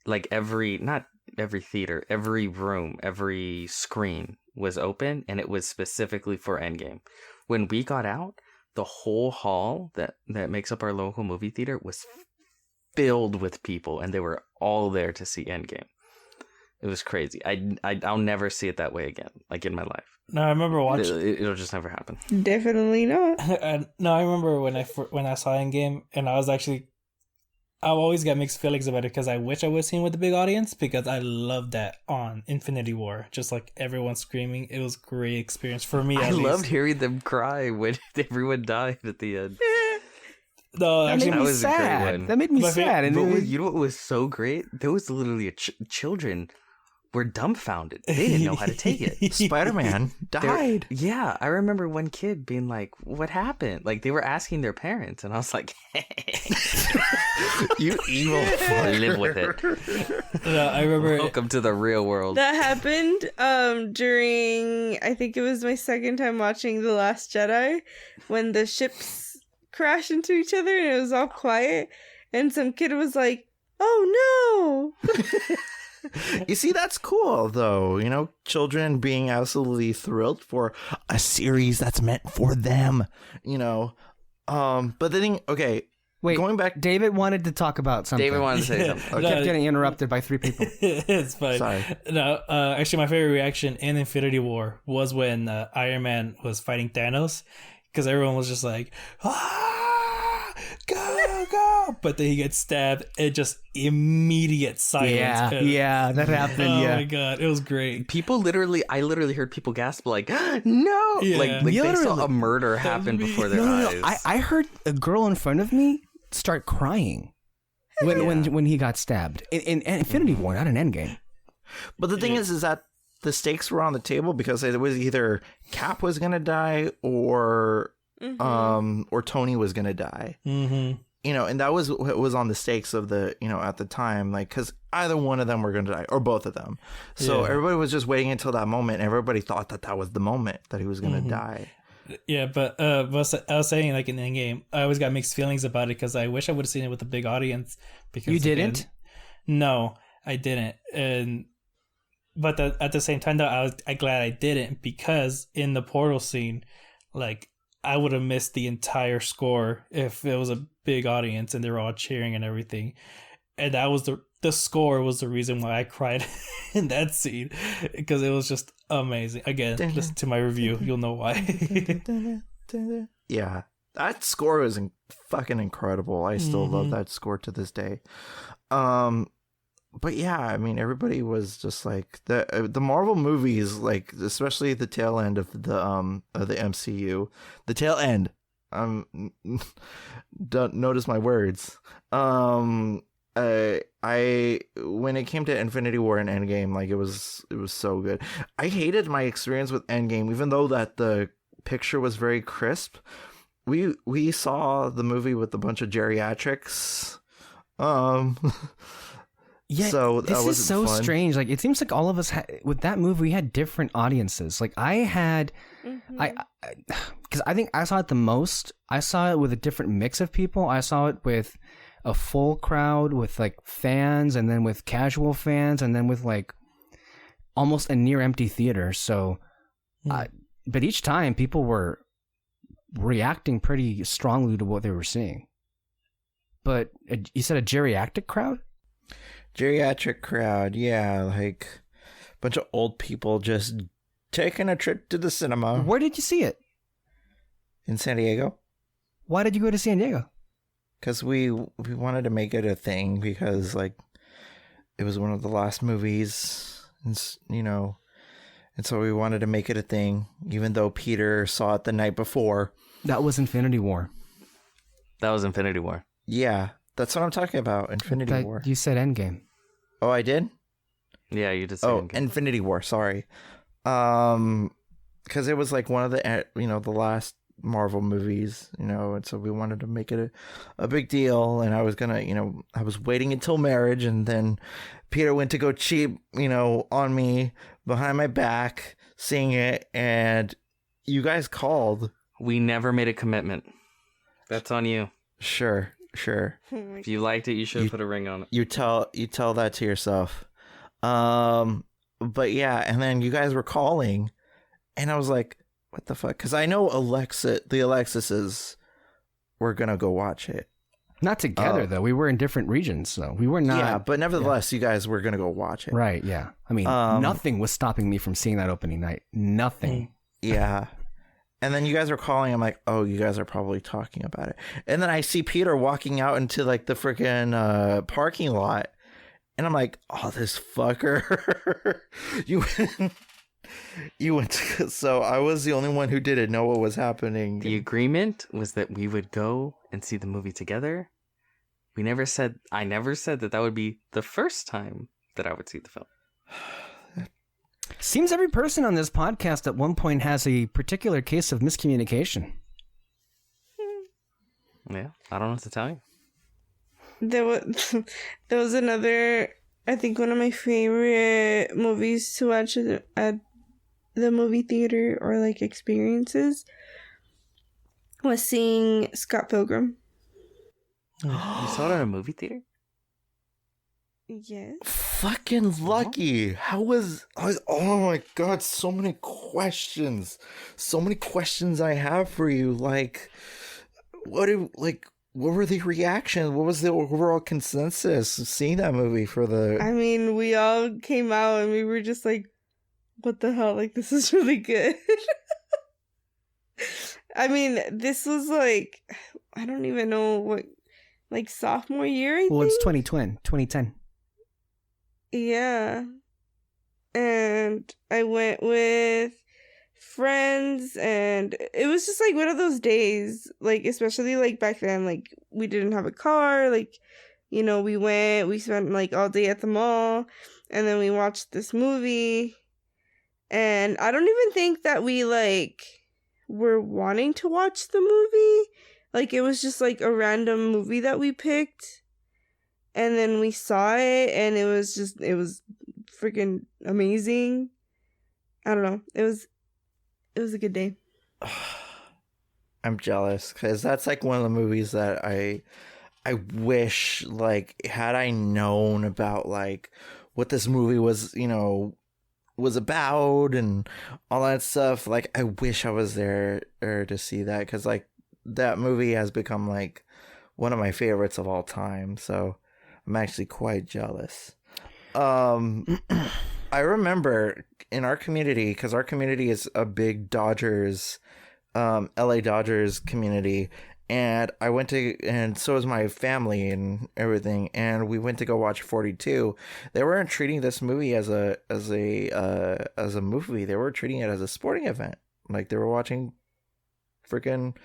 Like not every theater, every room, every screen was open, and it was specifically for Endgame. When we got out, the whole hall that makes up our local movie theater was filled with people, and they were all there to see Endgame. It was crazy. I'll never see it that way again, like in my life. No, I remember watching. It'll just never happen. Definitely not. No, I remember when I saw Endgame, and I've always got mixed feelings about it because I wish I was seen with the big audience because I loved that on Infinity War. Just like everyone screaming, it was a great experience for me. I loved hearing them cry when everyone died at the end. No, actually, that made me was a great sad. one. That made me sad. And You know what was so great? There was literally children were dumbfounded. They didn't know how to take it. Spider-Man died. Yeah, I remember one kid being like, "What happened?" Like they were asking their parents, and I was like, You evil fucker. "Live with it." no, I remember. Welcome to the real world. That happened during, I think it was my second time watching The Last Jedi, when the ships crashed into each other and it was all quiet, and some kid was like, "Oh no!" You see, that's cool, though. You know, children being absolutely thrilled for a series that's meant for them. You know, but the thing, okay, wait, going back, David wanted to talk about something. David wanted to say something. I kept getting interrupted by 3 people. It's fine. Sorry. No, actually, my favorite reaction in Infinity War was when Iron Man was fighting Thanos, because everyone was just like, "Ah, go, go!" But then he gets stabbed, and just immediate silence. Yeah, that happened. Oh yeah. my god, it was great. I literally heard people gasp like, "No!" Yeah. Like they saw Literally. a murder happen before their eyes. I heard a girl in front of me start crying when he got stabbed in Infinity War, not an Endgame. but the thing is that the stakes were on the table because it was either Cap was gonna die or Tony was gonna die. Mm-hmm. You know, and that was what was on the stakes of the, you know, at the time, like, because either one of them were going to die or both of them. So Yeah. everybody was just waiting until that moment. Everybody thought that was the moment that he was going to die. Yeah, but I was saying, like, in Endgame, I always got mixed feelings about it because I wish I would have seen it with a big audience. Because You didn't? No, I didn't. But at the same time, though, I'm glad I didn't, because in the portal scene, like, I would have missed the entire score if it was a big audience and they were all cheering and everything. And that was the score was the reason why I cried in that scene, because it was just amazing. Again, listen to my review, you'll know why. Yeah, that score was fucking incredible. I still love that score to this day. But yeah, I mean, everybody was just like the Marvel movies, like especially the tail end of the MCU, the tail end. Don't notice my words. I when it came to Infinity War and Endgame, like it was so good. I hated my experience with Endgame, even though that the picture was very crisp. We saw the movie with a bunch of geriatrics. Yeah, so this is so strange. Like, it seems like all of us with that movie, we had different audiences. Like, I had, because I think I saw it the most. I saw it with a different mix of people. I saw it with a full crowd, with like fans, and then with casual fans, and then with like almost a near empty theater. So, but each time people were reacting pretty strongly to what they were seeing. But you said a geriatric crowd? Geriatric crowd, yeah, like a bunch of old people just taking a trip to the cinema. Where did you see it? In San Diego. Why did you go to San Diego? Because we wanted to make it a thing, because like it was one of the last movies, and you know, and so we wanted to make it a thing, even though Peter saw it the night before. That was Infinity War. That was Infinity War. Yeah, that's what I'm talking about. Infinity War. You said Endgame. Oh, I did? Yeah, you did say Oh, Endgame. Infinity War, sorry. Because it was like one of the, you know, the last Marvel movies, and so we wanted to make it a big deal. And I was gonna, I was waiting until marriage, and then Peter went to go cheat, on me behind my back, seeing it, and you guys called. We never made a commitment. That's on you. Sure. If you liked it, you should have put a ring on it. You tell that to yourself. But yeah, and then you guys were calling, and I was like, what the fuck? Because I know the Alexises were gonna go watch it. Not together though. We were in different regions, so we were not. Yeah, but nevertheless, you guys were gonna go watch it. Right? Yeah. I mean, nothing was stopping me from seeing that opening night. Nothing. Yeah. And then you guys were calling. I'm like, oh, you guys are probably talking about it. And then I see Peter walking out into like the freaking parking lot, and I'm like, oh, this fucker. You went to, so I was the only one who didn't know what was happening. The agreement was that we would go and see the movie together. I never said that would be the first time that I would see the film. Seems every person on this podcast at one point has a particular case of miscommunication. Yeah, I don't know what to tell you. There was another, I think one of my favorite movies to watch at the movie theater, or like experiences, was seeing Scott Pilgrim. You saw it in a movie theater? Yes. Fucking lucky. Oh my god, so many questions I have for you. Like, what were the reactions? What was the overall consensus of seeing that movie for the... I mean, we all came out and we were just like, what the hell? Like, this is really good. I mean, this was like, I don't even know what, like sophomore year, I think? Well, it's 2010. Yeah. And I went with friends, and it was just like one of those days, like, especially like back then, like, we didn't have a car, like, we spent like all day at the mall, and then we watched this movie, and I don't even think that we like were wanting to watch the movie. Like, it was just like a random movie that we picked, and then we saw it, and it was freaking amazing. I don't know. It was a good day. I'm jealous, because that's like one of the movies that I wish, like, had I known about like what this movie was, was about and all that stuff. Like, I wish I was there to see that, because like that movie has become like one of my favorites of all time. So I'm actually quite jealous. I remember in our community, because our community is a big Dodgers, LA Dodgers community, and I went to, and so is my family and everything, and we went to go watch 42. They weren't treating this movie as a movie. They were treating it as a sporting event. Like, they were watching freaking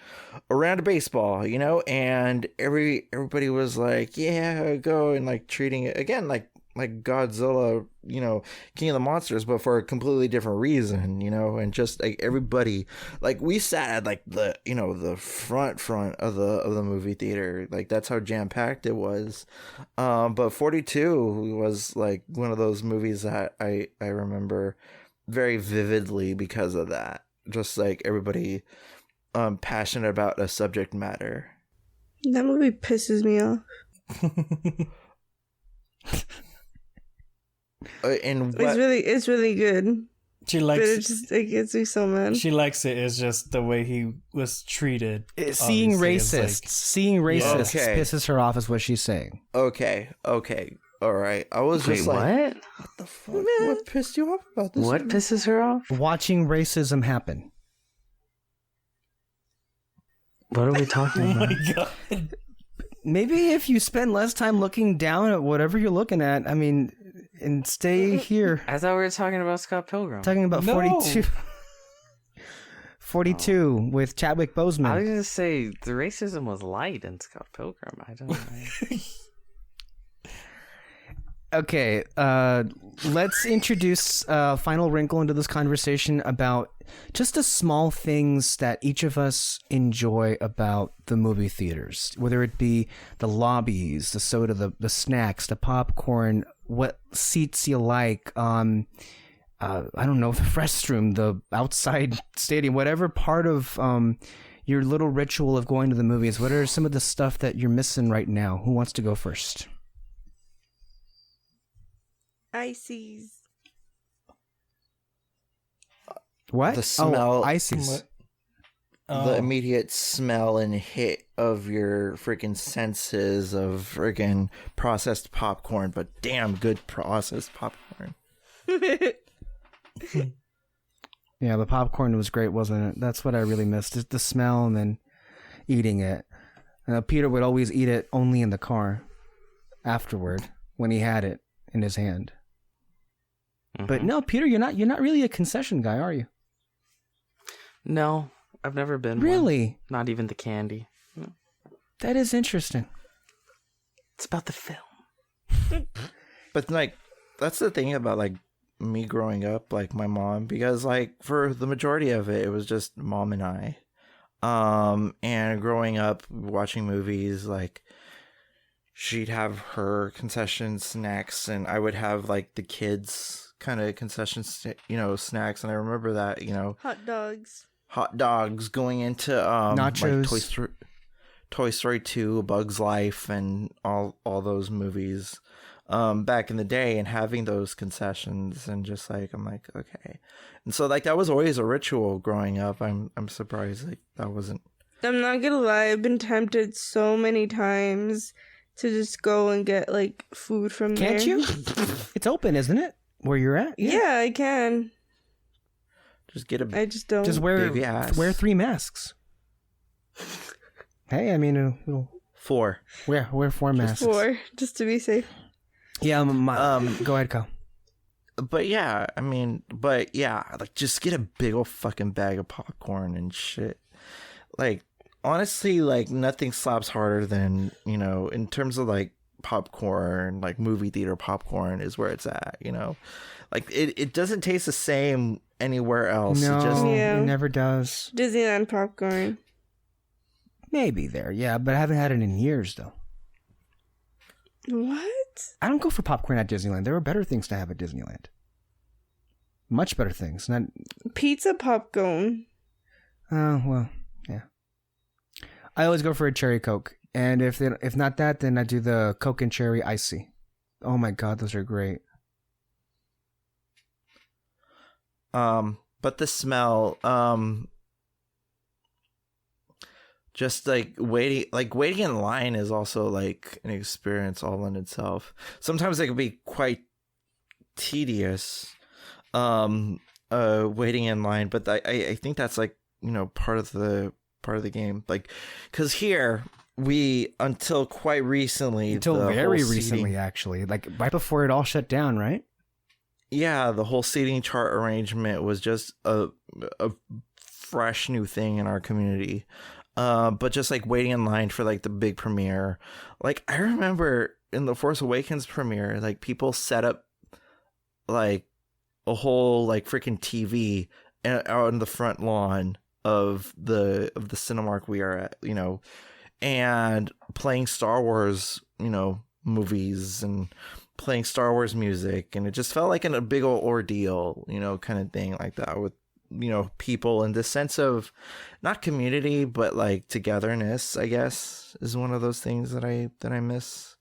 a round of baseball, and everybody was like, yeah, go, and like treating it again like Godzilla, King of the Monsters, but for a completely different reason, and just like everybody, like, we sat at like the, the front of the movie theater. Like, that's how jam-packed it was. But 42 was like one of those movies that I remember very vividly because of that. Just like everybody passionate about a subject matter. That movie pisses me off. And it's really good. She likes but it gets me so mad. She likes it. It's just the way he was treated. Seeing racists Okay. pisses her off, is what she's saying. Okay, all right. I was Wait, just like, what the fuck? What pissed you off about this? What pisses her off? Watching racism happen. What are we talking Oh about? my god. Maybe if you spend less time looking down at whatever you're looking at, I mean, and stay here. I thought we were talking about Scott Pilgrim. Talking about No. 42. 42 with Chadwick I was Boseman. gonna say the racism was light in Scott Pilgrim. I don't know. Okay, let's introduce a final wrinkle into this conversation about just the small things that each of us enjoy about the movie theaters, whether it be the lobbies, the soda, the snacks, the popcorn, what seats you like, I don't know, the restroom, the outside stadium, whatever part of your little ritual of going to the movies. What are some of the stuff that you're missing right now? Who wants to go first? Ices. What? The smell. ices. The immediate smell and hit of your freaking senses of freaking processed popcorn, but damn good processed popcorn. Yeah, the popcorn was great, wasn't it? That's what I really missed, is the smell and then eating it. Peter would always eat it only in the car afterward when he had it in his hand. But no, Peter, you're not really a concession guy, are you? No, I've never been one. Really? Not even the candy. No. That is interesting. It's about the film. But like, that's the thing about like me growing up, like my mom, because like for the majority of it, it was just mom and I. And growing up watching movies, like she'd have her concession snacks, and I would have like the kids kind of concession, snacks. And I remember that, Hot dogs going into nachos, like Toy Story 2, A Bug's Life, and all those movies back in the day, and having those concessions, and just like I'm like, okay. And so like that was always a ritual growing up. I'm surprised like that wasn't. I'm not gonna lie, I've been tempted so many times to just go and get like food from there. Can't you? It's open, isn't it? Where you're at? Yeah, I can. Just get a. I just don't. Just wear Baby ass. 3 masks. Hey, I mean, we'll 4. wear 4 masks. 4, just to be safe. Yeah, go ahead, Kyle. But yeah, like just get a big old fucking bag of popcorn and shit. Like honestly, like nothing slaps harder than, in terms of like popcorn, like movie theater popcorn is where it's at, Like it doesn't taste the same anywhere else. No, Yeah. it never does. Disneyland popcorn. Maybe there, yeah, but I haven't had it in years, though. What? I don't go for popcorn at Disneyland. There are better things to have at Disneyland. Much better things. Not. Pizza popcorn. Oh, well, yeah. I always go for a cherry Coke. And if not that, then I do the Coke and cherry icy. Oh my God, those are great. But the smell, just like waiting in line is also like an experience all in itself. Sometimes it can be quite tedious, waiting in line, but I think that's like, part of the game, like, because here we, until quite recently, very recently, actually, like right before it all shut down, right? Yeah, the whole seating chart arrangement was just a fresh new thing in our community. But just like waiting in line for like the big premiere, like I remember in the Force Awakens premiere, like people set up like a whole like freaking TV out on the front lawn of the Cinemark we are at, and playing Star Wars, movies and playing Star Wars music, and it just felt like a big old ordeal, kind of thing like that with people, and this sense of not community but like togetherness, I guess, is one of those things that I miss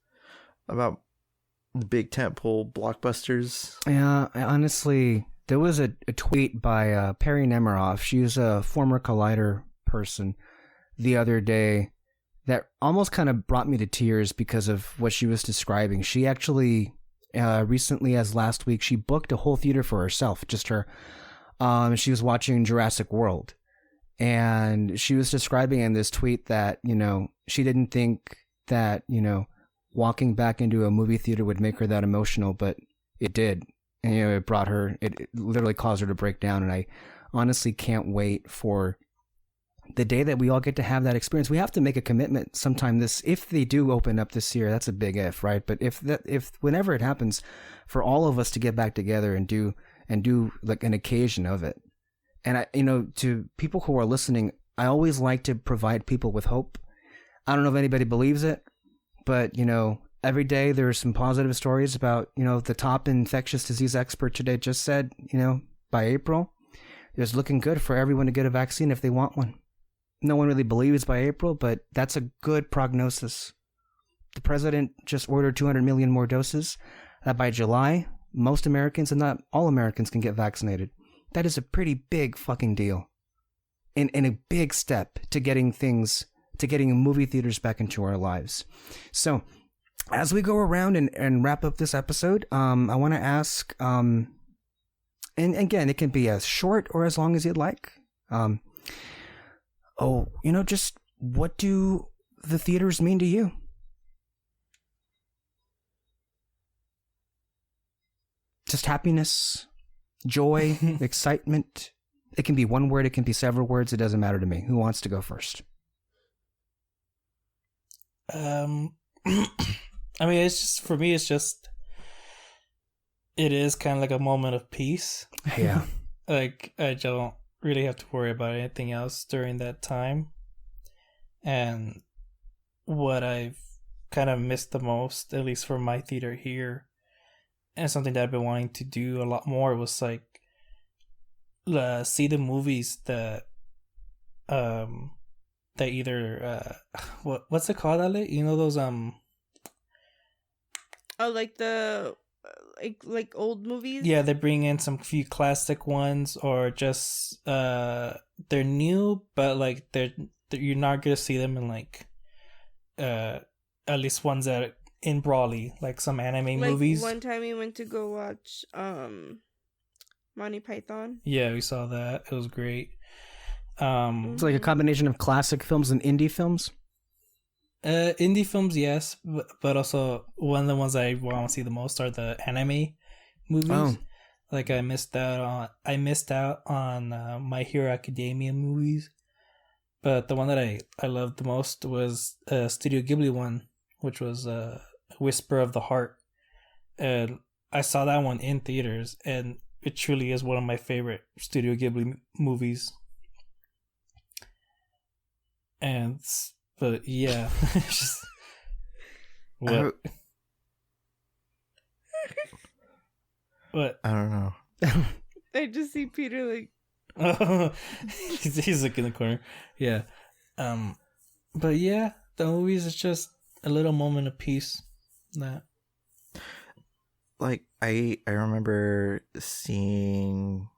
about the big tentpole blockbusters. Yeah, honestly, there was a tweet by Perry Nemiroff. She was a former Collider person the other day that almost kind of brought me to tears because of what she was describing. She actually recently, as last week, she booked a whole theater for herself, just her. She was watching Jurassic World, and she was describing in this tweet that, she didn't think that, walking back into a movie theater would make her that emotional, but it did. And, it literally caused her to break down. And I honestly can't wait for the day that we all get to have that experience, we have to make a commitment sometime if they do open up this year, that's a big if, right? But if whenever it happens, for all of us to get back together and do like an occasion of it. And I, to people who are listening, I always like to provide people with hope. I don't know if anybody believes it, but every day there's some positive stories about, the top infectious disease expert today just said, by April, it's looking good for everyone to get a vaccine if they want one. No one really believes by April, but that's a good prognosis. The president just ordered 200 million more doses. That by July, most Americans and not all Americans can get vaccinated. That is a pretty big fucking deal. And a big step to getting movie theaters back into our lives. So, as we go around and wrap up this episode, I want to ask, and again, it can be as short or as long as you'd like. Just what do the theaters mean to you? Just happiness, joy, excitement. It can be one word, it can be several words. It doesn't matter to me. Who wants to go first? For me, it is kind of like a moment of peace. Yeah. Like, I don't really have to worry about anything else during that time. And what I've kind of missed the most, at least for my theater here, and something that I've been wanting to do a lot more, was like see the movies that either what's it called, Ale? Those like the like old movies. Yeah, they bring in some few classic ones, or just they're new, but like you're not gonna see them in like at least ones that in Brawley, like some anime movies. One time we went to go watch Monty Python. Yeah, we saw that. It was great. It's like a combination of classic films and indie films. Indie films, yes, but also one of the ones I want to see the most are the anime movies. Oh. Like I missed out on My Hero Academia movies, but the one that I loved the most was Studio Ghibli one, which was Whisper of the Heart, and I saw that one in theaters, and it truly is one of my favorite Studio Ghibli movies. But yeah, just what? What? I don't know. I just see Peter like. he's looking in the corner. Yeah, but yeah, the movies is just a little moment of peace. That. Like I remember seeing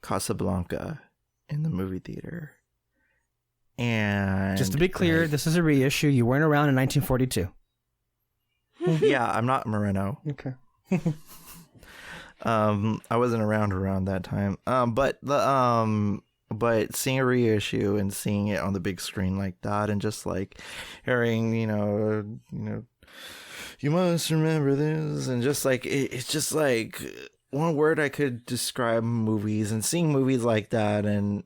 Casablanca in the movie theater. And just to be clear, this is a reissue. You weren't around in 1942. Yeah, I'm not Moreno. Okay. I wasn't around that time. But seeing a reissue and seeing it on the big screen like that, and just like hearing, you must remember this, and just like it's just like one word I could describe movies, and seeing movies like that, and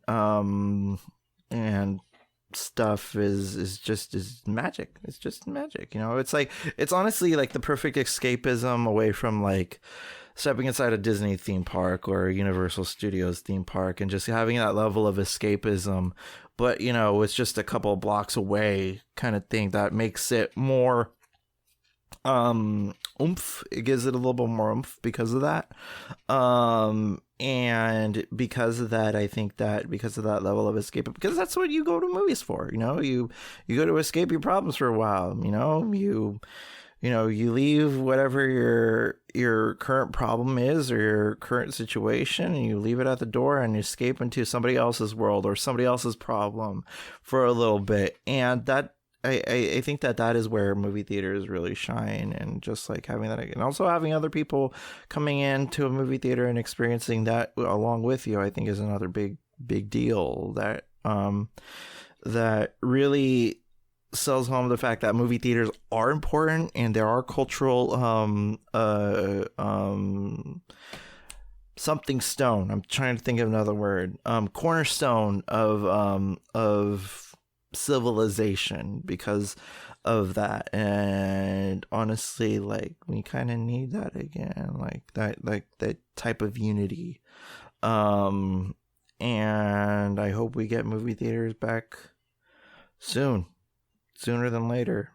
stuff is magic. It's just magic. It's like, it's honestly like the perfect escapism away from like stepping inside a Disney theme park or a Universal Studios theme park, and just having that level of escapism, but it's just a couple of blocks away kind of thing that makes it more oomph. It gives it a little bit more oomph because of that. And because of that, I think that because of that level of escape, because that's what you go to movies for, you go to escape your problems for a while, you leave whatever your current problem is or your current situation, and you leave it at the door and escape into somebody else's world or somebody else's problem for a little bit. And that, I think that is where movie theaters really shine, and just like having that, and also having other people coming into a movie theater and experiencing that along with you, I think is another big deal that that really sells home the fact that movie theaters are important, and there are cultural something stone. I'm trying to think of another word. Cornerstone of civilization because of that. And honestly, like, we kind of need that again, like that type of unity. And I hope we get movie theaters back soon, sooner than later.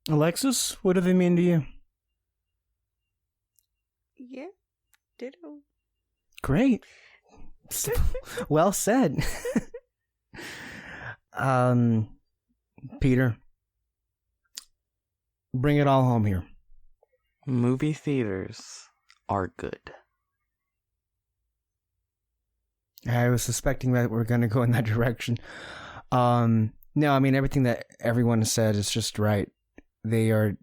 Alexis, what do they mean to you? Yeah, ditto. Great. Well said. Peter, bring it all home here. Movie theaters are good. I was suspecting that we're going to go in that direction. No, I mean, everything that everyone said is just right. They're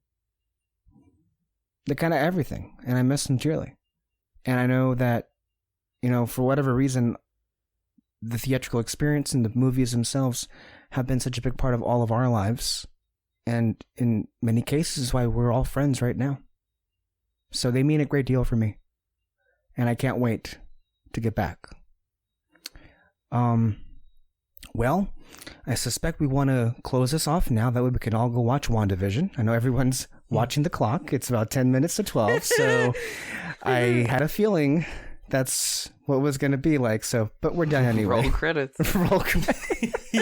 kind of everything, and I miss them dearly. And I know that, for whatever reason, the theatrical experience and the movies themselves have been such a big part of all of our lives. And in many cases, why we're all friends right now. So they mean a great deal for me. And I can't wait to get back. Well, I suspect we want to close this off now. That way we can all go watch WandaVision. I know everyone's watching the clock. It's about 10 minutes to 12. So I had a feeling that's what it was going to be like. So, but we're done anyway. Roll credits. Roll credits.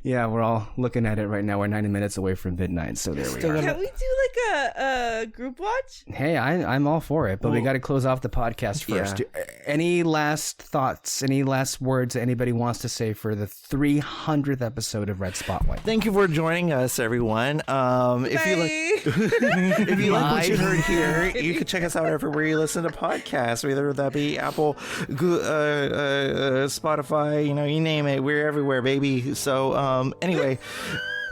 Yeah, we're all looking at it right now. We're 90 minutes away from midnight, so there we are. Can we do like a group watch? Hey, I'm all for it, but we got to close off the podcast first. Yeah. Any last thoughts, any last words that anybody wants to say for the 300th episode of Red Spotlight? Thank you for joining us, everyone. If you like what you heard here, you can check us out everywhere you listen to podcasts, whether that be Apple, Spotify, you name it. We're everywhere, baby. So anyway,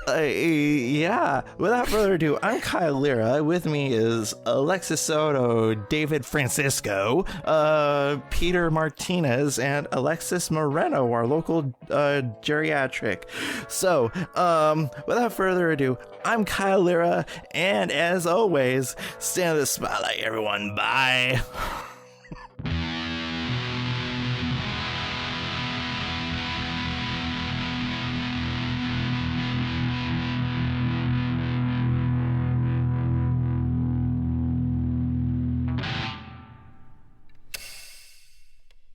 yeah, without further ado, I'm Kyle Lira. With me is Alexis Soto, David Francisco, Peter Martinez, and Alexys Moreno, our local geriatric. So, without further ado, I'm Kyle Lira, and as always, stay in the spotlight, everyone. Bye.